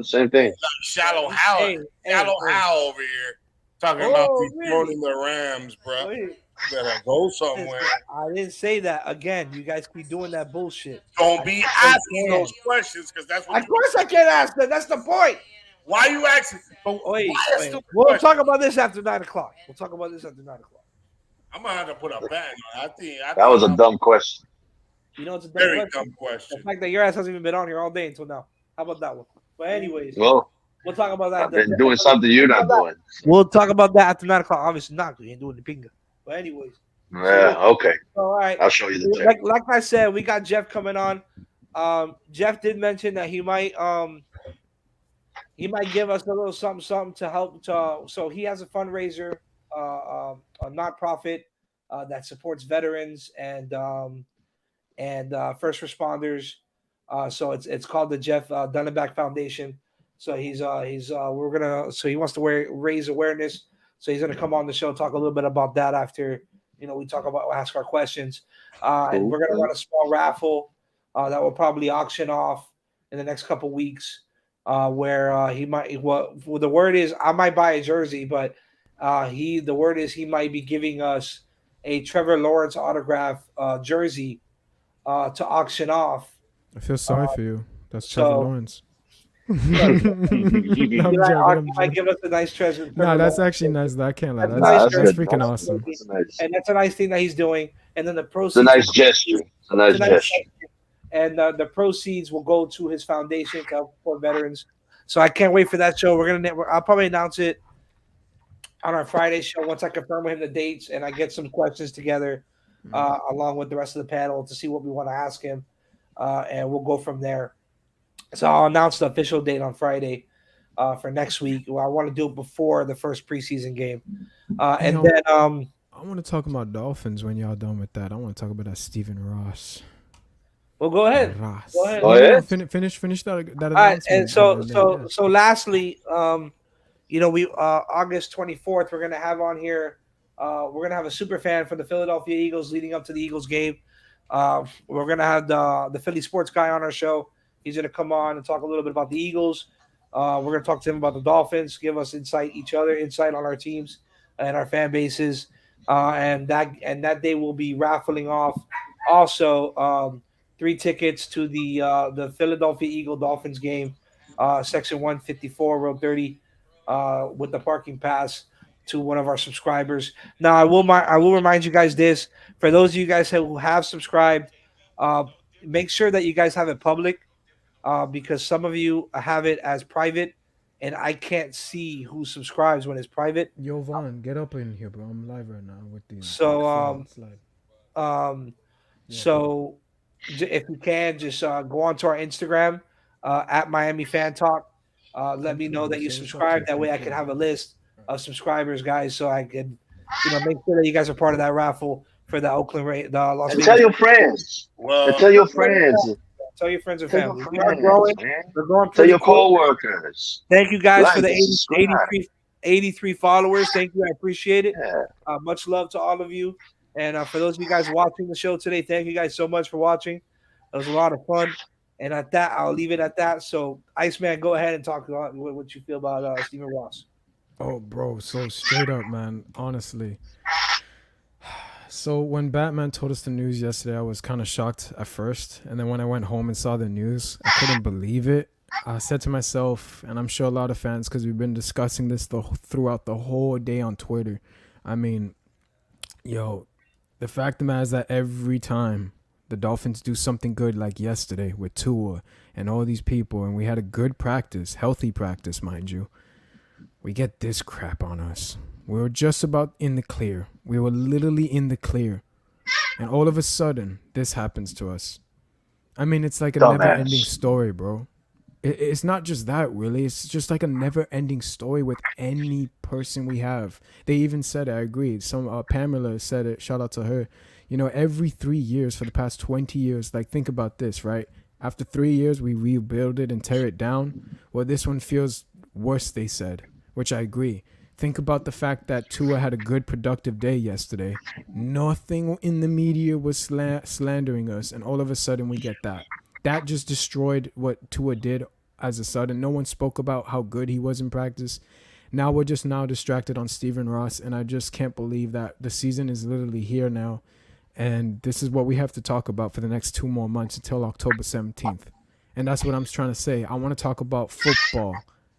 [SPEAKER 6] Same thing.
[SPEAKER 1] Shallow Hal over here talking about
[SPEAKER 2] Oh,
[SPEAKER 1] dethroning the Rams, bro.
[SPEAKER 2] Wait,
[SPEAKER 1] Better go somewhere.
[SPEAKER 2] I didn't say that. Again, you guys keep doing that bullshit.
[SPEAKER 1] Don't be asking those questions because that's what.
[SPEAKER 2] Of course I can't ask that. That's the point.
[SPEAKER 1] Why you asking? But
[SPEAKER 2] Wait,
[SPEAKER 1] why a
[SPEAKER 2] wait.
[SPEAKER 1] stupid
[SPEAKER 2] We'll
[SPEAKER 1] question?
[SPEAKER 2] talk about this after 9 o'clock. We'll talk about this after 9 o'clock.
[SPEAKER 1] I'm gonna have to put a ban on it. I think
[SPEAKER 6] That was a dumb question.
[SPEAKER 2] You know, it's a dumb
[SPEAKER 1] very
[SPEAKER 2] question.
[SPEAKER 1] dumb
[SPEAKER 2] The
[SPEAKER 1] question.
[SPEAKER 2] fact that your ass hasn't even been on here all day until now. How about that one? But anyways,
[SPEAKER 6] Well,
[SPEAKER 2] we'll talk about that.
[SPEAKER 6] I've been doing something you're not doing.
[SPEAKER 2] We'll talk about that after 9 o'clock. Obviously not, because you ain't doing the pinga. But anyways,
[SPEAKER 6] Yeah, okay.
[SPEAKER 2] all right.
[SPEAKER 6] I'll show you the check.
[SPEAKER 2] Like I said, we got Jeff coming on. Jeff did mention that he might give us a little something to help. So he has a fundraiser, a nonprofit that supports veterans and first responders. So it's called the Jeff Dunneback Foundation. So he wants to raise awareness. So he's gonna come on the show, talk a little bit about that after we ask our questions. And we're gonna run a small raffle that will probably auction off in the next couple weeks. Where he might the word is I might buy a jersey, but the word is he might be giving us a Trevor Lawrence autograph jersey to auction off.
[SPEAKER 7] I feel sorry for you. That's
[SPEAKER 2] so-
[SPEAKER 7] Trevor Lawrence.
[SPEAKER 2] He
[SPEAKER 7] I'm
[SPEAKER 2] might give us a nice treasure.
[SPEAKER 7] Nah, that's actually nice. I can't lie.
[SPEAKER 2] That's
[SPEAKER 7] That's
[SPEAKER 2] nice.
[SPEAKER 7] freaking awesome.
[SPEAKER 6] It's nice.
[SPEAKER 2] and that's a nice thing that he's doing. And then the proceeds.
[SPEAKER 6] It's a nice gesture. It's a nice
[SPEAKER 2] It's a nice
[SPEAKER 6] gesture.
[SPEAKER 2] and the proceeds will go to his foundation to help support veterans. So I can't wait for that show. I'll probably announce it on our Friday show once I confirm with him the dates and I get some questions together along with the rest of the panel to see what we want to ask him, and we'll go from there. So I'll announce the official date on Friday for next week. Well, I want to do it before the first preseason game, and then
[SPEAKER 7] I want to talk about Dolphins when y'all done with that. I want to talk about that Stephen Ross.
[SPEAKER 2] well, go ahead.
[SPEAKER 7] Ross.
[SPEAKER 2] Go ahead.
[SPEAKER 6] Go ahead.
[SPEAKER 7] Finish that
[SPEAKER 2] All right,
[SPEAKER 7] announcement.
[SPEAKER 2] and so
[SPEAKER 7] then,
[SPEAKER 2] so lastly, we August 24th we're gonna have on here. We're gonna have a super fan for the Philadelphia Eagles leading up to the Eagles game. We're gonna have the Philly sports guy on our show. He's gonna come on and talk a little bit about the Eagles. We're gonna talk to him about the Dolphins, give us insight on our teams and our fan bases. And that day we'll be raffling off also 3 tickets to the Philadelphia Eagle Dolphins game, section 154, row 30, with the parking pass to one of our subscribers. Now I will remind you guys this: for those of you guys who have subscribed, make sure that you guys have it public, because some of you have it as private, and I can't see who subscribes when it's private.
[SPEAKER 7] Yo, Vaughn, get up in here, bro. I'm live right now with the
[SPEAKER 2] So
[SPEAKER 7] slide.
[SPEAKER 2] Um,
[SPEAKER 7] Yeah.
[SPEAKER 2] so if you can, just go onto our Instagram at Miami Fan Talk. Let me know that you subscribe. That way, I can have a list of subscribers, guys, so I can, make sure that you guys are part of that raffle for the Oakland the Las
[SPEAKER 6] And
[SPEAKER 2] Vegas.
[SPEAKER 6] tell your friends.
[SPEAKER 1] Well,
[SPEAKER 6] And tell your friends.
[SPEAKER 2] Tell your friends and
[SPEAKER 6] Tell
[SPEAKER 2] family.
[SPEAKER 6] your
[SPEAKER 2] We are
[SPEAKER 6] friends,
[SPEAKER 2] growing.
[SPEAKER 6] man.
[SPEAKER 2] We're growing
[SPEAKER 6] Tell
[SPEAKER 2] pretty
[SPEAKER 6] your
[SPEAKER 2] quick.
[SPEAKER 6] co-workers.
[SPEAKER 2] Thank you guys for
[SPEAKER 6] Like
[SPEAKER 2] the
[SPEAKER 6] and subscribe.
[SPEAKER 2] 83 followers. Thank you. I appreciate it.
[SPEAKER 6] Yeah.
[SPEAKER 2] Much love to all of you. And for those of you guys watching the show today, thank you guys so much for watching. It was a lot of fun. And at that, I'll leave it at that. So, Iceman, go ahead and talk about what you feel about Stephen Ross.
[SPEAKER 7] Oh, bro, so straight up, man. Honestly. So when Batman told us the news yesterday, I was kind of shocked at first. And then when I went home and saw the news, I couldn't believe it. I said to myself, and I'm sure a lot of fans, because we've been discussing this throughout the whole day on Twitter. I mean, yo, the fact of the matter is that every time the Dolphins do something good like yesterday with Tua and all these people, and we had a good practice, healthy practice, mind you, we get this crap on us. We were just about in the clear. We were literally in the clear. And all of a sudden, this happens to us. I mean, it's like a never-ending story, bro. It's not just that, really. It's just like a never-ending story with any person we have. They even said it. I agree. Pamela said it. Shout out to her. Every 3 years for the past 20 years, like, think about this, right? After 3 years, we rebuild it and tear it down. Well, this one feels worse, they said, which I agree. Think about the fact that Tua had a good, productive day yesterday. Nothing in the media was slandering us, and all of a sudden we get that. That just destroyed what Tua did as a sudden. No one spoke about how good he was in practice. Now we're just distracted on Stephen Ross, and I just can't believe that the season is literally here now, and this is what we have to talk about for the next 2 more months until October 17th. And that's what I'm trying to say. I want to talk about football.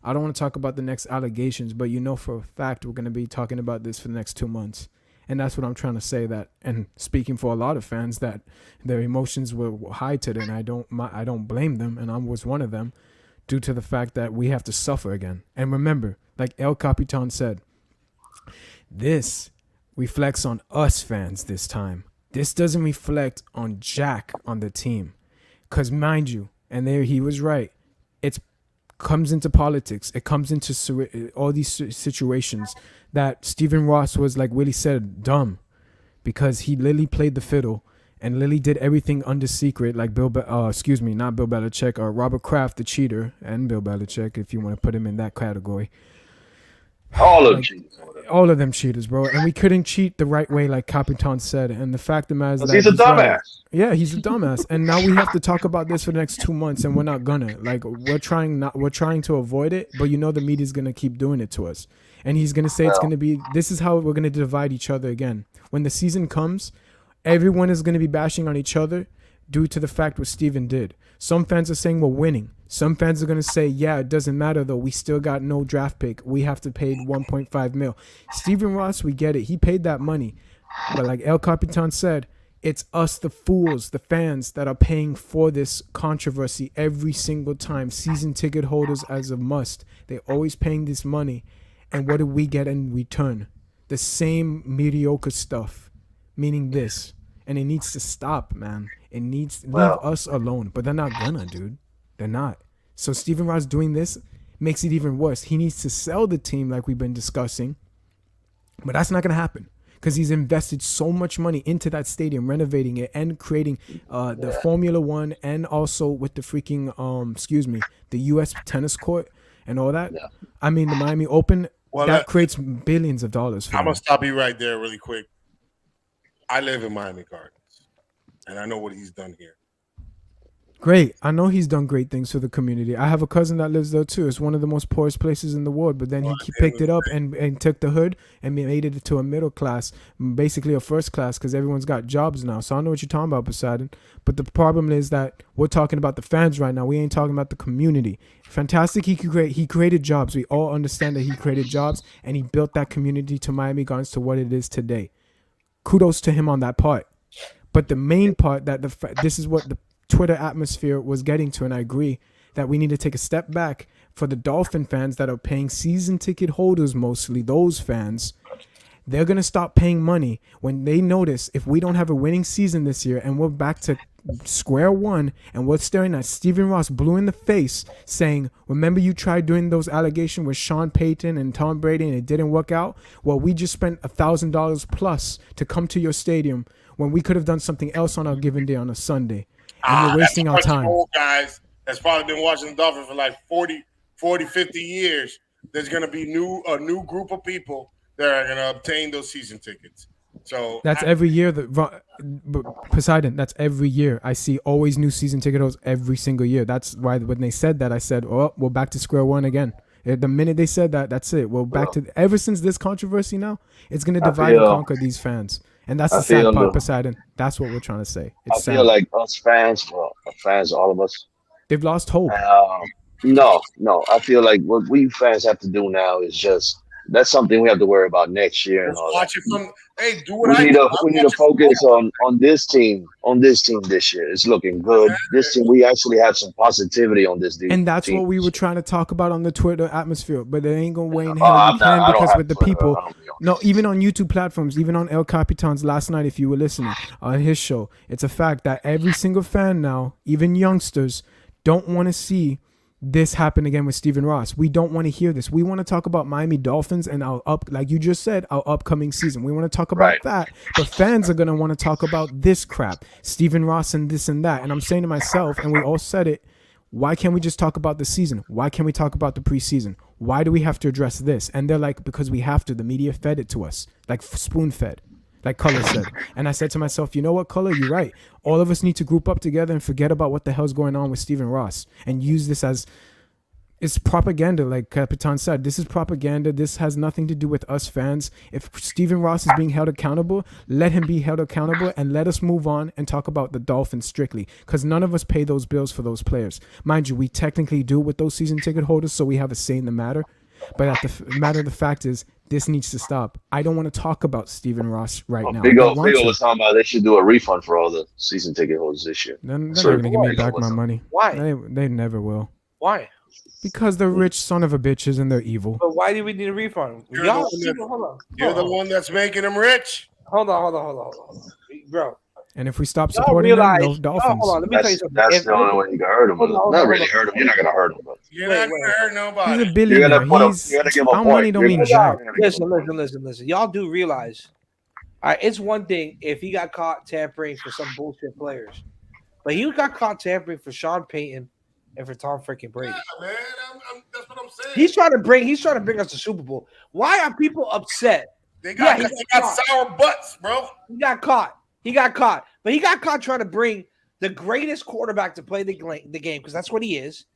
[SPEAKER 7] I don't want to talk about the next allegations, but for a fact we're going to be talking about this for the next 2 months. And that's what I'm trying to say, that, and speaking for a lot of fans, that their emotions were high today, and I don't blame them, and I was one of them, due to the fact that we have to suffer again. And remember, like El Capitan said, this reflects on us fans this time. This doesn't reflect on Jack on the team. Because mind you, and there he was right, it comes into politics. It comes into all these situations that Stephen Ross was, like Willie said, dumb. Because he literally played the fiddle and literally did everything under secret, like not Bill Belichick, or Robert Kraft, the cheater, and Bill Belichick, if you want to put him in that category.
[SPEAKER 6] All of them.
[SPEAKER 7] All of them cheaters, bro. And we couldn't cheat the right way, like Capitan said. And the fact of the matter is that
[SPEAKER 6] he's a dumbass.
[SPEAKER 7] Right. Yeah, he's a dumbass. And now we have to talk about this for the next 2 months, and we're not gonna. Like, we're trying to avoid it, but the media's gonna keep doing it to us. And he's gonna say it's gonna be, this is how we're gonna divide each other again. When the season comes, everyone is gonna be bashing on each other due to the fact what Steven did. Some fans are saying we're winning. Some fans are going to say, yeah, it doesn't matter, though. We still got no draft pick. We have to pay 1.5 mil. Stephen Ross, we get it. He paid that money. But like El Capitan said, it's us, the fools, the fans, that are paying for this controversy every single time. Season ticket holders as a must. They're always paying this money. And what do we get in return? The same mediocre stuff, meaning this. And it needs to stop, man. It needs to leave us alone. But they're not gonna, dude. They're not. So Stephen Ross doing this makes it even worse. He needs to sell the team like we've been discussing. But that's not going to happen because he's invested so much money into that stadium, renovating it and creating the Formula One, and also with the freaking, the U.S. tennis court and all that. Yeah. I mean, the Miami Open, that creates billions of dollars.
[SPEAKER 1] I'm going to stop you right there really quick. I live in Miami Gardens, and I know what he's done here.
[SPEAKER 7] Great. I know he's done great things for the community. I have a cousin that lives there too. It's one of the most poorest places in the world. But then he picked it up and took the hood and made it to a middle class, basically a first class, because everyone's got jobs now. So I know what you're talking about, Poseidon. But the problem is that we're talking about the fans right now. We ain't talking about the community. Fantastic. He created jobs. We all understand that he created jobs, and he built that community to Miami Gardens to what it is today. Kudos to him on that part. But the main part, that this is what the Twitter atmosphere was getting to, and I agree, that we need to take a step back for the Dolphin fans that are paying season ticket holders, mostly those fans. They're going to stop paying money when they notice if we don't have a winning season this year and we're back to square one and we're staring at Stephen Ross blue in the face saying, remember you tried doing those allegations with Sean Payton and Tom Brady and it didn't work out? Well, we just spent $1,000 plus to come to your stadium when we could have done something else on our given day on a Sunday. And we're wasting our time.
[SPEAKER 1] Old guys that's probably been watching the Dolphins for like 40, 50 years. There's going to be a new group of people that are going to obtain those season tickets. So
[SPEAKER 7] that's every year. Poseidon, that's every year. I see always new season ticket holders every single year. That's why when they said that, I said, oh, we're back to square one again. The minute they said that, that's it. We're back to ever since this controversy now, it's going to divide and conquer these fans. And that's the sad part, Poseidon. That's what we're trying to say. It's
[SPEAKER 6] I feel like us fans, all of us,
[SPEAKER 7] they've lost hope.
[SPEAKER 6] No. I feel like what we fans have to do now is just that's something we have to worry about next year. And all
[SPEAKER 1] watch
[SPEAKER 6] that.
[SPEAKER 1] It from. Hey, do what
[SPEAKER 6] we need to focus on this team. On this team this year, it's looking good. This team, we actually have some positivity on this.
[SPEAKER 7] And that's what we were trying to talk about on the Twitter atmosphere, but they ain't gonna wait in hell. You can because with the people. No, even on YouTube platforms, even on El Capitan's last night, if you were listening on his show, it's a fact that every single fan now, even youngsters, don't want to see this happen again with Stephen Ross. We don't want to hear this. We want to talk about Miami Dolphins and like you just said, our upcoming season. We want to talk about that, but fans are going to want to talk about this crap, Stephen Ross and this and that. And I'm saying to myself, and we all said it, why can't we just talk about the season? Why can't we talk about the preseason? Why do we have to address this? And they're like, because we have to. The media fed it to us, like spoon fed. Like Color said. And I said to myself, you know what, Color, you're right. All of us need to group up together and forget about what the hell's going on with Stephen Ross and use this as it's propaganda, like Capitan said. This is propaganda. This has nothing to do with us fans. If Stephen Ross is being held accountable, let him be held accountable and let us move on and talk about the Dolphins strictly because none of us pay those bills for those players. Mind you, we technically do with those season ticket holders, so we have a say in the matter. But at the matter of the fact is, this needs to stop. I don't want to talk about Stephen Ross right now.
[SPEAKER 6] Big O was talking about they should do a refund for all the season ticket holders this year.
[SPEAKER 7] They're not going to give me back my money.
[SPEAKER 2] Why?
[SPEAKER 7] They never will.
[SPEAKER 2] Why?
[SPEAKER 7] Because they're rich son of a bitches and they're evil.
[SPEAKER 2] But why do we need a refund?
[SPEAKER 1] You're the one that's making them rich.
[SPEAKER 2] Hold on. Bro.
[SPEAKER 7] And if we stop supporting them, those Dolphins.
[SPEAKER 2] Hold on, let me tell you something.
[SPEAKER 6] That's the only way you can hurt them. Not really hurt them. You're not going to hurt them.
[SPEAKER 1] You're not going to hurt nobody.
[SPEAKER 7] He's a billionaire.
[SPEAKER 6] You gotta give him a
[SPEAKER 7] our
[SPEAKER 6] point.
[SPEAKER 7] money don't mean jack.
[SPEAKER 2] Listen. Y'all do realize, all right, it's one thing if he got caught tampering for some bullshit players. But he got caught tampering for Sean Payton and for Tom freaking Brady.
[SPEAKER 1] Yeah, man. That's what I'm saying.
[SPEAKER 2] He's trying to bring us to Super Bowl. Why are people upset?
[SPEAKER 1] They got sour butts, bro.
[SPEAKER 2] He got caught. But he got caught trying to bring the greatest quarterback to play the game because that's what he is,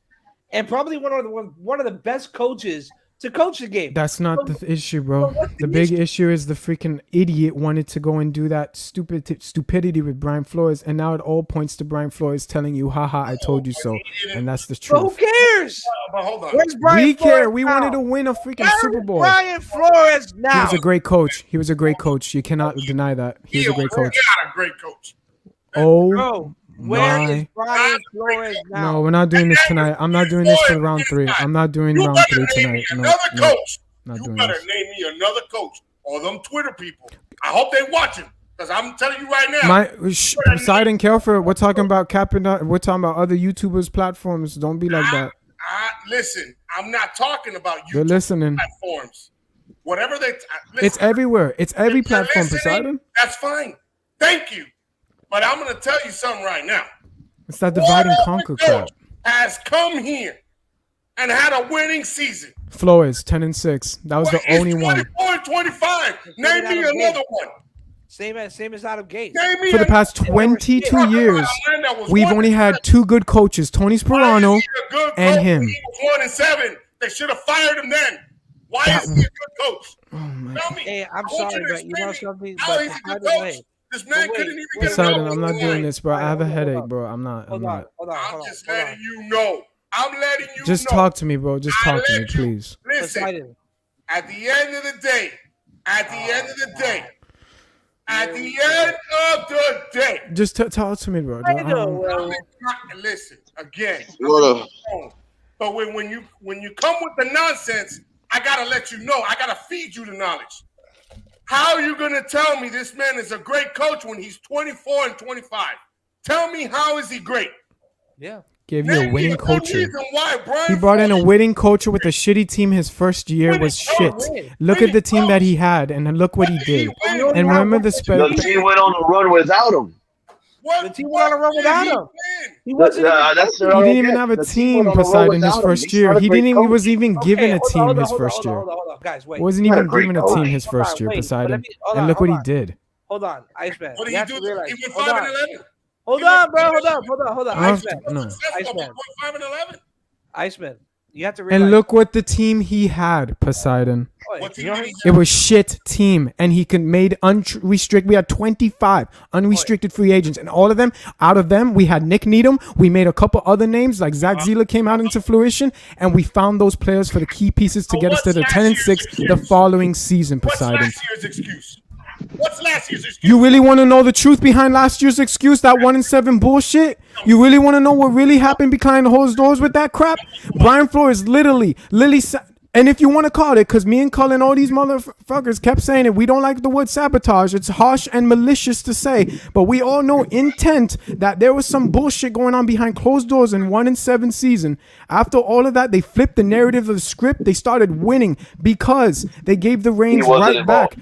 [SPEAKER 2] and probably one of the best coaches to coach the game.
[SPEAKER 7] That's not the issue, bro. The big issue is the freaking idiot wanted to go and do that stupidity with Brian Flores, and now it all points to Brian Flores telling you, haha, I told you so. And that's the truth.
[SPEAKER 2] But who cares?
[SPEAKER 1] But hold on.
[SPEAKER 2] Where's Brian
[SPEAKER 7] we
[SPEAKER 2] Flores
[SPEAKER 7] care. We
[SPEAKER 2] now?
[SPEAKER 7] wanted to win a freaking Super Bowl.
[SPEAKER 2] Brian Flores now.
[SPEAKER 7] He was a great coach. You cannot deny that. He was a great coach.
[SPEAKER 1] A great coach.
[SPEAKER 7] Oh,
[SPEAKER 2] bro. Where is Brian Flores now?
[SPEAKER 7] No, we're not doing this tonight. I'm not doing this for round 3. I'm not doing round 3 tonight.
[SPEAKER 1] Another coach.
[SPEAKER 7] Not
[SPEAKER 1] you
[SPEAKER 7] doing
[SPEAKER 1] better
[SPEAKER 7] this.
[SPEAKER 1] name me another coach or them Twitter people. I hope they watching because I'm telling you right now.
[SPEAKER 7] Poseidon Kelfer, we're talking about capping. We're talking about other YouTubers' platforms. Don't be like that.
[SPEAKER 1] Listen, I'm not talking about YouTube
[SPEAKER 7] They're listening.
[SPEAKER 1] platforms. Whatever they.
[SPEAKER 7] It's everywhere. It's every platform, Poseidon.
[SPEAKER 1] That's fine. Thank you. But I'm going to tell you something right now.
[SPEAKER 7] It's that divide and conquer crap.
[SPEAKER 1] Has come here and had a winning season.
[SPEAKER 7] Flores 10-6. That was the only one.
[SPEAKER 1] 24-25. Name me another one.
[SPEAKER 2] Same as Adam Gates.
[SPEAKER 7] For the past 22 years, we've only had 2 good coaches, Tony Sperano and him.
[SPEAKER 1] He was 1-7. They should have fired him then. Why is he a good coach? Tell me.
[SPEAKER 2] Hey, I'm sorry, but you know something?
[SPEAKER 1] How he's a good coach? This man couldn't even get
[SPEAKER 7] Poseidon, I'm not doing this, bro. I have a headache, bro. I'm not.
[SPEAKER 1] I'm just letting you know. I'm letting you know.
[SPEAKER 7] Just talk to me, bro. Just talk to me, please.
[SPEAKER 1] Listen, at the end of the day, just
[SPEAKER 7] talk to me, bro.
[SPEAKER 1] listen, Again.
[SPEAKER 6] Well,
[SPEAKER 1] But when you come with the nonsense, I gotta let you know. I gotta feed you the knowledge. How are you gonna tell me this man is a great coach when he's 24 and 25? Tell me, how is he great?
[SPEAKER 2] Yeah.
[SPEAKER 7] Gave you a winning culture.
[SPEAKER 1] Why
[SPEAKER 7] He brought in a winning culture with a shitty team. His first year was shit. Look at the team that he had, and look what he did. And remember the
[SPEAKER 6] the team went on a run without him.
[SPEAKER 2] The team went on a run without him. He
[SPEAKER 7] He didn't even have a team, Poseidon, his first year. He was even given a team his first year.
[SPEAKER 2] Hold on, guys, wait.
[SPEAKER 7] Wasn't even given a team his first year, Poseidon. And look what he did.
[SPEAKER 2] Hold on, Iceman.
[SPEAKER 1] What did
[SPEAKER 2] You
[SPEAKER 1] he
[SPEAKER 2] have
[SPEAKER 1] do?
[SPEAKER 2] to realize.
[SPEAKER 1] He went
[SPEAKER 2] Hold
[SPEAKER 1] 5
[SPEAKER 2] on.
[SPEAKER 1] and 11.
[SPEAKER 2] Hold on, bro. Hold on. Iceman.
[SPEAKER 7] No.
[SPEAKER 2] Iceman.
[SPEAKER 1] 5 and 11.
[SPEAKER 2] Iceman. You have to realize.
[SPEAKER 7] And look what the team he had, Poseidon.
[SPEAKER 2] Wait,
[SPEAKER 1] What
[SPEAKER 2] you
[SPEAKER 1] team
[SPEAKER 2] know
[SPEAKER 1] did
[SPEAKER 2] what
[SPEAKER 1] he
[SPEAKER 7] It was shit team, and he could made unrestricted. We had 25 unrestricted free agents, and all of them, out of them, we had Nick Needham. We made a couple other names, like Zach Zila came out into fruition, and we found those players for the key pieces to get us to the 10-6 the following season,
[SPEAKER 1] What's
[SPEAKER 7] Poseidon.
[SPEAKER 1] last year's excuse? What's last year's excuse?
[SPEAKER 7] You really want to know the truth behind last year's excuse, that 1-7 bullshit? You really want to know what really happened behind closed doors with that crap? Brian Flores literally, and if you want to call it, because me and Cullen, all these motherfuckers kept saying it, we don't like the word sabotage. It's harsh and malicious to say, but we all know intent that there was some bullshit going on behind closed doors in 1-7 season. After all of that, they flipped the narrative of the script. They started winning because they gave the reins right back.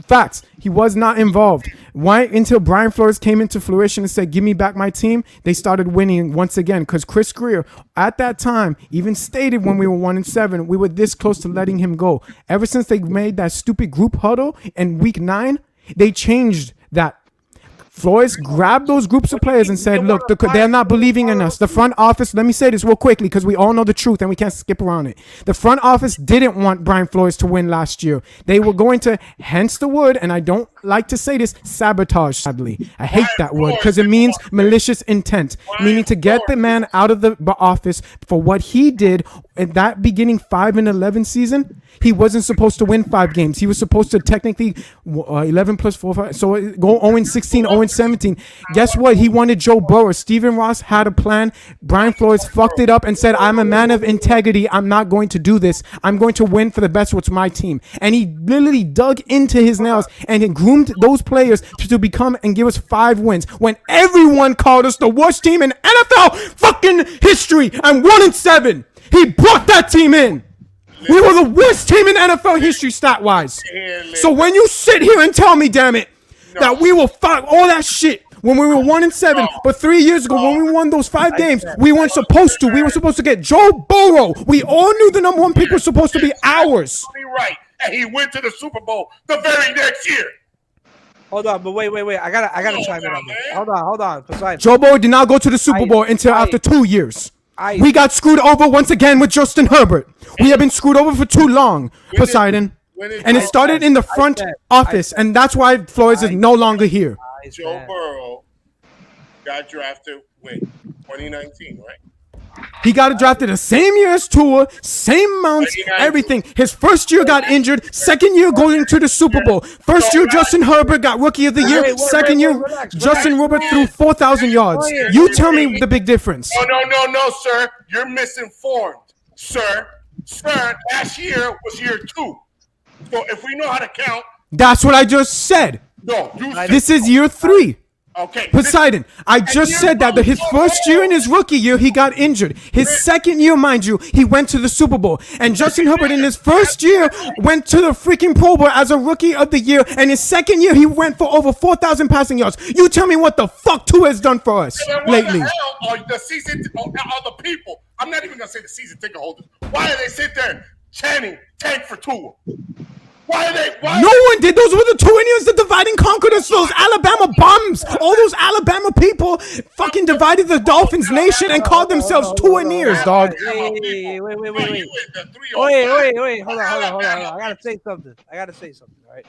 [SPEAKER 7] Facts. He was not involved. Why? Until Brian Flores came into fruition and said, give me back my team, they started winning once again. Because Chris Greer, at that time, even stated when we were 1-7, we were this close to letting him go. Ever since they made that stupid group huddle in week 9, they changed that. Flores grabbed those groups of players and said, look, they're not believing in us. The front office, let me say this real quickly because we all know the truth and we can't skip around it. The front office didn't want Brian Flores to win last year. They were going to, hence the word, and I don't like to say this, sabotage, sadly. I hate that word because it means malicious intent, meaning to get the man out of the office for what he did in that beginning 5-11 season. He wasn't supposed to win 5 games. He was supposed to technically 11 plus 4, 5. So go 0-16, 0-17. Guess what? He wanted Joe Burrow. Stephen Ross had a plan. Brian Flores fucked it up and said, I'm a man of integrity. I'm not going to do this. I'm going to win for the best with my team. And he literally dug into his nails and he groomed those players to become and give us 5 wins when everyone called us the worst team in NFL fucking history. And 1-7. He brought that team in. We were the worst team in NFL history stat-wise. So when you sit here and tell me, damn it, that we will fight all that shit when we were 1-7, but 3 years ago when we won those 5 games, we weren't supposed to. We were supposed to get Joe Burrow. We all knew the number 1 pick was supposed to be ours.
[SPEAKER 1] Right, and he went to the Super Bowl the very next year.
[SPEAKER 2] Hold on, but wait. I gotta chime in on this. Hold on. Poseidon.
[SPEAKER 7] Joe Burrow did not go to the Super Bowl until after 2 years.
[SPEAKER 2] I
[SPEAKER 7] We got screwed over once again with Justin Herbert. We have been screwed over for too long, Poseidon. And it started in the front office, and that's why Flores is no longer here.
[SPEAKER 1] Joe Burrow got drafted when 2019, right?
[SPEAKER 7] He got drafted the same year as Tua, same months, everything. His first year got injured. Second year going to the Super Bowl. First year, Justin Herbert got Rookie of the Year. Second year, Justin Herbert threw 4,000 yards. You tell me the big difference.
[SPEAKER 1] No, sir. You're misinformed, sir. Sir, last year was year 2. So if we know how to count.
[SPEAKER 7] That's what I just said.
[SPEAKER 1] No,
[SPEAKER 7] this is year 3.
[SPEAKER 1] Okay.
[SPEAKER 7] Poseidon, I just said that his first year in his rookie year, he got injured. His second year, mind you, he went to the Super Bowl. And Justin Herbert in his first year went to the freaking Pro Bowl as a Rookie of the Year. And his second year, he went for over 4,000 passing yards. You tell me what the fuck Tua has done for us lately.
[SPEAKER 1] What the hell are the season are the people? I'm not even gonna say the season ticket holders. Why do they sit there chanting tank for Tua? Why are they?
[SPEAKER 7] No one did. Those were the Tuanians that divide and conquered us. Those Alabama bums. All those Alabama people fucking divided the Dolphins nation and called themselves Tuanians, dog.
[SPEAKER 2] Wait. Hold on. I gotta say something. All right.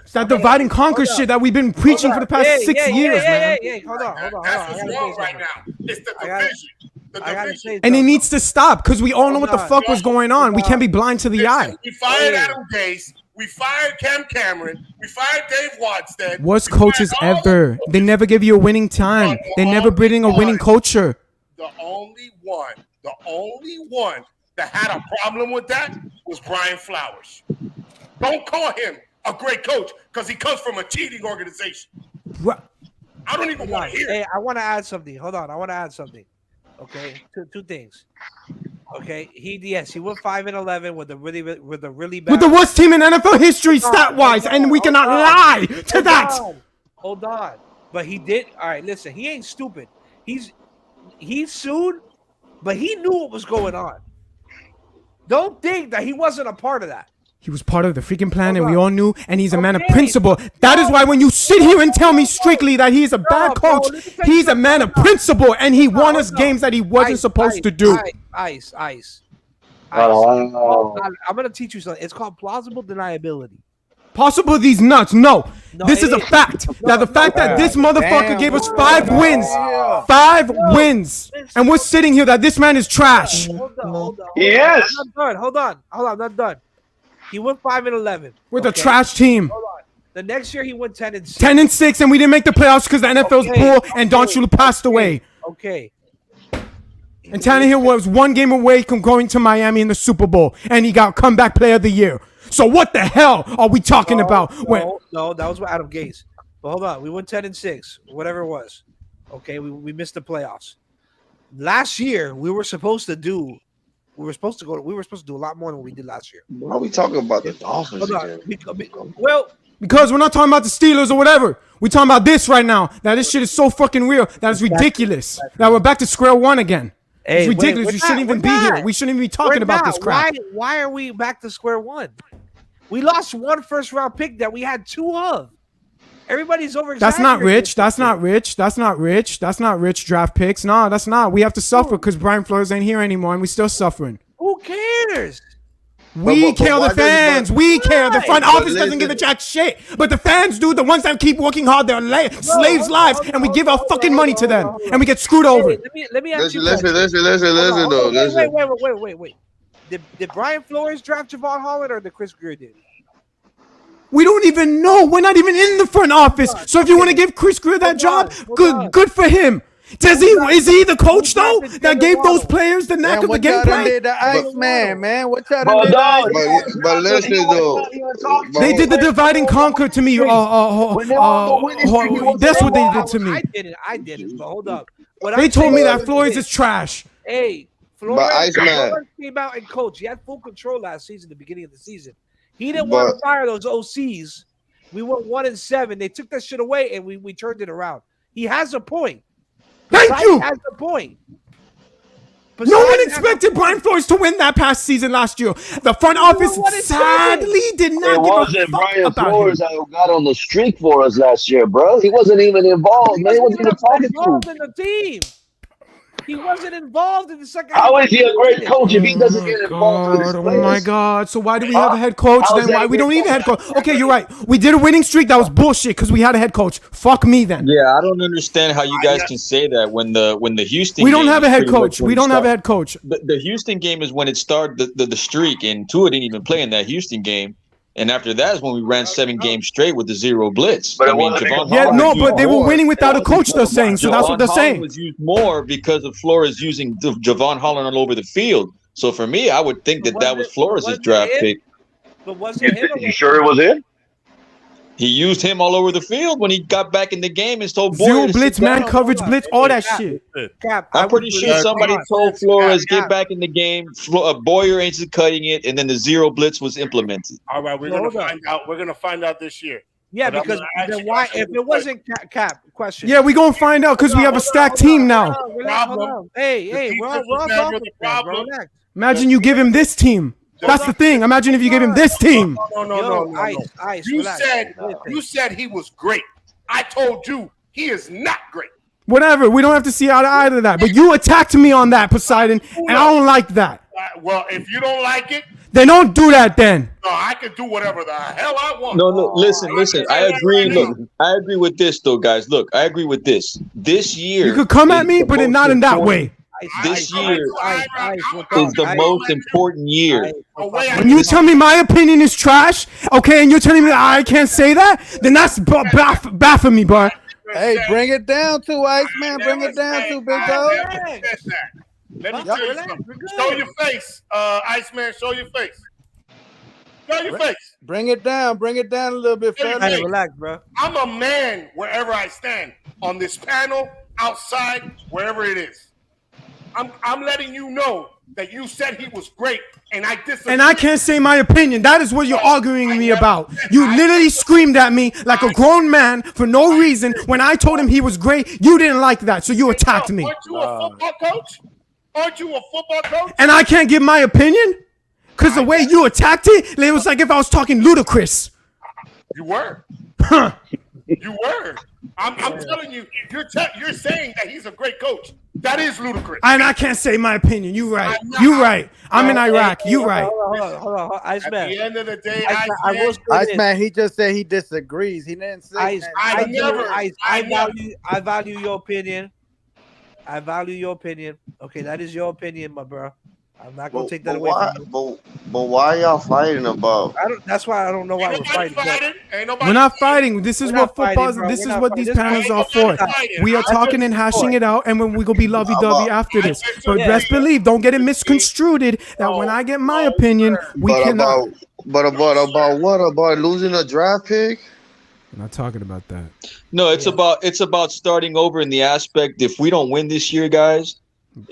[SPEAKER 7] It's that divide and conquer shit that we've been preaching for the past 6 years, man.
[SPEAKER 2] Hold on.
[SPEAKER 1] That's what's wrong right now. It's the division.
[SPEAKER 7] And it needs to stop because we all know what the fuck was going on. We can't be blind to the eye.
[SPEAKER 1] We fired Adam Gase. We fired Cam Cameron. We fired Dave Waddstead.
[SPEAKER 7] Worst coaches ever. They never give you a winning time. They never bring a winning culture.
[SPEAKER 1] the only one that had a problem with that was Brian Flowers. Don't call him a great coach because he comes from a cheating organization.
[SPEAKER 7] What?
[SPEAKER 1] I don't even want to hear
[SPEAKER 2] Hey,
[SPEAKER 1] it.
[SPEAKER 2] I want to add something. Hold on. I want to add something. Okay, two things. Okay, he went 5-11 with a really bad.
[SPEAKER 7] With the worst team in NFL history, stat wise, and we cannot lie to that.
[SPEAKER 2] Hold on. But he did. All right, listen. He ain't stupid. He sued, but he knew what was going on. Don't think that he wasn't a part of that.
[SPEAKER 7] He was part of the freaking plan, and we all knew, and he's a man of principle. That is why when you sit here and tell me strictly that he's a bad coach, he's a man of principle, and he won us games that he wasn't supposed to do.
[SPEAKER 2] Ice.
[SPEAKER 6] Oh.
[SPEAKER 2] I'm going to teach you something. It's called plausible deniability.
[SPEAKER 7] Possible these nuts. No, this is a fact. Now, the fact that this motherfucker gave us 5 wins, 5 wins, and we're sitting here that this man is trash.
[SPEAKER 2] Hold on.
[SPEAKER 6] Yes.
[SPEAKER 2] I'm not done. Hold on. I'm not done. He went 5-11
[SPEAKER 7] With a trash team.
[SPEAKER 2] Hold on. The next year he went 10-6.
[SPEAKER 7] 10-6, and we didn't make the playoffs because the NFL's poor and Don Shula passed away.
[SPEAKER 2] Okay.
[SPEAKER 7] And Tannehill was 1 game away from going to Miami in the Super Bowl, and he got comeback player of the year. So what the hell are we talking about?
[SPEAKER 2] No, that was with Adam Gase. But hold on, we went 10-6, whatever it was. Okay, we missed the playoffs. Last year we were supposed to do a lot more than what we did last year.
[SPEAKER 6] Why are we talking about the Dolphins
[SPEAKER 2] Hold on.
[SPEAKER 6] again?
[SPEAKER 2] Well,
[SPEAKER 7] Because we're not talking about the Steelers or whatever. We're talking about this right now. That this shit is so fucking real. That is ridiculous. Now we're back to square one again.
[SPEAKER 2] hey,
[SPEAKER 7] It's ridiculous.
[SPEAKER 2] we're
[SPEAKER 7] We shouldn't even be here. We shouldn't even be talking about this crap.
[SPEAKER 2] Why are we back to square one? We lost 1 first-round pick that we had 2 of. Everybody's over.
[SPEAKER 7] That's not rich. That's not rich. That's not rich. That's not rich draft picks. No, that's not. We have to suffer because Brian Flores ain't here anymore, and we're still suffering.
[SPEAKER 2] Who cares?
[SPEAKER 7] We care
[SPEAKER 6] why
[SPEAKER 7] the
[SPEAKER 6] does-
[SPEAKER 7] fans. We care. The front office doesn't
[SPEAKER 6] listen-
[SPEAKER 7] give a jack shit. But the fans do. The ones that keep working hard, their slaves' lives, and we give our fucking money to them, and we get screwed over.
[SPEAKER 2] Let me ask you.
[SPEAKER 6] Listen, though. Listen.
[SPEAKER 2] Wait. Did Brian Flores draft Javon Holland or did Chris Greer did?
[SPEAKER 7] We don't even know. We're not even in the front office. So if you want to give Chris Greer that job, good for him. Is he the coach though that gave those players the knack of the game plan?
[SPEAKER 5] The Iceman, man. What y'all
[SPEAKER 3] But
[SPEAKER 5] did?
[SPEAKER 3] dog,
[SPEAKER 6] But listen, though.
[SPEAKER 7] They did the divide and conquer to me. That's what they did to me.
[SPEAKER 2] I didn't. But hold up.
[SPEAKER 7] They told me that Flores is trash.
[SPEAKER 2] Hey,
[SPEAKER 6] But Iceman.
[SPEAKER 2] Flores came out and coached. He had full control last season, the beginning of the season. He didn't want to fire those OCs. We went 1-7. They took that shit away, and we turned it around. He has a point.
[SPEAKER 7] Thank you.
[SPEAKER 2] Has a point.
[SPEAKER 7] No one expected Brian Flores to win that past season last year. The front office sadly did
[SPEAKER 3] It
[SPEAKER 7] not give a
[SPEAKER 3] wasn't
[SPEAKER 7] fuck
[SPEAKER 3] Brian
[SPEAKER 7] about him.
[SPEAKER 3] Flores that got on the streak for us last year, bro. He wasn't even involved. Man, he wasn't even talking
[SPEAKER 2] involved
[SPEAKER 3] to.
[SPEAKER 2] in the team. He wasn't involved in the second.
[SPEAKER 3] How is he a great coach if he doesn't get involved with his
[SPEAKER 7] Oh
[SPEAKER 3] players?
[SPEAKER 7] my God! So why do we have a head coach?
[SPEAKER 3] How's
[SPEAKER 7] Then why
[SPEAKER 3] that
[SPEAKER 7] we don't
[SPEAKER 3] good
[SPEAKER 7] need a head coach? Okay, you're right. We did a winning streak. That was bullshit because we had a head coach. Fuck me then.
[SPEAKER 8] Yeah, I don't understand how you guys can say that when the Houston.
[SPEAKER 7] We don't
[SPEAKER 8] game
[SPEAKER 7] have a
[SPEAKER 8] is
[SPEAKER 7] head
[SPEAKER 8] pretty much
[SPEAKER 7] coach.
[SPEAKER 8] when
[SPEAKER 7] We
[SPEAKER 8] it
[SPEAKER 7] don't have a
[SPEAKER 8] started.
[SPEAKER 7] head coach.
[SPEAKER 8] The Houston game is when it started the streak, and Tua didn't even play in that Houston game. And after that is when we ran 7 games straight with the 0 blitz.
[SPEAKER 3] But
[SPEAKER 8] I mean,
[SPEAKER 3] it wasn't-
[SPEAKER 8] Javon
[SPEAKER 7] Yeah,
[SPEAKER 8] Holland
[SPEAKER 7] no,
[SPEAKER 8] was
[SPEAKER 7] but they were
[SPEAKER 8] more.
[SPEAKER 7] winning without a coach. They're saying, so that's what they're
[SPEAKER 8] Javon
[SPEAKER 7] saying.
[SPEAKER 8] Holland was used more because of Flores using Javon Holland all over the field. So for me, I would think that was Flores' draft pick.
[SPEAKER 2] But was it him?
[SPEAKER 6] You sure it was him?
[SPEAKER 8] He used him all over the field when he got back in the game and told Boyer
[SPEAKER 7] Zero
[SPEAKER 8] to
[SPEAKER 7] blitz,
[SPEAKER 8] sit
[SPEAKER 7] man
[SPEAKER 8] down.
[SPEAKER 7] coverage, blitz, all that shit.
[SPEAKER 2] Cap,
[SPEAKER 8] I'm pretty sure somebody told Flores get back in the game. Boyer ain't cutting it, and then the 0 blitz was implemented.
[SPEAKER 1] All right, we're gonna find out. We're gonna find out this year.
[SPEAKER 2] Yeah,
[SPEAKER 1] But I'm
[SPEAKER 2] because
[SPEAKER 1] gonna ask
[SPEAKER 2] then
[SPEAKER 1] you
[SPEAKER 2] why?
[SPEAKER 1] guys
[SPEAKER 2] If it wasn't Cap, question.
[SPEAKER 7] Yeah, we gonna find out because we have a stacked team now.
[SPEAKER 1] Problem.
[SPEAKER 2] Hey, we're all
[SPEAKER 1] never
[SPEAKER 2] talking.
[SPEAKER 1] the problem.
[SPEAKER 2] Relax.
[SPEAKER 7] Imagine you give him this team. That's the thing. Imagine if you give him this team.
[SPEAKER 1] No.
[SPEAKER 2] Ice,
[SPEAKER 1] You
[SPEAKER 2] relax.
[SPEAKER 1] said he was great. I told you he is not great.
[SPEAKER 7] Whatever. We don't have to see eye to eye to that. But you attacked me on that, Poseidon, and I don't like that.
[SPEAKER 1] Well, if you don't like it,
[SPEAKER 7] Then don't do that then.
[SPEAKER 1] no, I can do whatever the hell I want.
[SPEAKER 8] No, listen. I agree. Look, I agree with this, though, guys. Look, I agree with this. This year,
[SPEAKER 7] You could come at
[SPEAKER 8] is
[SPEAKER 7] me,
[SPEAKER 8] the
[SPEAKER 7] but
[SPEAKER 8] most
[SPEAKER 7] not in that
[SPEAKER 8] important-
[SPEAKER 7] way.
[SPEAKER 8] This year
[SPEAKER 2] is
[SPEAKER 8] is the most important year.
[SPEAKER 7] When you tell me my opinion is trash, okay, and you're telling me that I can't say that, then that's bad for me, bro.
[SPEAKER 5] Hey, bring it down to Iceman. Bring it down to Big Dog.
[SPEAKER 1] Let me tell you something. Show your face, Iceman. Show your face. Show your face.
[SPEAKER 5] Bring it down. Bring it down a little bit, fella.
[SPEAKER 2] Hey, relax, bro.
[SPEAKER 1] I'm a man wherever I stand, on this panel, outside, wherever it is. I'm letting you know that you said he was great, and I disagree.
[SPEAKER 7] And I can't say my opinion. That is what you're arguing me about. You literally screamed at me like a grown man for no reason when I told him he was great. You didn't like that, so you attacked me.
[SPEAKER 1] Aren't you a football coach? Aren't you a football coach?
[SPEAKER 7] And I can't give my opinion? Because the way you attacked it was like if I was talking ludicrous.
[SPEAKER 1] You were. You were. I'm telling you, you're saying that he's a great coach. That is ludicrous.
[SPEAKER 7] And I can't say my opinion. You right. You right. I'm in Iraq. You right.
[SPEAKER 2] Hold on.
[SPEAKER 1] At the end of the day,
[SPEAKER 5] Iceman, he just said he disagrees. He didn't say
[SPEAKER 2] I value your opinion. I value your opinion. Okay, that is your opinion, my bro. I'm not gonna take that away from you.
[SPEAKER 6] But why y'all fighting about?
[SPEAKER 2] That's why I don't know why we're fighting.
[SPEAKER 7] We're not fighting. This is what football. This is what these panels are for. We are talking and hashing it out, and when we gonna be lovey-dovey after this. But best believe, don't get it misconstrued that when I get my opinion, we cannot.
[SPEAKER 6] But about what? About losing a draft pick?
[SPEAKER 7] I'm not talking about that.
[SPEAKER 8] No, it's about starting over in the aspect. If we don't win this year, guys,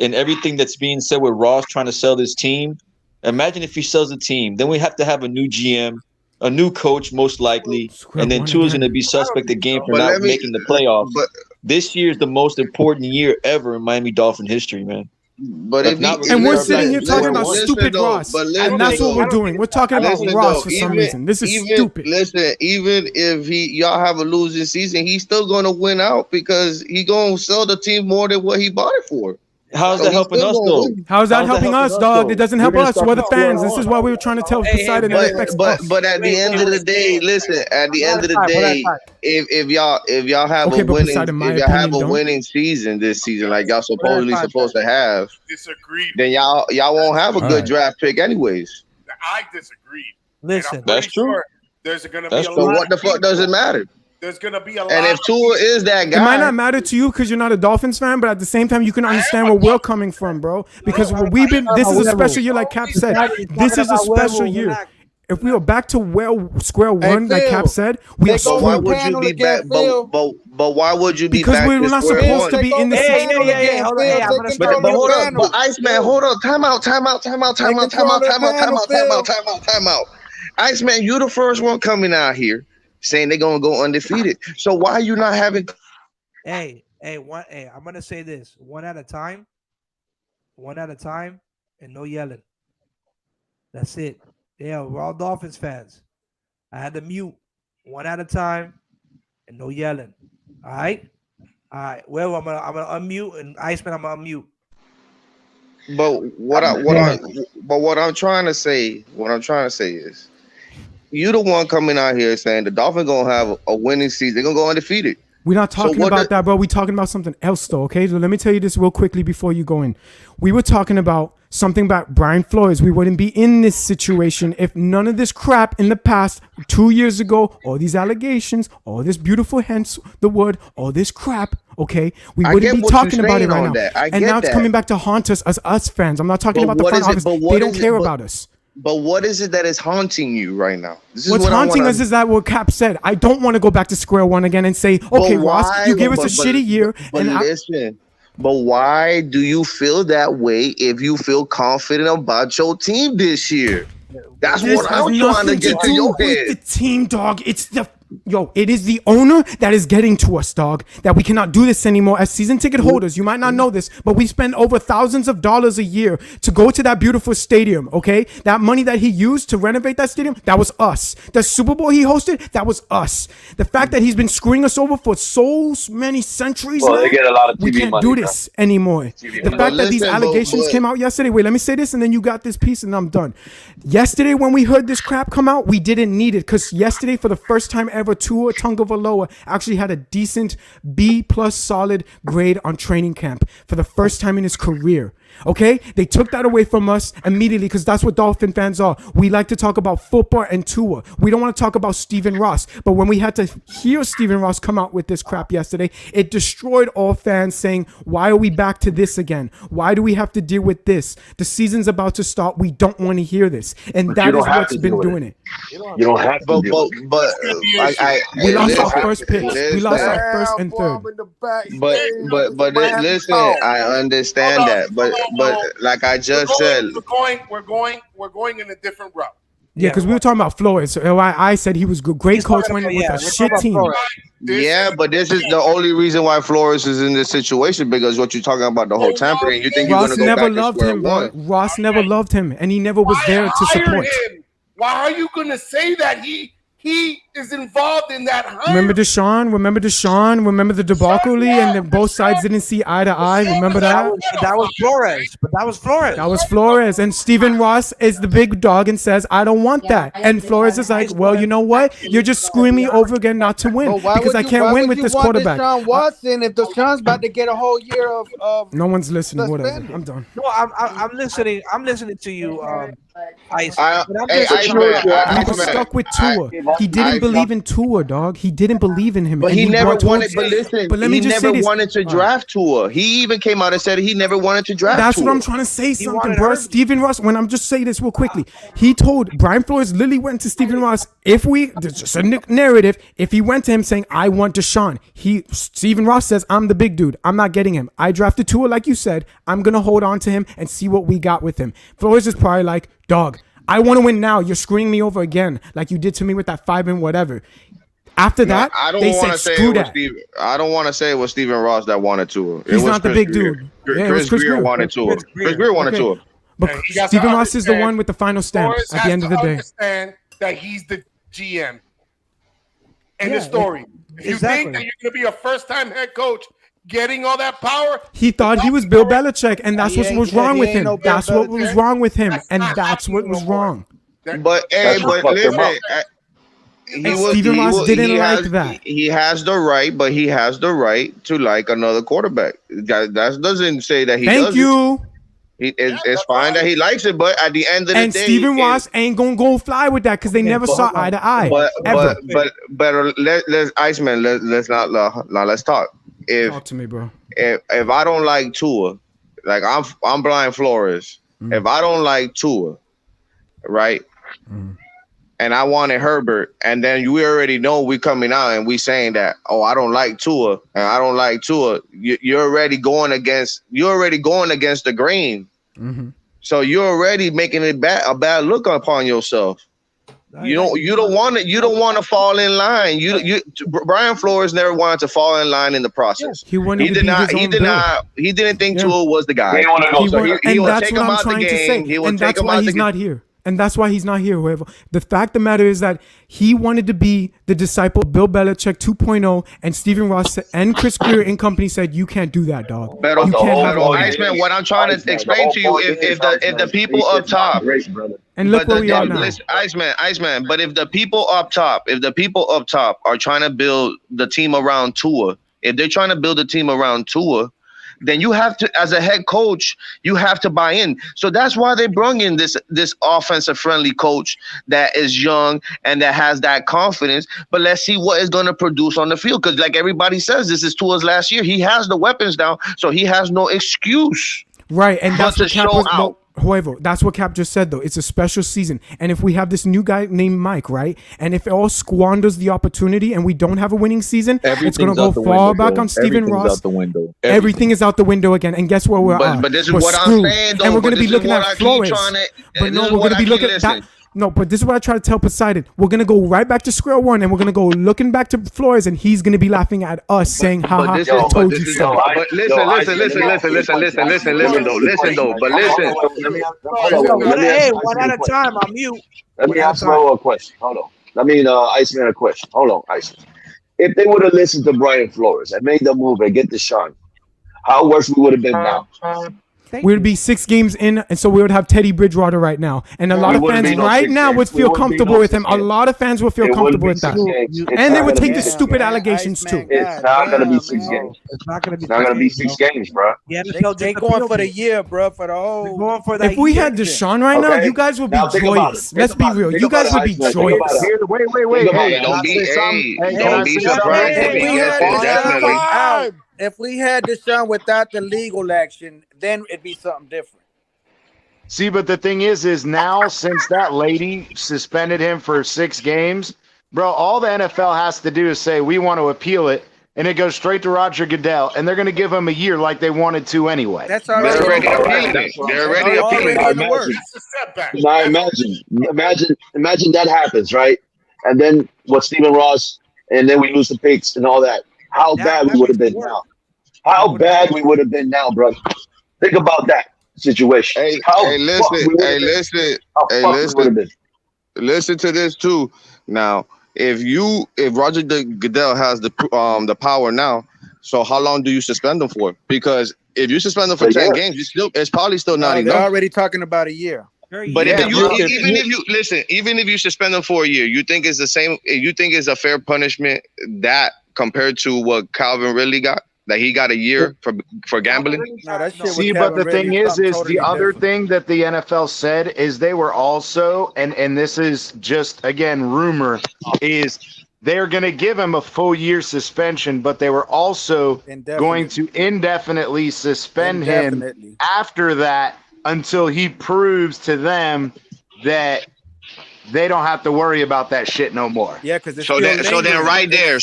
[SPEAKER 8] and everything that's being said with Ross trying to sell this team, imagine if he sells the team. Then we have to have a new GM, a new coach, most likely, and then Tua is going to be suspect again for not making the playoffs. But this year is the most important year ever in Miami Dolphin history, man.
[SPEAKER 6] But
[SPEAKER 7] we're sitting here talking about stupid Ross, and that's what we're doing. We're talking about Ross for some reason. This is stupid.
[SPEAKER 6] Listen, even if y'all have a losing season, he's still going to win out because he's going to sell the team more than what he bought it for.
[SPEAKER 8] How's that helping us, though?
[SPEAKER 7] How's that helping us, dog? It doesn't help us. We're the fans. This is why we were trying to tell Poseidon that affects us.
[SPEAKER 6] But at the end of the day, listen. At the end of the day, if y'all have a winning season this season, like y'all supposedly supposed to have, then y'all won't have a good draft pick, anyways.
[SPEAKER 1] I disagreed.
[SPEAKER 2] Listen,
[SPEAKER 8] that's true.
[SPEAKER 1] There's going to be a lot.
[SPEAKER 6] So what the fuck does it matter?
[SPEAKER 1] There's gonna be a lot.
[SPEAKER 6] And if Tua is that guy,
[SPEAKER 7] it might not matter to you because you're not a Dolphins fan, but at the same time, you can understand where we're coming from, bro. Because we've been. This is a special year, like Cap said. This is a special year. If we were back to square one, like Cap said, we are screwed.
[SPEAKER 6] Why would you be back? But why would you be
[SPEAKER 7] because
[SPEAKER 6] back?
[SPEAKER 7] Because we're not supposed to be in the
[SPEAKER 2] situation.
[SPEAKER 6] But hold on, but Iceman, hold on. Time out. Iceman, you the first one coming out here saying they're gonna go undefeated. So why are you not having?
[SPEAKER 2] Hey, I'm gonna say this one at a time, and no yelling. That's it. Yeah, we're all Dolphins fans. I had to mute one at a time, and no yelling. All right. Well, I'm gonna unmute, and Iceman, I'm gonna unmute.
[SPEAKER 6] But what I'm trying to say is, you the one coming out here saying the Dolphins gonna have a winning season. They're gonna go undefeated.
[SPEAKER 7] We're not talking about that, bro. We're talking about something else, though, okay? So let me tell you this real quickly before you go in. We were talking about something about Brian Flores. We wouldn't be in this situation if none of this crap in the past, 2 years ago, all these allegations, all this beautiful, hence the word, all this crap, okay? We wouldn't be talking about it right now. And now it's coming back to haunt us as us fans. I'm not talking about the front office. They don't care about us.
[SPEAKER 6] But what is it that is haunting you right now?
[SPEAKER 7] What's haunting us is that what Cap said. I don't want to go back to square one again and say, okay, Ross, you gave us a shitty year.
[SPEAKER 6] But why do you feel that way if you feel confident about your team this year? That's what I'm trying to get to your head.
[SPEAKER 7] The team, dog. It is the owner that is getting to us, dog, that we cannot do this anymore as season ticket holders. You might not know this, but we spend over thousands of dollars a year to go to that beautiful stadium, okay? That money that he used to renovate that stadium, that was us. The Super Bowl he hosted, that was us. The fact that he's been screwing us over for so many centuries now,
[SPEAKER 3] they get a lot of TV
[SPEAKER 7] we can't do this anymore. The fact that these allegations came out yesterday, wait, let me say this and then you got this piece and I'm done. Yesterday when we heard this crap come out, we didn't need it because yesterday for the first time ever, Tua Tagovailoa actually had a decent B+ solid grade on training camp for the first time in his career. Okay, they took that away from us immediately because that's what Dolphin fans are. We like to talk about football and Tua. We don't want to talk about Stephen Ross. But when we had to hear Stephen Ross come out with this crap yesterday, it destroyed all fans saying, why are we back to this again? Why do we have to deal with this? The season's about to start. We don't want to hear this. And that is what's been doing it.
[SPEAKER 6] You don't have to do it.
[SPEAKER 3] But
[SPEAKER 7] We lost our first pick. We lost our first and third.
[SPEAKER 3] But listen, I understand that. But like I just said,
[SPEAKER 1] we're going in a different route.
[SPEAKER 7] Yeah, because we were talking about Flores. So I said he was good, great coach with a shit team.
[SPEAKER 3] Yeah, but this is the only reason why Flores is in this situation, because what you're talking about the whole tampering, you think you're
[SPEAKER 7] Ross
[SPEAKER 3] going to go
[SPEAKER 7] never
[SPEAKER 3] back
[SPEAKER 7] loved
[SPEAKER 3] to square
[SPEAKER 7] him, bro.
[SPEAKER 3] one.
[SPEAKER 7] Ross never loved him, and he never was there to support.
[SPEAKER 1] Why are you going to say that he is involved in that?
[SPEAKER 7] Remember Deshaun? Remember the debacle, and then both sides didn't see eye to eye. Remember that?
[SPEAKER 2] That was Flores. But that was Flores.
[SPEAKER 7] That was Flores. And Stephen Ross is the big dog and says, I don't want that. And Flores is like, well, you know what? You're just screwing me over again not to win because I can't win with this quarterback.
[SPEAKER 5] Deshaun Watson, if Deshaun's about to get a whole year of
[SPEAKER 7] no one's listening. Whatever. I'm done.
[SPEAKER 2] No, I'm listening. I'm listening to you. Ice.
[SPEAKER 7] He was stuck with Tua. He didn't believe in Tua, dog. He didn't believe in him.
[SPEAKER 3] But he never wanted. But listen,
[SPEAKER 7] but let me
[SPEAKER 3] he
[SPEAKER 7] just
[SPEAKER 3] never
[SPEAKER 7] say this.
[SPEAKER 3] wanted to draft Tua. He even came out and said he never wanted to draft.
[SPEAKER 7] That's
[SPEAKER 3] Tua.
[SPEAKER 7] what I'm trying to say. Something, bro. Stephen Ross. When I'm just saying this real quickly, he told Brian Flores. Literally went to Stephen Ross. There's just a narrative. If he went to him saying, "I want Deshaun," Stephen Ross says, "I'm the big dude. I'm not getting him. I drafted Tua, like you said. I'm gonna hold on to him and see what we got with him." Flores is probably like, "Dog, I want to win now. You're screwing me over again, like you did to me with that 5 and whatever." After that, they said, "Screw that."
[SPEAKER 3] I don't want to say it was Stephen Ross that wanted Tua.
[SPEAKER 7] He's not the big dude.
[SPEAKER 3] Chris Greer wanted Tua. Chris Greer wanted Tua.
[SPEAKER 7] But Stephen Ross is the one with the final stamp at the end of the day.
[SPEAKER 1] Understand that he's the GM. And the story. If you think that you're going to be a first-time head coach getting all that power,
[SPEAKER 7] he thought he was Bill Belichick, and that's what was wrong with him. That's what was wrong with him, and that's what was wrong.
[SPEAKER 3] But listen.
[SPEAKER 7] Stephen Ross didn't like that.
[SPEAKER 3] He has the right, but he has the right to like another quarterback. That doesn't say that he.
[SPEAKER 7] Thank you.
[SPEAKER 3] It's fine that he likes it, but at the end of the day,
[SPEAKER 7] Stephen Ross ain't gonna go fly with that because they never saw eye to eye.
[SPEAKER 3] But let's Iceman. Let's not let's talk.
[SPEAKER 7] Talk to me, bro.
[SPEAKER 3] If I don't like Tua, like I'm Brian Flores. If I don't like Tua, right? And I wanted Herbert, and then we already know we coming out and we saying that, oh, I don't like Tua, and I don't like Tua. You're already going against the grain. So you're already making it a bad look upon yourself. You don't want to fall in line. Brian Flores never wanted to fall in line in the process.
[SPEAKER 7] He
[SPEAKER 3] didn't think Tua was the guy.
[SPEAKER 7] He would take him out the game. And that's why he's not here. And that's why he's not here. Whoever. The fact of the matter is that he wanted to be the disciple of Bill Belichick 2.0, and Stephen Ross and Chris Greer and company said, "You can't do that, dog.
[SPEAKER 3] But
[SPEAKER 7] you can't have all that."
[SPEAKER 3] Iceman, what I'm trying to explain to you, if the people up top,
[SPEAKER 7] and look where we are now,
[SPEAKER 3] Iceman. But if the people up top are trying to build the team around Tua, if they're trying to build a team around Tua, then you have to, as a head coach, you have to buy in. So that's why they brought in this offensive friendly coach that is young and that has that confidence. But let's see what is going to produce on the field. Because like everybody says, this is Tua's last year. He has the weapons now, so he has no excuse.
[SPEAKER 7] Right, and that's what Cap was
[SPEAKER 3] out.
[SPEAKER 7] However, that's what Cap just said, though. It's a special season. And if we have this new guy named Mike, right? And if it all squanders the opportunity and we don't have a winning season, it's going to go far back on Stephen Ross.
[SPEAKER 8] Out the window.
[SPEAKER 7] Everything is out the window again. And guess where we're at?
[SPEAKER 3] But this is
[SPEAKER 7] we're
[SPEAKER 3] what
[SPEAKER 7] screwed.
[SPEAKER 3] I'm saying, though.
[SPEAKER 7] And we're going to be looking at Flores. But no, we're going to be looking at that. No, but this is what I try to tell Poseidon. We're going to go right back to square one, and we're going to go looking back to Flores, and he's going to be laughing at us saying, haha, I told you so.
[SPEAKER 3] But listen, though. But listen.
[SPEAKER 2] Hey, one at a time. I'm mute.
[SPEAKER 6] Let me ask Mo a question. Hold on. Iceman a question. Hold on, Iceman. If they would have listened to Brian Flores and made the move and get Deshaun, how worse we would have been now?
[SPEAKER 7] We would be 6 games in, and so we would have Teddy Bridgewater right now. And a lot of fans right now would feel comfortable with him. A lot of fans would feel comfortable with that. And they would take the stupid allegations too.
[SPEAKER 6] It's not going to be 6 games.
[SPEAKER 2] It's not going to be.
[SPEAKER 6] It's not going to be 6 games, bro.
[SPEAKER 2] Yeah,
[SPEAKER 5] They going for the year, bro. For the whole.
[SPEAKER 2] going for that.
[SPEAKER 7] If we had Deshaun right now, you guys would be joyous. Let's be real. You guys would be joyous.
[SPEAKER 9] Wait. Hey, don't be surprised if he gets it. Definitely.
[SPEAKER 5] If we had Deshaun without the legal action, then it'd be something different.
[SPEAKER 9] See, but the thing is now since that lady suspended him for 6 games, bro, all the NFL has to do is say we want to appeal it, and it goes straight to Roger Goodell, and they're going to give him a year like they wanted to anyway.
[SPEAKER 5] That's already.
[SPEAKER 9] They're already appealing it. They're already appealing it.
[SPEAKER 6] Now imagine that happens, right? And then what Stephen Ross, and then we lose the picks and all that. How bad we would have been now. How bad we would have been now, bro. Think about that situation.
[SPEAKER 10] Listen to this too. Now, if Roger Goodell has the power now, so how long do you suspend them for? Because if you suspend them for 10 games, it's probably still not enough.
[SPEAKER 5] They're already talking about a year.
[SPEAKER 10] But even if you suspend them for a year, you think it's the same? You think it's a fair punishment that compared to what Calvin Ridley got? That he got a year for gambling?
[SPEAKER 5] No, that shit.
[SPEAKER 9] See, but the thing is the other thing that the NFL said is they were also, and this is just again rumor, is they're going to give him a full year suspension, but they were also going to indefinitely suspend him after that until he proves to them that they don't have to worry about that shit no more.
[SPEAKER 5] Yeah, because
[SPEAKER 10] so then right there,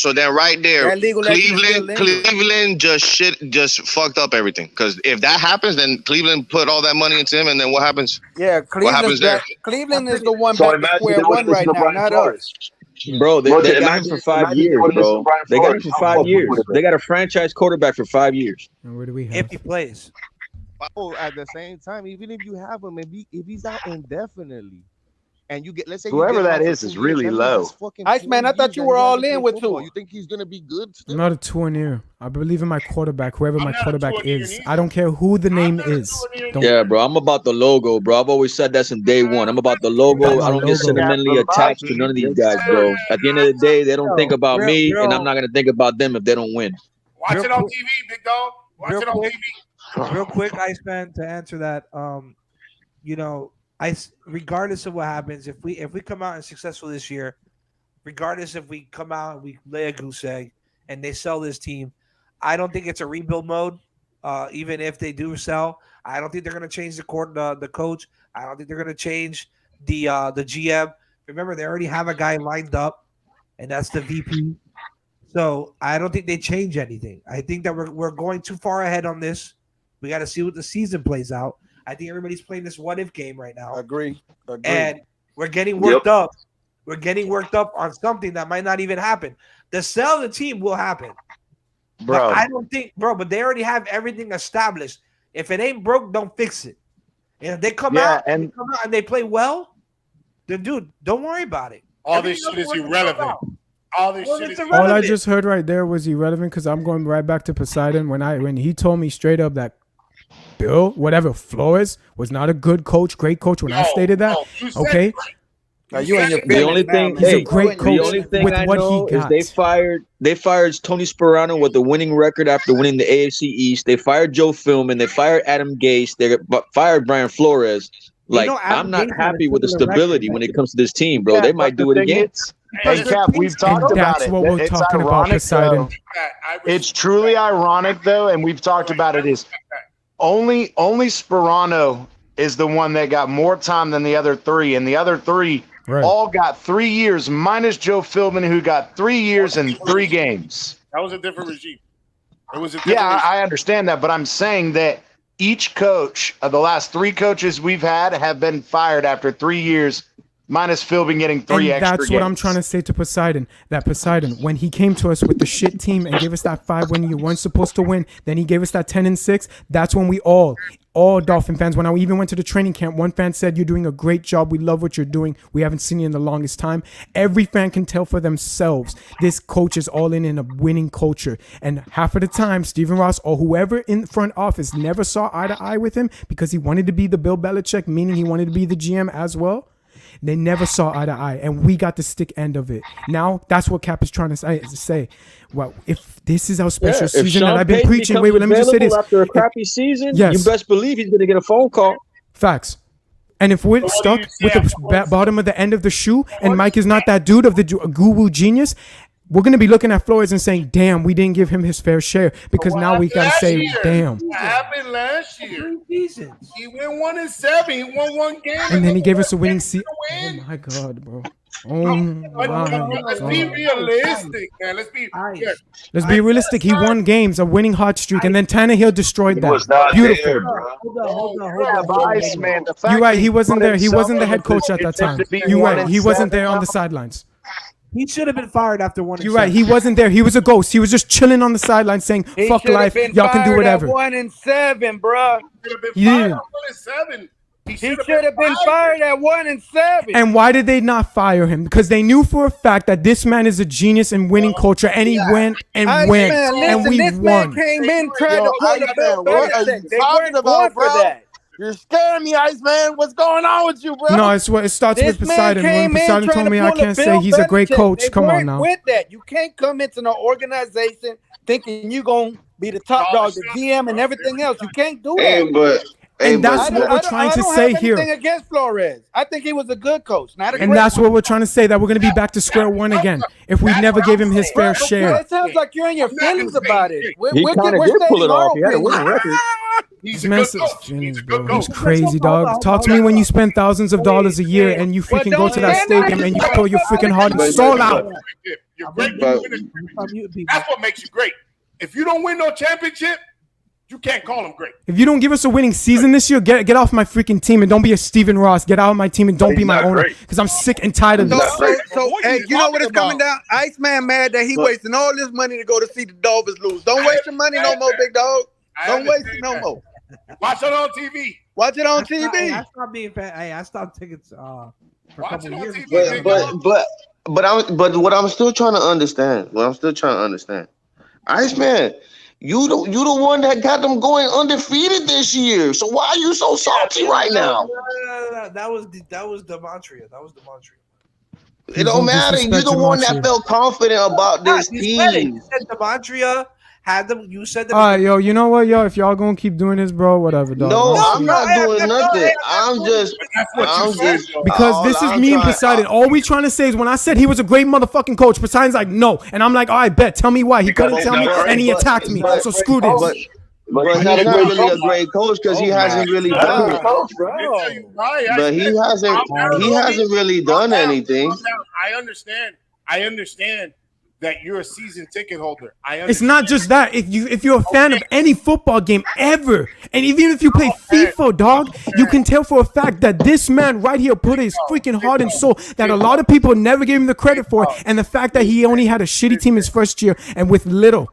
[SPEAKER 10] Cleveland just fucked up everything. Because if that happens, then Cleveland put all that money into him, and then what happens?
[SPEAKER 5] Yeah,
[SPEAKER 10] what happens there?
[SPEAKER 5] Cleveland is the one back to square one right now, not us.
[SPEAKER 8] Bro, they got him for 5 years, bro. They got him for 5 years. They got a franchise quarterback for 5 years.
[SPEAKER 7] And where do we have?
[SPEAKER 2] If he plays.
[SPEAKER 11] At the same time, even if you have him, if he's out indefinitely, and you get, let's say
[SPEAKER 9] whoever that is really low.
[SPEAKER 5] Iceman, I thought you were all in with Tua.
[SPEAKER 11] You think he's gonna be good still?
[SPEAKER 7] I'm not a Tua near. I believe in my quarterback, whoever my quarterback is. I don't care who the name is.
[SPEAKER 8] Yeah, bro. I'm about the logo, bro. I've always said that since day one. I'm about the logo. I don't get sentimentally attached to none of these guys, bro. At the end of the day, they don't think about me, and I'm not gonna think about them if they don't win.
[SPEAKER 1] Watch it on TV, big dog. Watch it on TV.
[SPEAKER 2] Real quick, Iceman, to answer that, regardless of what happens, if we come out and successful this year, regardless if we come out and we lay a goose egg and they sell this team, I don't think it's a rebuild mode. Even if they do sell, I don't think they're going to change the coach. I don't think they're going to change the GM. Remember, they already have a guy lined up, and that's the VP. So I don't think they change anything. I think that we're going too far ahead on this. We got to see what the season plays out. I think everybody's playing this what-if game right now.
[SPEAKER 5] Agree.
[SPEAKER 2] And we're getting worked up. We're getting worked up on something that might not even happen. The sell of the team will happen.
[SPEAKER 9] Bro.
[SPEAKER 2] But I don't think, but they already have everything established. If it ain't broke, don't fix it. And if they come out and they play well, then, dude, don't worry about it.
[SPEAKER 1] All this shit is irrelevant. All
[SPEAKER 7] I just heard right there was irrelevant because I'm going right back to Poseidon when he told me straight up that Bill, whatever Flores was not a good coach, great coach. When I stated that, okay.
[SPEAKER 8] The only thing,
[SPEAKER 7] he's a great coach.
[SPEAKER 8] The only thing I know is they fired Tony Sparano with a winning record after winning the AFC East. They fired Joe Philbin. They fired Adam Gase. They fired Brian Flores. Like, I'm not happy with the stability when it comes to this team, bro. They might do it again.
[SPEAKER 9] Hey, Cap, we've talked about it.
[SPEAKER 7] That's what we're talking about, Poseidon.
[SPEAKER 9] It's truly ironic, though, and we've talked about it, is only Sparano is the one that got more time than the other three, and the other three all got 3 years, minus Joe Philbin, who got 3 years and 3 games.
[SPEAKER 1] That was a different regime. It was
[SPEAKER 9] I understand that, but I'm saying that each coach of the last 3 coaches we've had have been fired after 3 years minus Phil been getting 3
[SPEAKER 7] and
[SPEAKER 9] extra
[SPEAKER 7] that's what I'm
[SPEAKER 9] games.
[SPEAKER 7] trying to say to Poseidon. That Poseidon, when he came to us with the shit team and gave us that 5 when you weren't supposed to win, then he gave us that 10-6. That's when we all Dolphin fans, when I even went to the training camp, one fan said, "You're doing a great job. We love what you're doing. We haven't seen you in the longest time." Every fan can tell for themselves. This coach is all in a winning culture. And half of the time, Stephen Ross or whoever in front office never saw eye to eye with him because he wanted to be the Bill Belichick, meaning he wanted to be the GM as well. They never saw eye to eye, and we got the stick end of it. Now, that's what Cap is trying to say. Well, if this is our special season that I've been preaching, wait, let me just say this.
[SPEAKER 8] After a crappy season,
[SPEAKER 7] yes.
[SPEAKER 8] you best believe he's going to get a phone call.
[SPEAKER 7] Facts. And if we're stuck with the bottom of the end of the shoe, and Mike is not that dude of the guru genius, we're going to be looking at Flores and saying, damn, we didn't give him his fair share, because now we got to say, damn.
[SPEAKER 1] What happened last year? He went 1-7. He won 1 game.
[SPEAKER 7] And then he gave us a winning season. Oh, my God, bro. Oh, my
[SPEAKER 1] Let's be realistic, man.
[SPEAKER 7] Let's be realistic. He won games, a winning hot streak, and then Tannehill destroyed that.
[SPEAKER 6] was not
[SPEAKER 7] Beautiful.
[SPEAKER 6] there, bro.
[SPEAKER 9] Hold on.
[SPEAKER 7] You're right. He wasn't there. He wasn't the head coach at that time. You're right. He wasn't there on the sidelines.
[SPEAKER 12] He should have been fired after 1-7.
[SPEAKER 7] You're right. He wasn't there. He was a ghost. He was just chilling on the sidelines saying, "Fuck life. Y'all can do whatever."
[SPEAKER 5] 1-7, bro.
[SPEAKER 7] He didn't.
[SPEAKER 5] He should have been fired at 1-7.
[SPEAKER 7] And why did they not fire him? Because they knew for a fact that this man is a genius in winning culture, and he went and went, and we
[SPEAKER 5] this
[SPEAKER 7] won.
[SPEAKER 5] Man came in trying to pull the Bill
[SPEAKER 11] What are
[SPEAKER 5] Belichick.
[SPEAKER 11] you
[SPEAKER 5] They
[SPEAKER 11] talking
[SPEAKER 5] weren't
[SPEAKER 11] about,
[SPEAKER 5] going for
[SPEAKER 11] bro?
[SPEAKER 5] that.
[SPEAKER 11] You're scaring me, Iceman. What's going on with you, bro?
[SPEAKER 7] No, it's what it starts with
[SPEAKER 5] This man
[SPEAKER 7] Poseidon. When
[SPEAKER 5] came in
[SPEAKER 7] Poseidon
[SPEAKER 5] trying
[SPEAKER 7] told
[SPEAKER 5] to
[SPEAKER 7] me I
[SPEAKER 5] pull a
[SPEAKER 7] can't say
[SPEAKER 5] Bill
[SPEAKER 7] he's a great
[SPEAKER 5] Belichick.
[SPEAKER 7] coach.
[SPEAKER 5] They
[SPEAKER 7] Come on
[SPEAKER 5] weren't
[SPEAKER 7] now.
[SPEAKER 5] with that. You can't come into an organization thinking you're going to be the top dog, the GM, and everything else. You can't do that.
[SPEAKER 7] And that's what we're trying to say here.
[SPEAKER 5] I don't have anything against Flores. I think he was a good coach. Not a
[SPEAKER 7] And
[SPEAKER 5] great
[SPEAKER 7] that's
[SPEAKER 5] coach.
[SPEAKER 7] what we're trying to say, that we're going to be back to square one again if we never gave him his fair share.
[SPEAKER 5] It sounds like you're in your feelings about it. We're
[SPEAKER 8] He kind of
[SPEAKER 5] we're
[SPEAKER 8] did pull
[SPEAKER 5] stating
[SPEAKER 8] it
[SPEAKER 5] our
[SPEAKER 8] off. He had a
[SPEAKER 5] opinion.
[SPEAKER 8] winning record.
[SPEAKER 7] This man's feelings, bro. He's crazy, dog. Talk to me when you spend thousands of dollars a year and you freaking go to that stadium and you pour your freaking heart and soul out.
[SPEAKER 1] You're great. That's what makes you great. If you don't win no championship, you can't call him great.
[SPEAKER 7] If you don't give us a winning season this year, get off my freaking team and don't be a Steven Ross. Get out of my team and don't be my owner, because I'm sick and tired of this.
[SPEAKER 5] So hey, you know what is coming down? Iceman mad that he wasting all this money to go to see the Dolphins lose. Don't waste your money no more, big dog. Don't waste it no more.
[SPEAKER 1] Watch it on TV.
[SPEAKER 5] Watch it on TV.
[SPEAKER 12] I stopped being fan. Hey, I stopped tickets for a couple years ago.
[SPEAKER 6] But what I'm still trying to understand. Iceman, you the one that got them going undefeated this year. So why are you so salty right now?
[SPEAKER 2] No. That was Demontria.
[SPEAKER 6] It don't matter. You're the one that felt confident about this team.
[SPEAKER 2] You said Demontria had them. You said that.
[SPEAKER 7] All right, yo, you know what, yo? If y'all gonna keep doing this, bro, whatever, dog.
[SPEAKER 6] No, I'm not doing nothing. I'm just
[SPEAKER 7] because this is me and Poseidon. All we trying to say is when I said he was a great motherfucking coach, Poseidon's like, no. And I'm like, all right, bet. Tell me why. He couldn't tell me, and he attacked me. So screw this.
[SPEAKER 6] But he's not really a great coach because he hasn't really done it. But he hasn't really done anything.
[SPEAKER 1] I understand that you're a season ticket holder.
[SPEAKER 7] It's not just that. If you're a fan of any football game ever, and even if you play FIFA, dog, you can tell for a fact that this man right here put his freaking heart and soul that a lot of people never gave him the credit for, and the fact that he only had a shitty team his first year, and with little,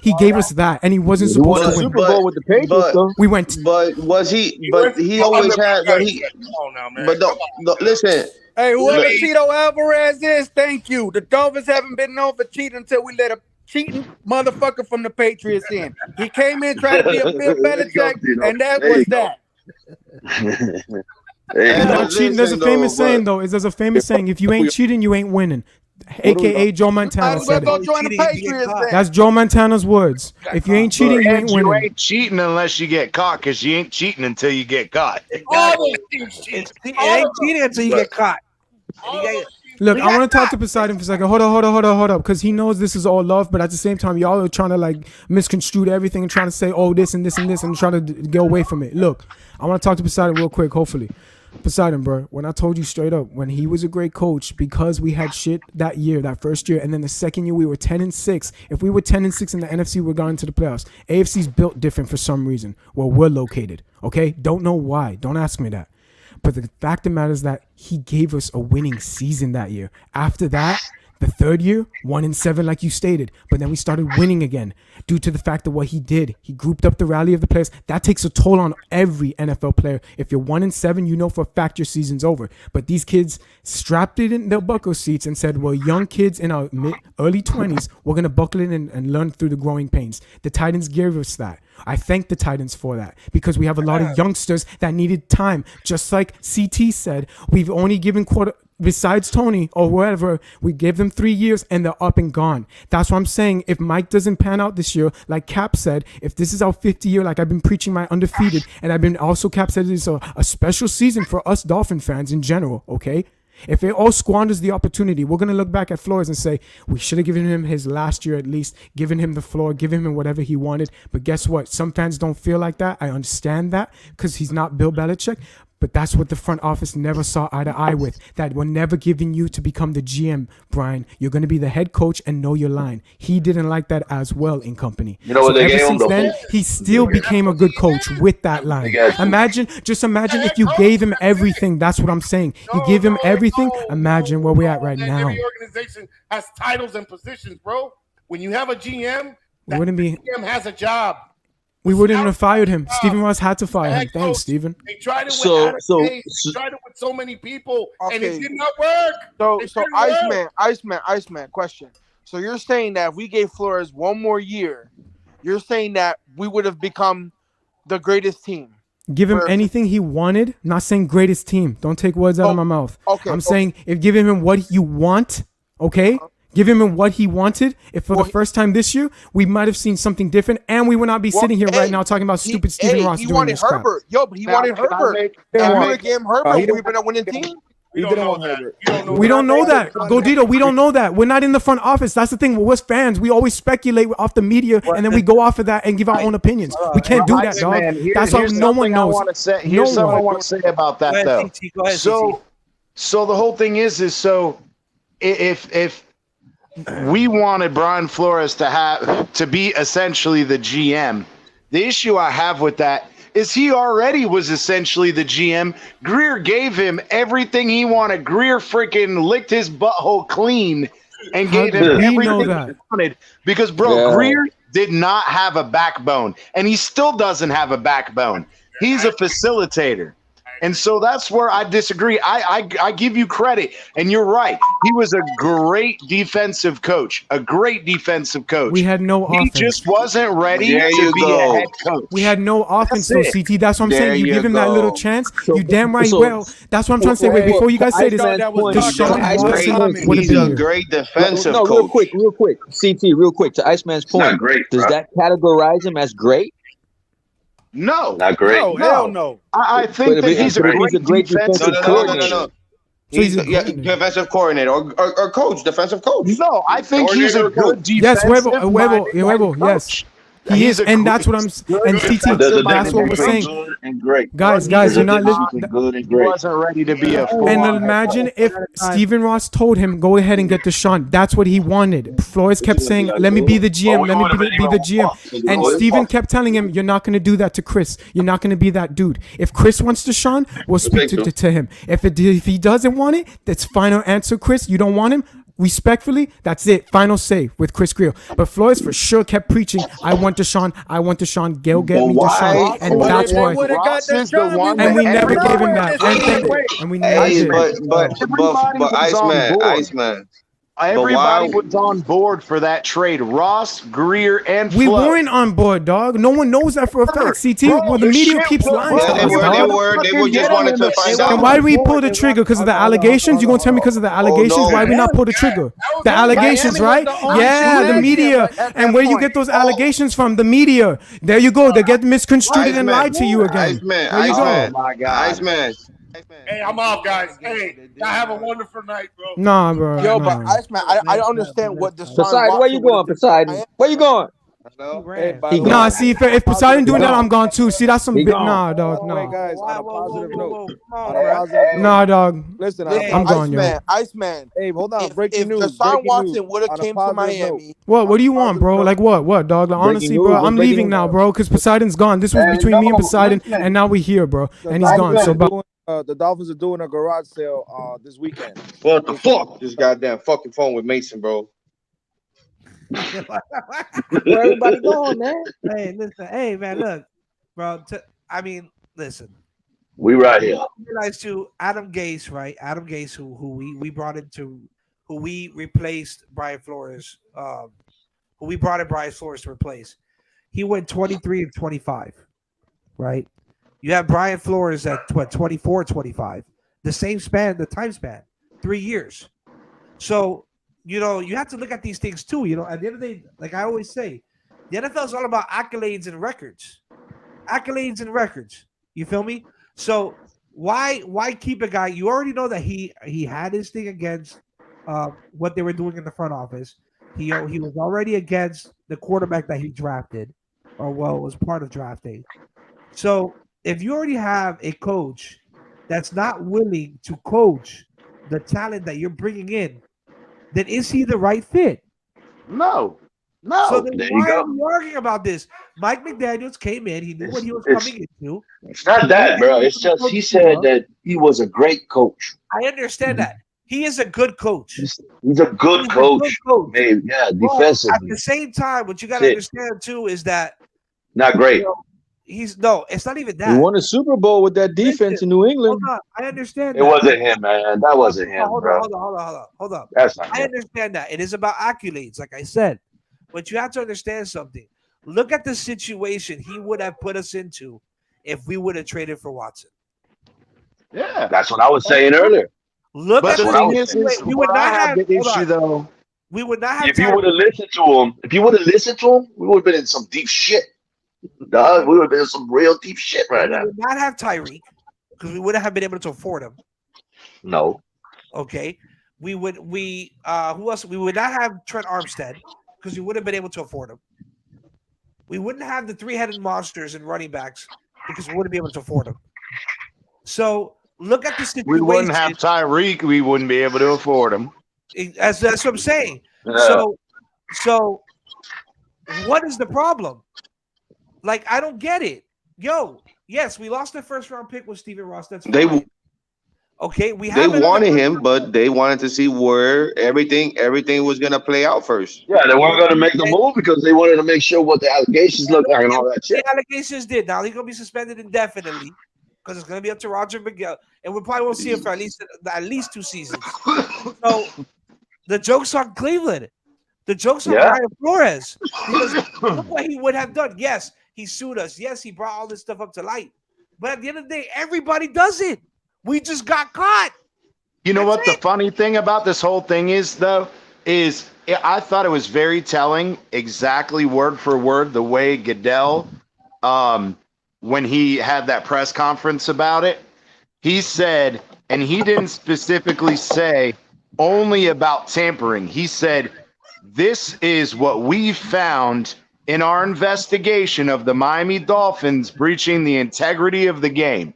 [SPEAKER 7] he gave us that, and he wasn't supposed to win.
[SPEAKER 8] Super Bowl with the Patriots, though.
[SPEAKER 7] We went.
[SPEAKER 6] But he always had. Listen.
[SPEAKER 5] Hey, whoever Tito Alvarez is, thank you. The Dolphins haven't been known for cheating until we let a cheating motherfucker from the Patriots in. He came in trying to be a Bill Belichick, and that was that.
[SPEAKER 7] There's a famous saying, though. There's a famous saying: if you ain't cheating, you ain't winning. AKA Joe Montana said it. That's Joe Montana's words. If you ain't cheating, you ain't winning.
[SPEAKER 9] You ain't cheating unless you get caught, because you ain't cheating until you get caught.
[SPEAKER 2] It ain't cheating until you get caught.
[SPEAKER 7] Look, I want to talk to Poseidon for a second. Hold up, because he knows this is all love, but at the same time, y'all are trying to like misconstrue everything and trying to say, oh, this and this and this, and trying to get away from it. Look, I want to talk to Poseidon real quick, hopefully. Poseidon, bro, when I told you straight up, when he was a great coach, because we had shit that year, that first year, and then the second year we were 10-6. If we were 10-6 in the NFC, we're going to the playoffs. AFC's built different for some reason where we're located. Okay, don't know why. Don't ask me that. But the fact of the matter is that he gave us a winning season that year. After that, the third year, 1-7, like you stated. But then we started winning again due to the fact of what he did. He grouped up the rally of the players. That takes a toll on every NFL player. If you're 1-7, you know for a fact your season's over. But these kids strapped it in their buckle seats and said, well, young kids in our early 20s, we're going to buckle in and learn through the growing pains. The Titans gave us that. I thank the Titans for that because we have a lot of youngsters that needed time. Just like CT said, we've only given besides Tony or whoever, we gave them 3 years and they're up and gone. That's what I'm saying. If Mike doesn't pan out this year, like Cap said, if this is our 50th year, like I've been preaching my undefeated, and I've been also Cap said it's a special season for us Dolphin fans in general, okay? If it all squanders the opportunity, we're going to look back at Flores and say, we should have given him his last year at least, given him the floor, given him whatever he wanted. But guess what? Some fans don't feel like that. I understand that because he's not Bill Belichick. But that's what the front office never saw eye to eye with. That we're never giving you to become the GM, Brian. You're going to be the head coach and know your line. He didn't like that as well in company.
[SPEAKER 6] You know what they
[SPEAKER 7] ever
[SPEAKER 6] gave him
[SPEAKER 7] since then, he still became a good coach with that line. Imagine if you gave him everything. That's what I'm saying. You give him everything. Imagine where we're at right now.
[SPEAKER 1] Every organization has titles and positions, bro. When you have a GM, GM has a job.
[SPEAKER 7] We wouldn't have fired him. Stephen Ross had to fire him. Thanks, Stephen.
[SPEAKER 1] They tried it with tried it with so many people, and it did not work.
[SPEAKER 13] So Iceman, question. So you're saying that if we gave Flores one more year, you're saying that we would have become the greatest team?
[SPEAKER 7] Give him anything he wanted. Not saying greatest team. Don't take words out of my mouth. I'm saying if giving him what you want, okay? Give him what he wanted. If for the first time this year, we might have seen something different, and we would not be sitting here right now talking about stupid Stephen Ross doing this crap.
[SPEAKER 13] But he wanted Herbert. If we would have given Herbert, we've been a winning team.
[SPEAKER 1] We don't know that.
[SPEAKER 7] We don't know that. Godito, we don't know that. We're not in the front office. That's the thing. We're fans. We always speculate off the media, and then we go off of that and give our own opinions. We can't do that, dog. That's why no one knows.
[SPEAKER 9] Here's something I want to say about that, though. So the whole thing is if we wanted Brian Flores to be essentially the GM, the issue I have with that is he already was essentially the GM. Greer gave him everything he wanted. Greer freaking licked his butthole clean and gave him everything he wanted. Because, Greer did not have a backbone, and he still doesn't have a backbone. He's a facilitator. And so that's where I disagree. I give you credit, and you're right. He was a great defensive coach.
[SPEAKER 7] We had no offense.
[SPEAKER 9] He just wasn't ready to be a head coach.
[SPEAKER 7] We had no offense, though, CT. That's what I'm saying. You give him that little chance. You damn right will. That's what I'm trying to say. Wait, before you guys say this,
[SPEAKER 10] he's a great defensive coach.
[SPEAKER 8] Real quick. CT, real quick. To Iceman's point, does that categorize him as great?
[SPEAKER 9] No,
[SPEAKER 6] not great.
[SPEAKER 13] No, hell no.
[SPEAKER 9] I think that he's a great defensive coordinator.
[SPEAKER 10] No. He's a defensive coordinator or coach, defensive coach.
[SPEAKER 9] No, I think he's a good defensive.
[SPEAKER 7] Yes, Huevo, yes. He is, and that's what I'm. And CT, that's what we're saying.
[SPEAKER 6] And great,
[SPEAKER 7] guys, you're not listening.
[SPEAKER 6] Good and great.
[SPEAKER 9] He wasn't ready to be a.
[SPEAKER 7] And imagine if Stephen Ross told him, "Go ahead and get Deshaun." That's what he wanted. Flores kept saying, "Let me be the GM. Let me be the GM." And Stephen kept telling him, "You're not going to do that to Chris. You're not going to be that dude. If Chris wants Deshaun, we'll speak to him. If he doesn't want it, that's final answer. Chris, you don't want him." Respectfully, that's it. Final say with Chris Greer. But Flores for sure kept preaching, I want Deshaun. Gail, get me Deshaun. And that's why. And we never gave him that. And we never did.
[SPEAKER 10] But Iceman.
[SPEAKER 9] Everybody was on board for that trade. Ross, Greer, and
[SPEAKER 7] we
[SPEAKER 9] Flo.
[SPEAKER 7] weren't on board, dog. No one knows that for a fact. CT, well, the media keeps lying to us,
[SPEAKER 10] They just wanted to find out.
[SPEAKER 7] And why did we pull the trigger? Because of the allegations? You gonna tell me because of the allegations? Why we not pull the trigger? The allegations, right? Yeah, the media. And where you get those allegations from? The media. There you go. They get misconstrued and lied to you again. There you go.
[SPEAKER 10] Iceman.
[SPEAKER 1] Hey, I'm off, guys. Hey, y'all have a wonderful night, bro.
[SPEAKER 7] Nah, bro.
[SPEAKER 13] Yo, but Iceman, I don't understand what the
[SPEAKER 8] Poseidon, where you going, Poseidon? Where you going?
[SPEAKER 7] Nah, see, if Poseidon doing that, I'm gone too. See, that's some big. Nah, dog. Nah.
[SPEAKER 13] Wait, guys, on a positive note.
[SPEAKER 7] Nah, dog.
[SPEAKER 13] Listen,
[SPEAKER 7] I'm gone, yo.
[SPEAKER 13] Iceman.
[SPEAKER 12] Hey, hold on. Breaking news.
[SPEAKER 13] If Deshaun Watson would have came to Miami.
[SPEAKER 7] What do you want, bro? Like what, dog? Like, honestly, bro, I'm leaving now, bro, because Poseidon's gone. This was between me and Poseidon, and now we here, bro, and he's gone. So,
[SPEAKER 5] the Dolphins are doing a garage sale this weekend.
[SPEAKER 10] What the fuck? This goddamn fucking phone with Mason, bro.
[SPEAKER 5] Where everybody going, man?
[SPEAKER 12] Hey, listen. Hey, man, look, bro. Listen.
[SPEAKER 6] We right here.
[SPEAKER 12] Realize too, Adam Gase, right? Adam Gase, who we brought into, who we replaced Brian Flores, who we brought in Brian Flores to replace. He went 23 and 25, right? You have Brian Flores at 24, 25. The same span, the time span, 3 years. So, you have to look at these things too. At the end of the day, like I always say, the NFL is all about accolades and records. Accolades and records. You feel me? So why keep a guy? You already know that he had his thing against what they were doing in the front office. He was already against the quarterback that he drafted, or was part of drafting. So if you already have a coach that's not willing to coach the talent that you're bringing in, then is he the right fit?
[SPEAKER 6] No.
[SPEAKER 12] So then
[SPEAKER 6] There you
[SPEAKER 12] why
[SPEAKER 6] go.
[SPEAKER 12] are we arguing about this? Mike McDaniels came in. He knew what he was coming into.
[SPEAKER 6] It's not that, bro. It's just he said that he was a great coach.
[SPEAKER 12] I understand that. He is a good coach.
[SPEAKER 6] He's a good coach. Maybe, yeah,
[SPEAKER 12] But
[SPEAKER 6] defensively.
[SPEAKER 12] at the same time, what you got to understand too is that
[SPEAKER 6] Not great.
[SPEAKER 12] it's not even
[SPEAKER 8] He
[SPEAKER 12] that.
[SPEAKER 8] won a Super Bowl with that defense in New England.
[SPEAKER 12] Hold on, I understand.
[SPEAKER 6] It wasn't him, man. That wasn't him,
[SPEAKER 12] Hold
[SPEAKER 6] bro.
[SPEAKER 12] on.
[SPEAKER 6] That's not
[SPEAKER 12] I
[SPEAKER 6] him.
[SPEAKER 12] understand that. It is about accolades, like I said. But you have to understand something. Look at the situation he would have put us into if we would have traded for Watson.
[SPEAKER 9] Yeah.
[SPEAKER 6] That's what I was saying earlier.
[SPEAKER 12] Look
[SPEAKER 9] But
[SPEAKER 12] at
[SPEAKER 9] the
[SPEAKER 12] the
[SPEAKER 9] thing is,
[SPEAKER 12] situation. We would
[SPEAKER 9] where
[SPEAKER 12] not
[SPEAKER 9] I have
[SPEAKER 12] have
[SPEAKER 9] the
[SPEAKER 12] hold
[SPEAKER 9] issue
[SPEAKER 12] on.
[SPEAKER 9] though.
[SPEAKER 12] We would not have
[SPEAKER 6] If you would have listened to him, we would have been in some deep shit. Dog, we would have been in some real deep shit right
[SPEAKER 12] we
[SPEAKER 6] now.
[SPEAKER 12] would not have Tyreek because we wouldn't have been able to afford him.
[SPEAKER 6] No.
[SPEAKER 12] Okay. Who else? We would not have Trent Armstead because we wouldn't have been able to afford him. We wouldn't have the three-headed monsters and running backs because we wouldn't be able to afford them. So look at the situation.
[SPEAKER 9] We wouldn't have Tyreek. We wouldn't be able to afford him.
[SPEAKER 12] That's what I'm saying.
[SPEAKER 9] Yeah.
[SPEAKER 12] So what is the problem? Like, I don't get it. Yes, we lost the first round pick with Stephen Ross. That's
[SPEAKER 10] They
[SPEAKER 12] fine. Okay, we
[SPEAKER 10] they
[SPEAKER 12] have another
[SPEAKER 10] wanted
[SPEAKER 12] first
[SPEAKER 10] him,
[SPEAKER 12] round
[SPEAKER 10] but they wanted to see where everything was gonna play out first.
[SPEAKER 6] Yeah, they weren't going to make the move because they wanted to make sure what the allegations look like and all that shit.
[SPEAKER 12] The allegations did. Now he's gonna be suspended indefinitely because it's gonna be up to Roger Miguel, and we probably won't see him for at least 2 seasons. So the joke's on Cleveland. The joke's on
[SPEAKER 6] Yeah.
[SPEAKER 12] Brian Flores because look what he would have done. Yes, he sued us. Yes, he brought all this stuff up to light. But at the end of the day, everybody does it. We just got caught.
[SPEAKER 9] You know what the funny thing about this whole thing is, though, is I thought it was very telling, exactly word for word, the way Goodell, when he had that press conference about it, he said, and he didn't specifically say only about tampering. He said, this is what we found in our investigation of the Miami Dolphins breaching the integrity of the game.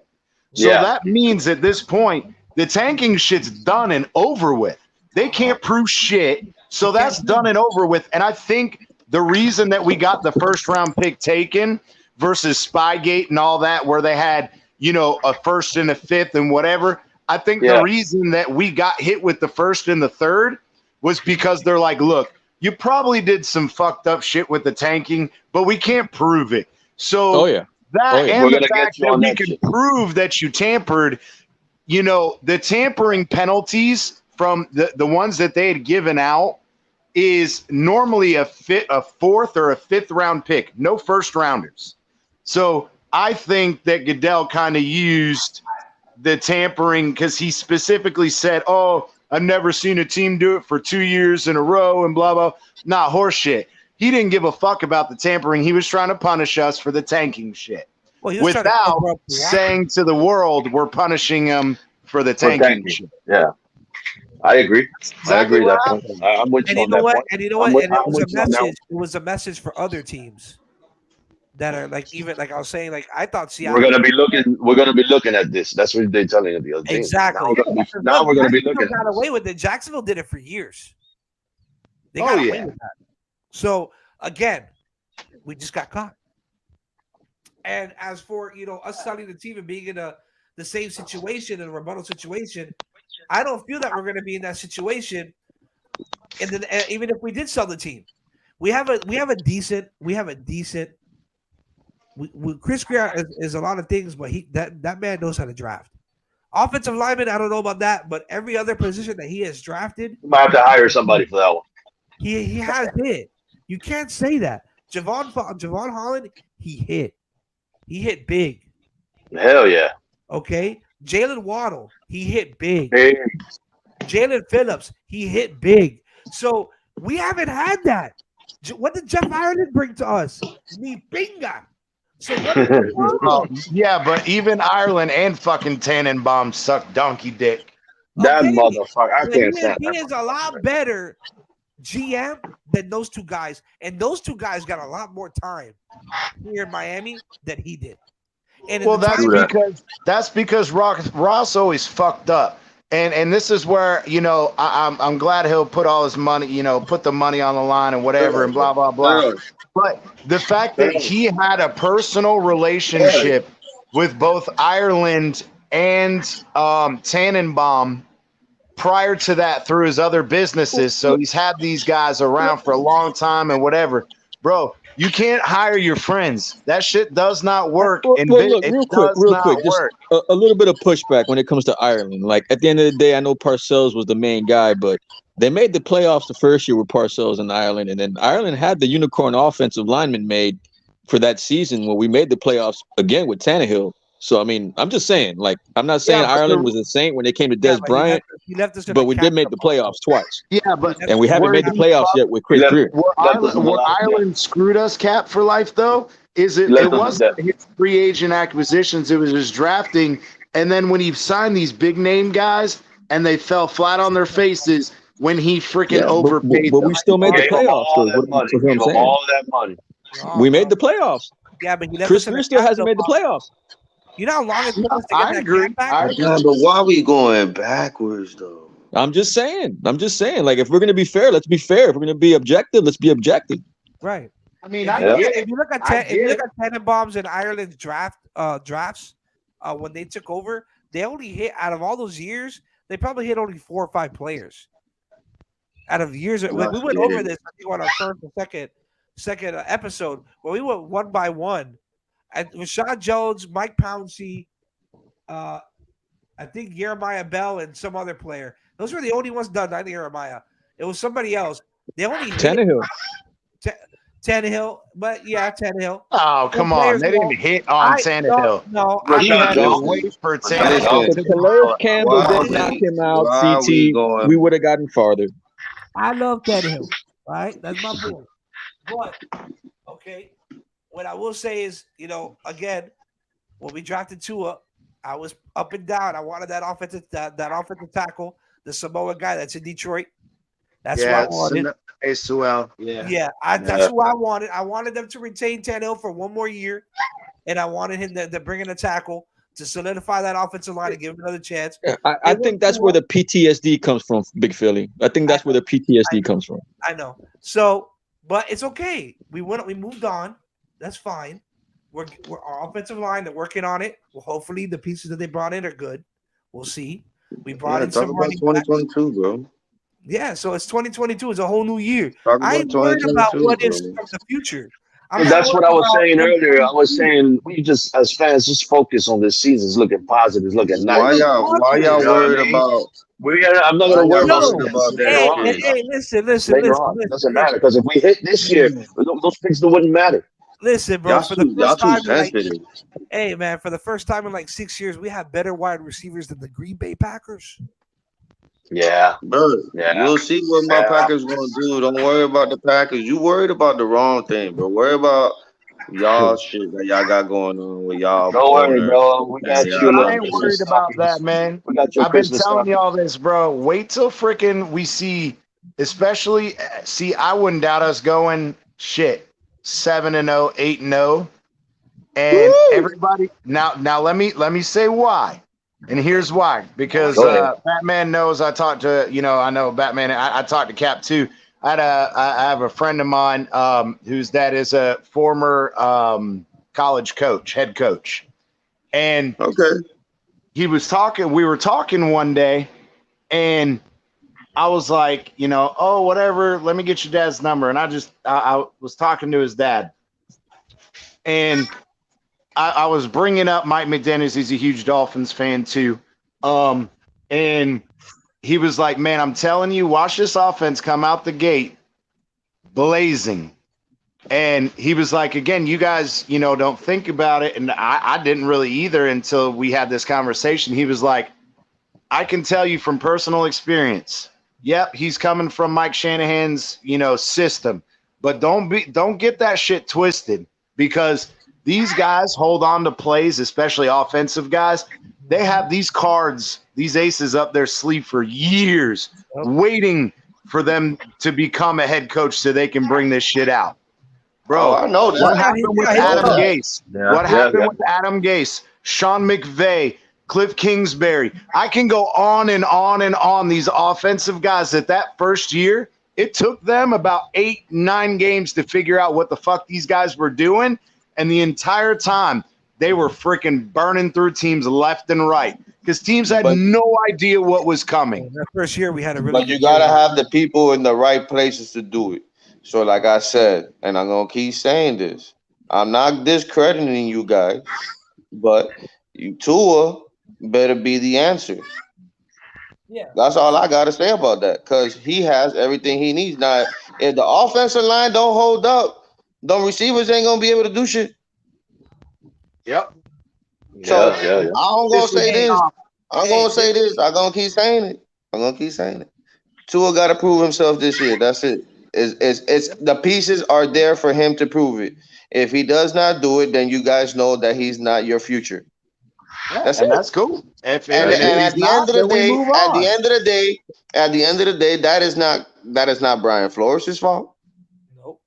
[SPEAKER 9] So
[SPEAKER 6] Yeah.
[SPEAKER 9] that means at this point, the tanking shit's done and over with. They can't prove shit. So that's done and over with. And I think the reason that we got the first round pick taken versus Spygate and all that, where they had, a first and a fifth and whatever, I think the reason that we got hit with the first and the third was because they're like, look, you probably did some fucked up shit with the tanking, but we can't prove it. So and
[SPEAKER 6] We're
[SPEAKER 9] the
[SPEAKER 6] gonna
[SPEAKER 9] fact
[SPEAKER 6] get you
[SPEAKER 9] that
[SPEAKER 6] on
[SPEAKER 9] we
[SPEAKER 6] that
[SPEAKER 9] can
[SPEAKER 6] shit.
[SPEAKER 9] prove that you tampered, the tampering penalties from the ones that they had given out is normally a fourth or a fifth round pick, no first rounders. So I think that Goodell kind of used the tampering because he specifically said, oh, I've never seen a team do it for 2 years in a row and blah, blah. Nah, horseshit. He didn't give a fuck about the tampering. He was trying to punish us for the tanking shit.
[SPEAKER 12] Well, he was trying to
[SPEAKER 9] Without
[SPEAKER 12] cover up the
[SPEAKER 9] saying to the world, we're punishing him for the tanking shit.
[SPEAKER 6] Yeah. I agree. I
[SPEAKER 9] Exactly
[SPEAKER 6] agree.
[SPEAKER 9] what
[SPEAKER 6] That point. I'm with
[SPEAKER 12] And
[SPEAKER 6] you
[SPEAKER 12] you
[SPEAKER 6] on
[SPEAKER 12] know
[SPEAKER 6] that
[SPEAKER 12] what?
[SPEAKER 6] point.
[SPEAKER 12] And you know what?
[SPEAKER 6] I'm with-
[SPEAKER 12] And it
[SPEAKER 6] I'm
[SPEAKER 12] was a
[SPEAKER 6] with you on that
[SPEAKER 12] message. It was a message for other teams that are like, even like I was saying, like I thought Seattle.
[SPEAKER 6] We're gonna be looking at this. That's what they're telling the other team.
[SPEAKER 12] Exactly.
[SPEAKER 6] Now we're gonna be
[SPEAKER 12] Jacksonville
[SPEAKER 6] looking
[SPEAKER 12] got
[SPEAKER 6] at
[SPEAKER 12] away with it. Jacksonville did it for years. They
[SPEAKER 9] Oh,
[SPEAKER 12] got away
[SPEAKER 9] yeah.
[SPEAKER 12] with that. So again, we just got caught. And as for us selling the team and being in the same situation in a rebuttal situation. I don't feel that we're going to be in that situation. And then even if we did sell the team, we have a decent. Chris Greer is a lot of things, but that man knows how to draft. Offensive lineman, I don't know about that, but every other position that he has drafted,
[SPEAKER 6] You might have to hire somebody for that one.
[SPEAKER 12] he has hit. You can't say that. Javon Holland, he hit big.
[SPEAKER 6] Hell yeah.
[SPEAKER 12] Okay, Jalen Waddle, he hit big. Jalen Phillips, he hit big. So we haven't had that. What did Jeff Ireland bring to us? Ni pinga. So
[SPEAKER 9] yeah, but even Ireland and fucking Tannenbaum suck donkey dick.
[SPEAKER 6] That motherfucker, I can't stand
[SPEAKER 12] He is a lot better GM than those two guys, and those two guys got a lot more time here in Miami than he did. And
[SPEAKER 9] well, that's because Ross always fucked up. And this is where, you know, I'm glad he'll put all his money, you know, put the money on the line and whatever and blah, blah, blah. But the fact that he had a personal relationship with both Ireland and Tannenbaum prior to that through his other businesses. So he's had these guys around for a long time and whatever. Bro, you can't hire your friends. That shit does not work.
[SPEAKER 8] Look, real quick, just a little bit of pushback when it comes to Ireland. Like, at the end of the day, I know Parcells was the main guy, but they made the playoffs the first year with Parcells in Ireland, and then Ireland had the unicorn offensive lineman made for that season when we made the playoffs again with Tannehill. So, I mean, I'm just saying, like, I'm not saying Ireland was a saint when they came to Des Bryant, but we did make the playoffs twice.
[SPEAKER 9] Yeah, but
[SPEAKER 8] and we haven't made the playoffs yet with Chris Greer.
[SPEAKER 9] Where Ireland screwed us, Cap, for life, though, is it wasn't his free agent acquisitions, it was his drafting. And then when he signed these big name guys and they fell flat on their faces when he freaking overpaid
[SPEAKER 8] but we still made the playoffs.
[SPEAKER 6] All that money.
[SPEAKER 8] We made the playoffs.
[SPEAKER 12] Yeah, but
[SPEAKER 8] Chris Greer still hasn't made the playoffs.
[SPEAKER 12] You know how long it took us to get that camp back?
[SPEAKER 14] Yeah, but why are we going backwards, though?
[SPEAKER 8] I'm just saying. Like, if we're going to be fair, let's be fair. If we're going to be objective, let's be objective.
[SPEAKER 12] Right.
[SPEAKER 13] I mean,
[SPEAKER 12] if you look at Tannenbaum's and Ireland's drafts, when they took over, they only hit out of all those years, they probably hit only 4 or 5 players. Out of years, we went over this, I think, on our first and second episode, where we went one by one. And Rashad Jones, Mike Pouncey, I think Jeremiah Bell, and some other player. Those were the only ones done, not Jeremiah. It was somebody else. They only Tannehill, but yeah, Tannehill.
[SPEAKER 9] Oh, come on. They didn't hit on Tannehill.
[SPEAKER 12] No,
[SPEAKER 9] he had to wait for Tannehill.
[SPEAKER 8] If Calais Campbell didn't knock him out, CT, we would have gotten farther.
[SPEAKER 12] I love Tannehill, right? That's my boy. But, okay, what I will say is, you know, again, when we drafted Tua, I was up and down. I wanted that offensive tackle, the Samoa guy that's in Detroit. That's what I wanted.
[SPEAKER 9] That's who I
[SPEAKER 12] wanted. I wanted them to retain Tannehill for one more year, and I wanted him to bring in a tackle to solidify that offensive line and give him another chance.
[SPEAKER 8] I think that's where the PTSD comes from, Big Philly. I think that's where the PTSD comes from.
[SPEAKER 12] I know. So, but it's okay. We moved on. That's fine. We're our offensive line. They're working on it. Well, hopefully the pieces that they brought in are good. We'll see. We brought in some running backs.
[SPEAKER 14] 2022, bro.
[SPEAKER 12] Yeah, so it's 2022. It's a whole new year. I ain't worried about what is from the future.
[SPEAKER 6] That's what I was saying earlier. I was saying we just, as fans, just focus on this season. It's looking positive. It's looking nice.
[SPEAKER 14] Why y'all worried about?
[SPEAKER 6] I'm not going to worry about
[SPEAKER 12] that. Hey, listen.
[SPEAKER 6] It doesn't matter because if we hit this year, those picks wouldn't matter.
[SPEAKER 12] Listen, bro. For the first time,
[SPEAKER 14] hey,
[SPEAKER 12] man, for the first time in like 6 years, we have better wide receivers than the Green Bay Packers.
[SPEAKER 6] Yeah,
[SPEAKER 14] bro. Yeah. You'll see what my Packers gonna do. Don't worry about the Packers. You worried about the wrong thing, bro. Worry about y'all shit that y'all got going on with y'all.
[SPEAKER 6] Don't worry, bro. We got you.
[SPEAKER 9] I ain't worried about that, man. I've been telling y'all this, bro. Wait till freaking we see, especially I wouldn't doubt us going 7-0, 8-0, and everybody. Now let me say why. And here's why, because Batman knows I talked to, I know Batman. I talked to Cap too. I have a friend of mine whose dad is a former college coach, head coach. And we were talking one day, and I was like, oh, whatever, let me get your dad's number. And I was talking to his dad, and I was bringing up Mike McDaniels. He's a huge Dolphins fan too. And he was like, man, I'm telling you, watch this offense come out the gate blazing. And he was like, again, you guys, don't think about it. And I didn't really either until we had this conversation. He was like, I can tell you from personal experience. Yep, he's coming from Mike Shanahan's, system. But don't get that shit twisted, because these guys hold on to plays, especially offensive guys. They have these cards, these aces up their sleeve for years, waiting for them to become a head coach so they can bring this shit out. Bro,
[SPEAKER 14] I know that.
[SPEAKER 9] What happened with Adam Gase? What happened with Adam Gase? Sean McVay, Cliff Kingsbury. I can go on and on and on. These offensive guys that first year, it took them about 8-9 games to figure out what the fuck these guys were doing. And the entire time, they were freaking burning through teams left and right because teams had no idea what was coming.
[SPEAKER 12] That first year, we had a really.
[SPEAKER 14] But you gotta have the people in the right places to do it. So, like I said, and I'm gonna keep saying this, I'm not discrediting you guys, but Tua better be the answer.
[SPEAKER 12] Yeah,
[SPEAKER 14] that's all I gotta say about that, because he has everything he needs. Now, if the offensive line don't hold up, the receivers ain't gonna be able to do shit.
[SPEAKER 9] Yep.
[SPEAKER 14] So I'm gonna say this. I'm gonna say this. I'm gonna keep saying it. Tua gotta prove himself this year. That's it. It's the pieces are there for him to prove it. If he does not do it, then you guys know that he's not your future. That's it.
[SPEAKER 9] That's cool.
[SPEAKER 14] At the end of the day, that is not Brian Flores' fault.
[SPEAKER 12] Nope.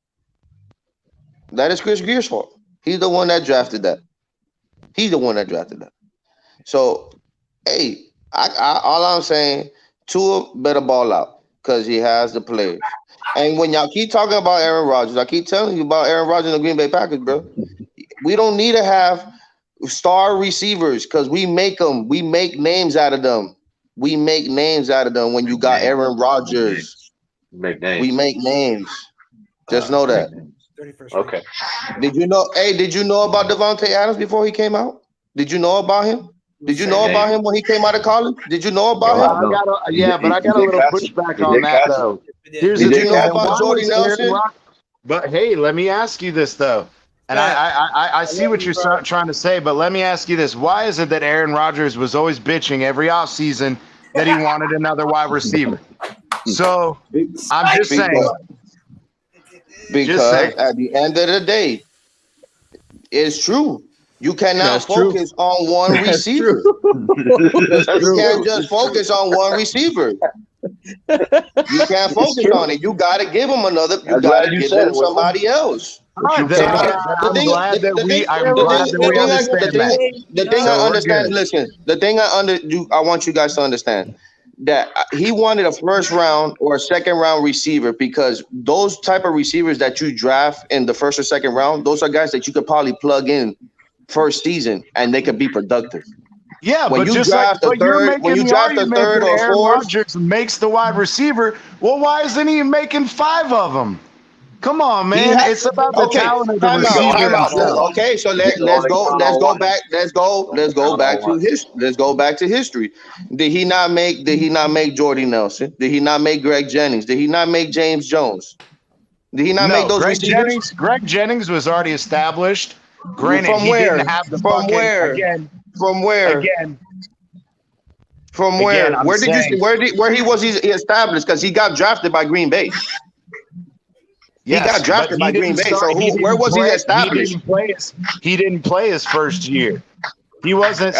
[SPEAKER 14] That is Chris Greer's fault. He's the one that drafted that. So, hey, all I'm saying, Tua better ball out because he has the players. And when y'all keep talking about Aaron Rodgers, I keep telling you about Aaron Rodgers and the Green Bay Packers, bro. We don't need to have star receivers because we make them. We make names out of them. When you got Aaron Rodgers. We make names. Just know that.
[SPEAKER 6] Okay.
[SPEAKER 14] Did you know about Devontae Adams before he came out? Did you know about him? Did you know about him when he came out of college? Did you know about him?
[SPEAKER 9] But I got a little pushback on that, though.
[SPEAKER 14] Did you know about Jordy Nelson?
[SPEAKER 9] But hey, let me ask you this, though. And I see what you're trying to say, but let me ask you this. Why is it that Aaron Rodgers was always bitching every offseason that he wanted another wide receiver? So I'm just saying.
[SPEAKER 14] Because at the end of the day, it's true. You cannot focus on one receiver. You can't just focus on one receiver. You can't focus on it. You got to give him another. You got to give him somebody else.
[SPEAKER 9] I'm glad that we understand.
[SPEAKER 14] The thing I understand. Listen, I want you guys to understand that he wanted a first round or a second round receiver because those type of receivers that you draft in the first or second round, those are guys that you could probably plug in first season and they could be productive.
[SPEAKER 9] Yeah,
[SPEAKER 14] when
[SPEAKER 9] but
[SPEAKER 14] you
[SPEAKER 9] just
[SPEAKER 14] draft
[SPEAKER 9] like,
[SPEAKER 14] a third, when you draft a third or
[SPEAKER 9] Aaron
[SPEAKER 14] fourth,
[SPEAKER 9] Rodgers makes the wide receiver. Well, why isn't he making 5 of them? Come on, man! It's about the talent of the receiver.
[SPEAKER 14] Okay, so let's go back to history. Did he not make Jordy Nelson? Did he not make Greg Jennings? Did he not make James Jones? Did he not make those receivers?
[SPEAKER 9] Greg Jennings was already established. Granted, he didn't have the
[SPEAKER 14] From where? Where he was established? Because he got drafted by Green Bay.
[SPEAKER 9] Yes,
[SPEAKER 14] he got drafted by Green Bay. So where was he established?
[SPEAKER 9] He didn't play his first year. He wasn't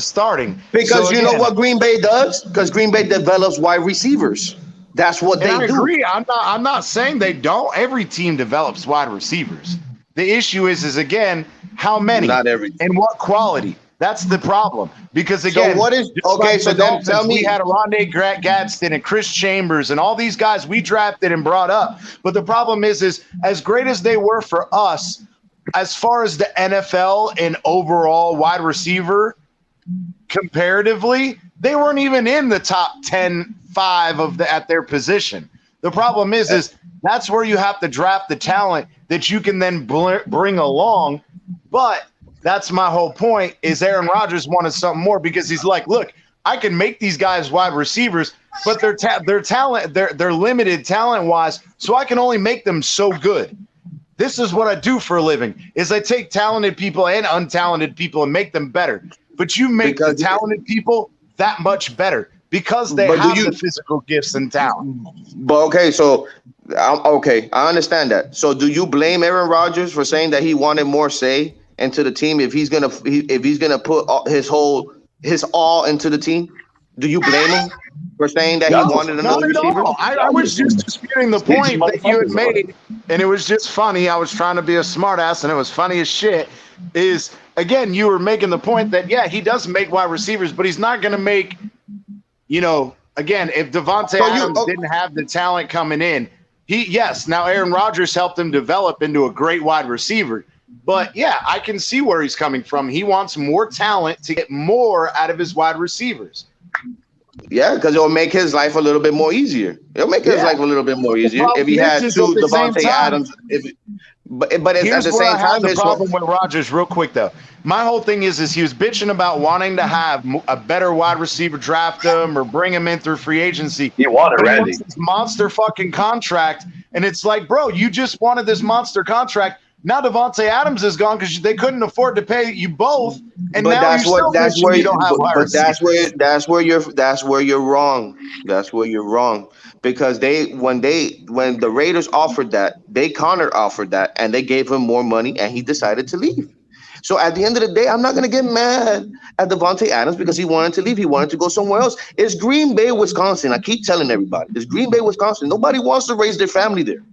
[SPEAKER 9] starting.
[SPEAKER 14] Because you know what Green Bay does? Because Green Bay develops wide receivers. That's what they do.
[SPEAKER 9] I agree. I'm not saying they don't. Every team develops wide receivers. The issue is again, how many?
[SPEAKER 14] Not every.
[SPEAKER 9] And what quality? That's the problem. Because again,
[SPEAKER 14] so what is okay? So then tell me,
[SPEAKER 9] we had Rondé Gadsden and Chris Chambers and all these guys we drafted and brought up. But the problem is as great as they were for us, as far as the NFL and overall wide receiver, comparatively, they weren't even in the top 10, 5 at their position. The problem is that's where you have to draft the talent that you can then bring along. But that's my whole point is Aaron Rodgers wanted something more because he's like, look, I can make these guys wide receivers, but they're limited talent-wise, so I can only make them so good. This is what I do for a living, is I take talented people and untalented people and make them better. But you make the talented people that much better because they have the physical gifts and talent.
[SPEAKER 14] But okay, so I understand that. So do you blame Aaron Rodgers for saying that he wanted more say into the team if he's gonna put his all into the team? Do you blame him for saying that he wanted another receiver?
[SPEAKER 9] I was just disputing the point that you had made, and it was just funny. I was trying to be a smartass, and it was funny as shit. Is again, you were making the point that he does make wide receivers, but he's not going to make. Again, if Davante Adams didn't have the talent coming in, now Aaron Rodgers helped him develop into a great wide receiver. But I can see where he's coming from. He wants more talent to get more out of his wide receivers.
[SPEAKER 14] Yeah, because it'll make his life a little bit more easier. It'll make his life a little bit more easier if he had two Davante Adams. But at the same time,
[SPEAKER 9] the problem with Rodgers, real quick though, my whole thing is he was bitching about wanting to have a better wide receiver, draft him or bring him in through free agency.
[SPEAKER 6] He wanted Randy.
[SPEAKER 9] He wants this monster fucking contract, and it's like, bro, you just wanted this monster contract. Now Davante Adams is gone because they couldn't afford to pay you both, and
[SPEAKER 14] but
[SPEAKER 9] now that's where you don't have wide receivers.
[SPEAKER 14] That's where you're wrong. That's where you're wrong. Because when the Raiders offered that, they counter offered that, and they gave him more money, and he decided to leave. So at the end of the day, I'm not gonna get mad at Davante Adams because he wanted to leave. He wanted to go somewhere else. It's Green Bay, Wisconsin. I keep telling everybody, it's Green Bay, Wisconsin. Nobody wants to raise their family there.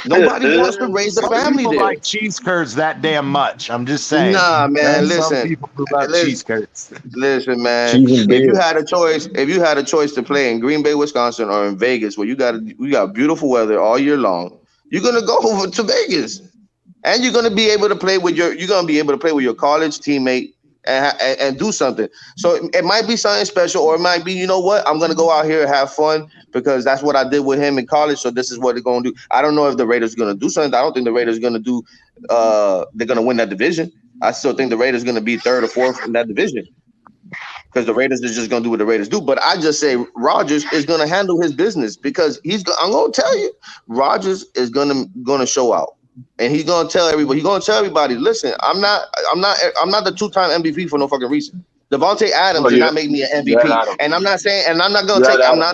[SPEAKER 14] Nobody wants to raise the family
[SPEAKER 9] people
[SPEAKER 14] there.
[SPEAKER 9] Like cheese curds that damn much. I'm just saying.
[SPEAKER 14] Nah, man.
[SPEAKER 9] Some
[SPEAKER 14] Listen.
[SPEAKER 9] people who love cheese curds.
[SPEAKER 14] Listen, man. If you had a choice to play in Green Bay, Wisconsin, or in Vegas, where you got beautiful weather all year long, you're gonna go over to Vegas, and you're gonna be able to play with your college teammate and do something. So it might be something special, or it might be, you know what, I'm gonna go out here and have fun because that's what I did with him in college. So this is what they're gonna do. I don't know if the Raiders are gonna do something. I don't think the Raiders are gonna do. They're gonna win that division. I still think the Raiders are gonna be 3rd or 4th in that division because the Raiders is just gonna do what the Raiders do. But I just say Rodgers is gonna handle his business because I'm gonna tell you, Rodgers is gonna show out. And he's gonna tell everybody, listen, I'm not the 2-time MVP for no fucking reason. Davante Adams did not make me an MVP. And I'm not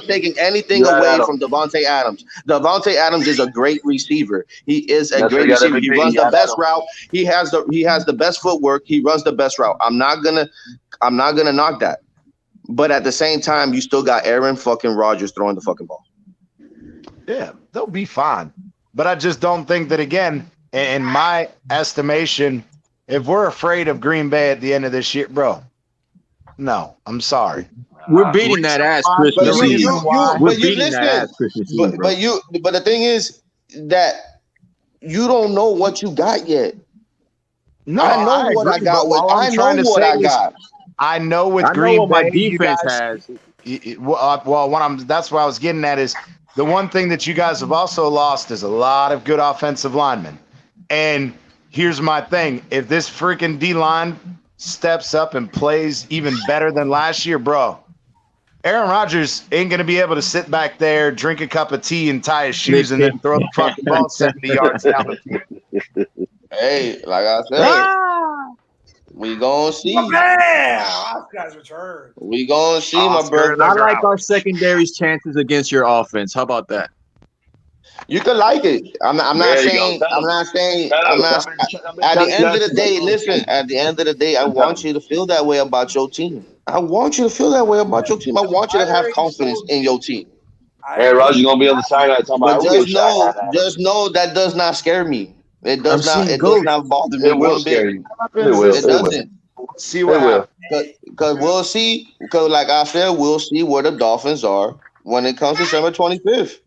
[SPEAKER 14] taking anything away from Davante Adams. Davante Adams is a great receiver. He is a great receiver. He runs the best route. He has the best footwork. He runs the best route. I'm not gonna knock that. But at the same time, you still got Aaron fucking Rodgers throwing the fucking ball.
[SPEAKER 9] Yeah, they'll be fine. But I just don't think that, again, in my estimation, if we're afraid of Green Bay at the end of this year, bro, no, I'm sorry.
[SPEAKER 8] We're beating that ass Christmas season. We're beating that ass Christmas season.
[SPEAKER 14] But the thing is that you don't know what you got yet.
[SPEAKER 9] No,
[SPEAKER 14] I know what I got.
[SPEAKER 9] I know with Green Bay, my defense has. That's what I was getting at is the one thing that you guys have also lost is a lot of good offensive linemen. And here's my thing: if this freaking D-line steps up and plays even better than last year, bro, Aaron Rodgers ain't going to be able to sit back there, drink a cup of tea, and tie his shoes, and then throw the fucking ball 70 yards down the field.
[SPEAKER 14] Hey, like I said, we gonna see.
[SPEAKER 12] Oscar's return.
[SPEAKER 14] We gonna see, my brother.
[SPEAKER 8] I like our secondary's chances against your offense. How about that?
[SPEAKER 14] You can like it. I'm not saying. At the end of the day, listen. At the end of the day, I want you to feel that way about your team. I want you to feel that way about your team. I want you to have confidence in your team.
[SPEAKER 6] Hey, Roger, gonna be on the sideline talking about.
[SPEAKER 14] Just know that does not scare me. It does not. It does not bother me.
[SPEAKER 6] It will scare you. It will.
[SPEAKER 14] It doesn't.
[SPEAKER 9] See what happens.
[SPEAKER 14] Because we'll see. Because like I said, we'll see where the Dolphins are when it comes to December 25th.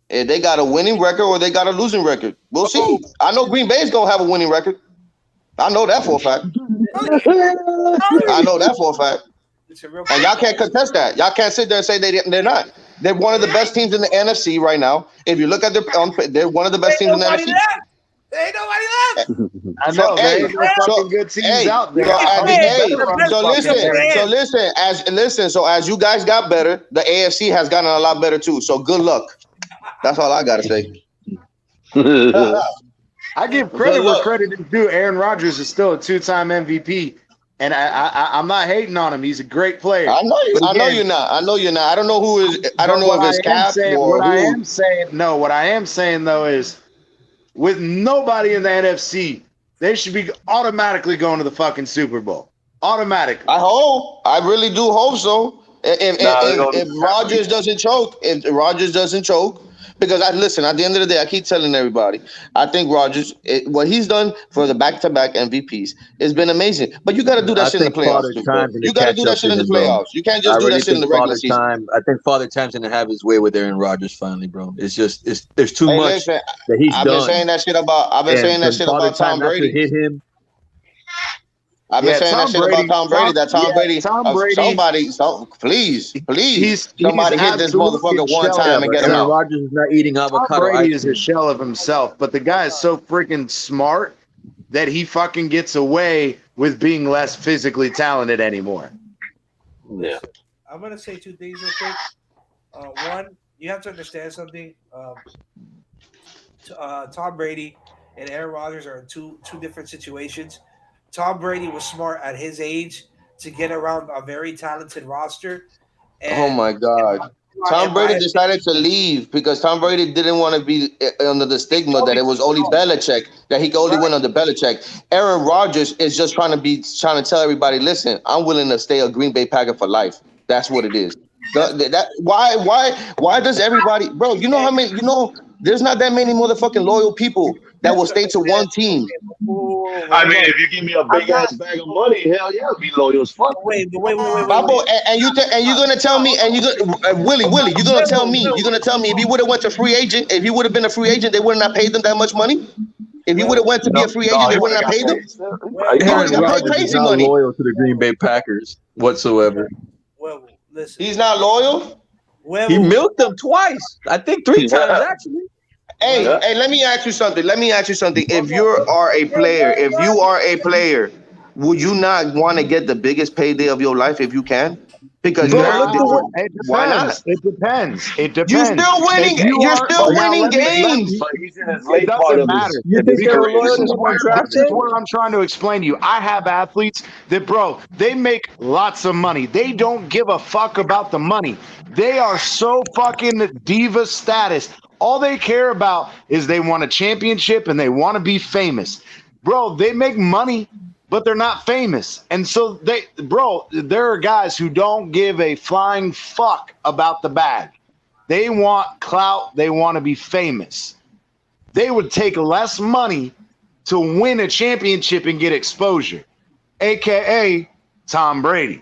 [SPEAKER 14] If they got a winning record or they got a losing record, we'll see. I know Green Bay's gonna have a winning record. I know that for a fact. I know that for a fact. And y'all can't contest that. Y'all can't sit there and say they're not. They're one of the best teams in the NFC right now. If you look at they're one of the best teams in the NFC.
[SPEAKER 12] Ain't nobody left.
[SPEAKER 9] I know, man. Fucking good teams out there.
[SPEAKER 14] So as you guys got better, the AFC has gotten a lot better too. So good luck. That's all I gotta say.
[SPEAKER 9] I give credit where credit is due. Aaron Rodgers is still a 2-time MVP, and I'm not hating on him. He's a great player.
[SPEAKER 14] I know you. I know you're not. I know you're not. I don't know who is. I don't know if it's Cap or
[SPEAKER 9] what I am saying. No, what I am saying though is, with nobody in the NFC, they should be automatically going to the fucking Super Bowl. Automatically.
[SPEAKER 14] I hope. I really do hope so. If Rodgers doesn't choke, because at the end of the day, I keep telling everybody, I think Rodgers, what he's done for the back-to-back MVPs has been amazing. But you got to do that shit in the playoffs. You got to do that shit in the playoffs. You can't just do that shit in the regular season.
[SPEAKER 8] I think Father Time's gonna have his way with Aaron Rodgers finally, bro. It's just there's too much that he's done.
[SPEAKER 14] I've been saying that shit about Tom Brady.
[SPEAKER 8] Hit him.
[SPEAKER 14] I've been saying that shit about Tom Brady. Please, somebody hit this motherfucker one time and get him out.
[SPEAKER 8] Rodgers is not eating avocado.
[SPEAKER 9] Tom Brady is a shell of himself, but the guy is so freaking smart that he fucking gets away with being less physically talented anymore.
[SPEAKER 14] Yeah.
[SPEAKER 12] I'm gonna say two things real quick. One, you have to understand something. Tom Brady and Aaron Rodgers are in two different situations. Tom Brady was smart at his age to get around a very talented roster.
[SPEAKER 14] Oh my God. Tom Brady decided to leave because Tom Brady didn't want to be under the stigma that it was only Belichick, that he could only win under Belichick. Aaron Rodgers is just trying to tell everybody, listen, I'm willing to stay a Green Bay Packer for life. That's what it is. Why does everybody, bro, you know how many, there's not that many motherfucking loyal people that will stay to one team.
[SPEAKER 6] I mean, if you give me a big ass bag of money, hell yeah, I'll be loyal as fuck.
[SPEAKER 12] Wait.
[SPEAKER 14] Babo, and you're gonna tell me, Willie, you're gonna tell me if he would have went to free agent, if he would have been a free agent, they would not paid them that much money. If he would have went to be a free agent, they would not paid him.
[SPEAKER 8] Aaron Rodgers is not loyal to the Green Bay Packers whatsoever.
[SPEAKER 12] Well, listen,
[SPEAKER 14] he's not loyal.
[SPEAKER 8] He milked them twice. I think 3 times actually.
[SPEAKER 14] Hey, let me ask you something. If you are a player, would you not want to get the biggest payday of your life if you can? Because why not?
[SPEAKER 9] It depends.
[SPEAKER 14] You're still winning. You're still winning games.
[SPEAKER 9] It doesn't matter. This is what I'm trying to explain to you. I have athletes that, bro, they make lots of money. They don't give a fuck about the money. They are so fucking diva status. All they care about is they want a championship and they want to be famous. Bro, they make money, but they're not famous. And so there are guys who don't give a flying fuck about the bag. They want clout. They want to be famous. They would take less money to win a championship and get exposure, AKA Tom Brady.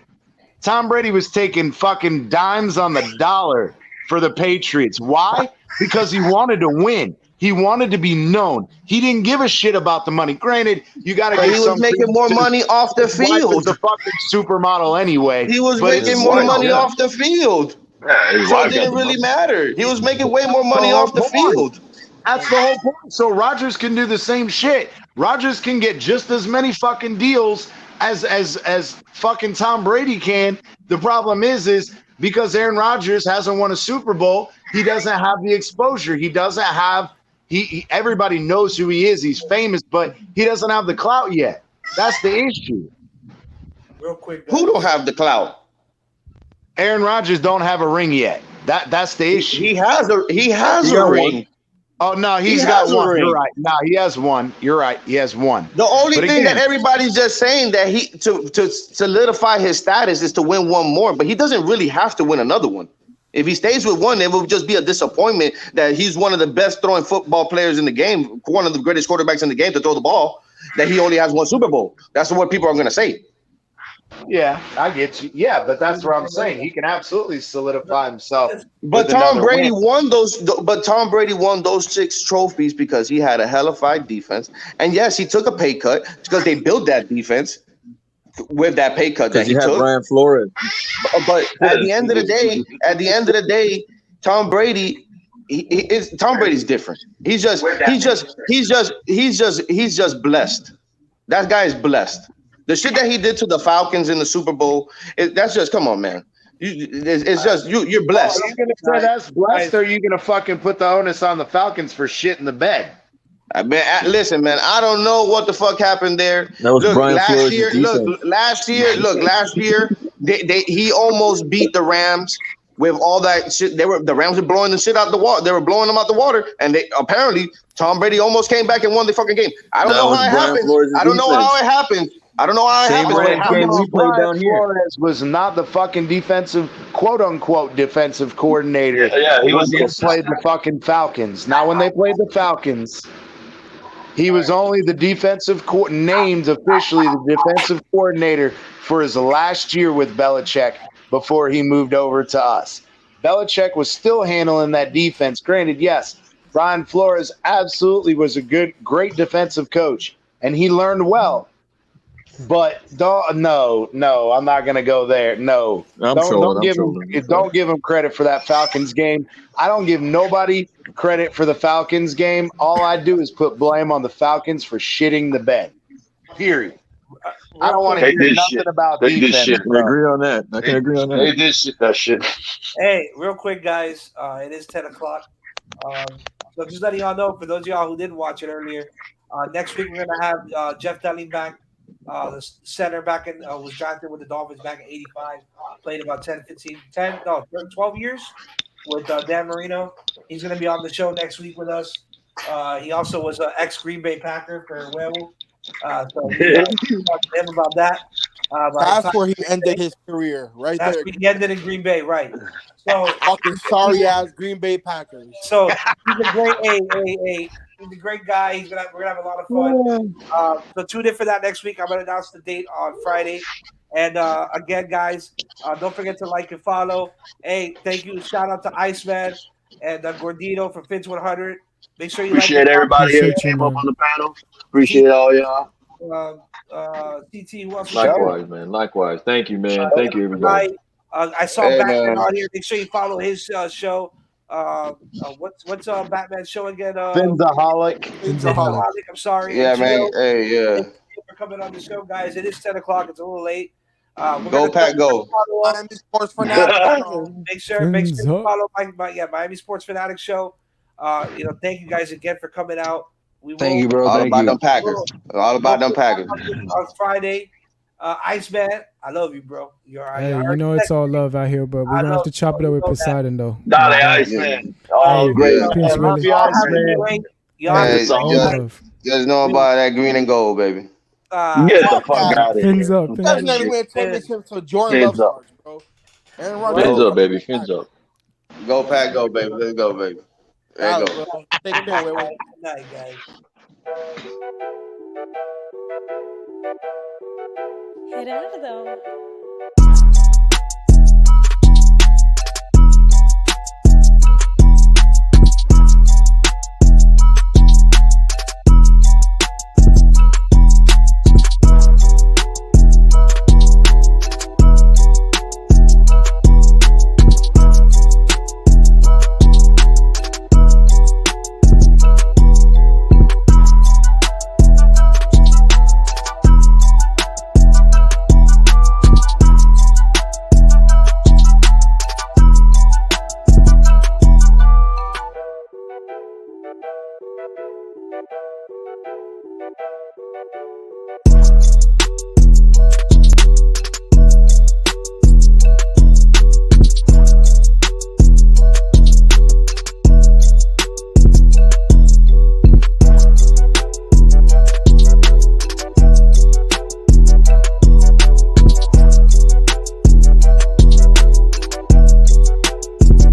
[SPEAKER 9] Tom Brady was taking fucking dimes on the dollar for the Patriots. Why? Because he wanted to win. He wanted to be known. He didn't give a shit about the money. Granted, you got to get
[SPEAKER 14] he was making more money off the field.
[SPEAKER 9] The fucking supermodel anyway.
[SPEAKER 14] He was making more money off the field. So it didn't really matter. He was making way more money off the field.
[SPEAKER 9] That's the whole point. So Rodgers can do the same shit. Rodgers can get just as many fucking deals as fucking Tom Brady can. The problem is because Aaron Rodgers hasn't won a Super Bowl, he doesn't have the exposure. He doesn't have everybody knows who he is. He's famous, but he doesn't have the clout yet. That's the issue.
[SPEAKER 12] Real quick,
[SPEAKER 14] who don't have the clout?
[SPEAKER 9] Aaron Rodgers don't have a ring yet. That's the issue.
[SPEAKER 14] He has a ring.
[SPEAKER 9] Oh no, he's got one. You're right. No, he has one. You're right. He has one.
[SPEAKER 14] The only thing that everybody's just saying that he to solidify his status is to win one more, but he doesn't really have to win another one. If he stays with one, it will just be a disappointment that he's one of the best throwing football players in the game, one of the greatest quarterbacks in the game to throw the ball, that he only has one Super Bowl. That's what people are going to say.
[SPEAKER 9] Yeah, I get you. Yeah, but that's what I'm saying. He can absolutely solidify himself.
[SPEAKER 14] But
[SPEAKER 9] with
[SPEAKER 14] Tom
[SPEAKER 9] another
[SPEAKER 14] Brady
[SPEAKER 9] win.
[SPEAKER 14] won those. But Tom Brady won those 6 trophies because he had a hellified defense. And yes, he took a pay cut because they built that defense with that pay cut that
[SPEAKER 8] Because
[SPEAKER 14] he
[SPEAKER 8] you had
[SPEAKER 14] took.
[SPEAKER 8] Brian Flores.
[SPEAKER 14] But at the end of the day, Tom Brady. Tom Brady's different. He's just blessed. That guy is blessed. The shit that he did to the Falcons in the Super Bowl, that's just come on, man. It's just you're blessed.
[SPEAKER 9] Are you gonna say that's blessed, or are you gonna fucking put the onus on the Falcons for shit in the bed?
[SPEAKER 14] Listen, man, I don't know what the fuck happened there.
[SPEAKER 8] That was Brian Flores'
[SPEAKER 14] Last year, he almost beat the Rams with all that shit. The Rams were blowing the shit out the water. They were blowing them out the water, and apparently Tom Brady almost came back and won the fucking game. I don't know how it happened. I don't know how it happened.
[SPEAKER 9] Brian Flores was not the fucking defensive, quote unquote, defensive coordinator.
[SPEAKER 6] Yeah, he was
[SPEAKER 9] when they played the fucking Falcons. Now, when they played the Falcons, he was only the named officially the defensive coordinator for his last year with Belichick before he moved over to us. Belichick was still handling that defense. Granted, yes, Brian Flores absolutely was a great defensive coach, and he learned well. But no, I'm not gonna go there. No, don't give him credit for that Falcons game. I don't give nobody credit for the Falcons game. All I do is put blame on the Falcons for shitting the bed. Period. I don't want to hear nothing about defense.
[SPEAKER 8] I agree on that. I can agree on that.
[SPEAKER 6] They did that shit.
[SPEAKER 12] Hey, real quick, guys. It is 10 o'clock. So just letting y'all know, for those of y'all who didn't watch it earlier, next week we're gonna have Jeff Dowling back. The center back in was drafted with the Dolphins back in '85. Played about 12 years with Dan Marino. He's going to be on the show next week with us. He also was an ex-Green Bay Packer for Werewolf. So we talked to him about that.
[SPEAKER 13] That's where he ended his career, right
[SPEAKER 12] That's
[SPEAKER 13] there.
[SPEAKER 12] where he ended in Green Bay, right? So
[SPEAKER 13] fucking sorry ass Green Bay Packers.
[SPEAKER 12] So he's a great he's a great guy. We're gonna have a lot of fun. So tune in for that next week. I'm gonna announce the date on Friday. And again, guys, don't forget to like and follow. Hey, thank you. Shout out to Iceman and Gordito for Fins 100. Make sure you
[SPEAKER 6] appreciate everybody here came up on the panel. Appreciate all y'all.
[SPEAKER 12] CT, who else?
[SPEAKER 8] Likewise, man. Likewise. Thank you, man. Thank you, everybody.
[SPEAKER 12] I saw Batman on here. Make sure you follow his show. What's Batman's show again?
[SPEAKER 9] Finzaholic.
[SPEAKER 12] I'm sorry.
[SPEAKER 14] Yeah, man. Hey, yeah.
[SPEAKER 12] Thank you for coming on the show, guys. It is 10 o'clock. It's a little late.
[SPEAKER 14] Go Pack, go.
[SPEAKER 13] Miami Sports Fanatics.
[SPEAKER 12] Make sure you follow Miami Sports Fanatics show. Thank you guys again for coming out.
[SPEAKER 14] Thank you, bro. All about them Packers. All about them Packers.
[SPEAKER 12] On Friday, Iceman, I love you, bro.
[SPEAKER 7] Hey, you know it's all love out here, but we're gonna have to chop it up with Poseidon, though.
[SPEAKER 6] Dale, Iceman. Oh, great.
[SPEAKER 7] Peace, Willie.
[SPEAKER 14] Just know about that green and gold, baby.
[SPEAKER 6] Get the fuck out of here.
[SPEAKER 7] Fins up.
[SPEAKER 13] That's not even a championship to Jordan Love stars, bro. Aaron Rodgers.
[SPEAKER 8] Fins up, baby. Fins up.
[SPEAKER 14] Go Pack, go, baby. Let's go, baby. There you go.
[SPEAKER 13] Take it away.
[SPEAKER 12] Good night, guys.
[SPEAKER 15] Gerardo.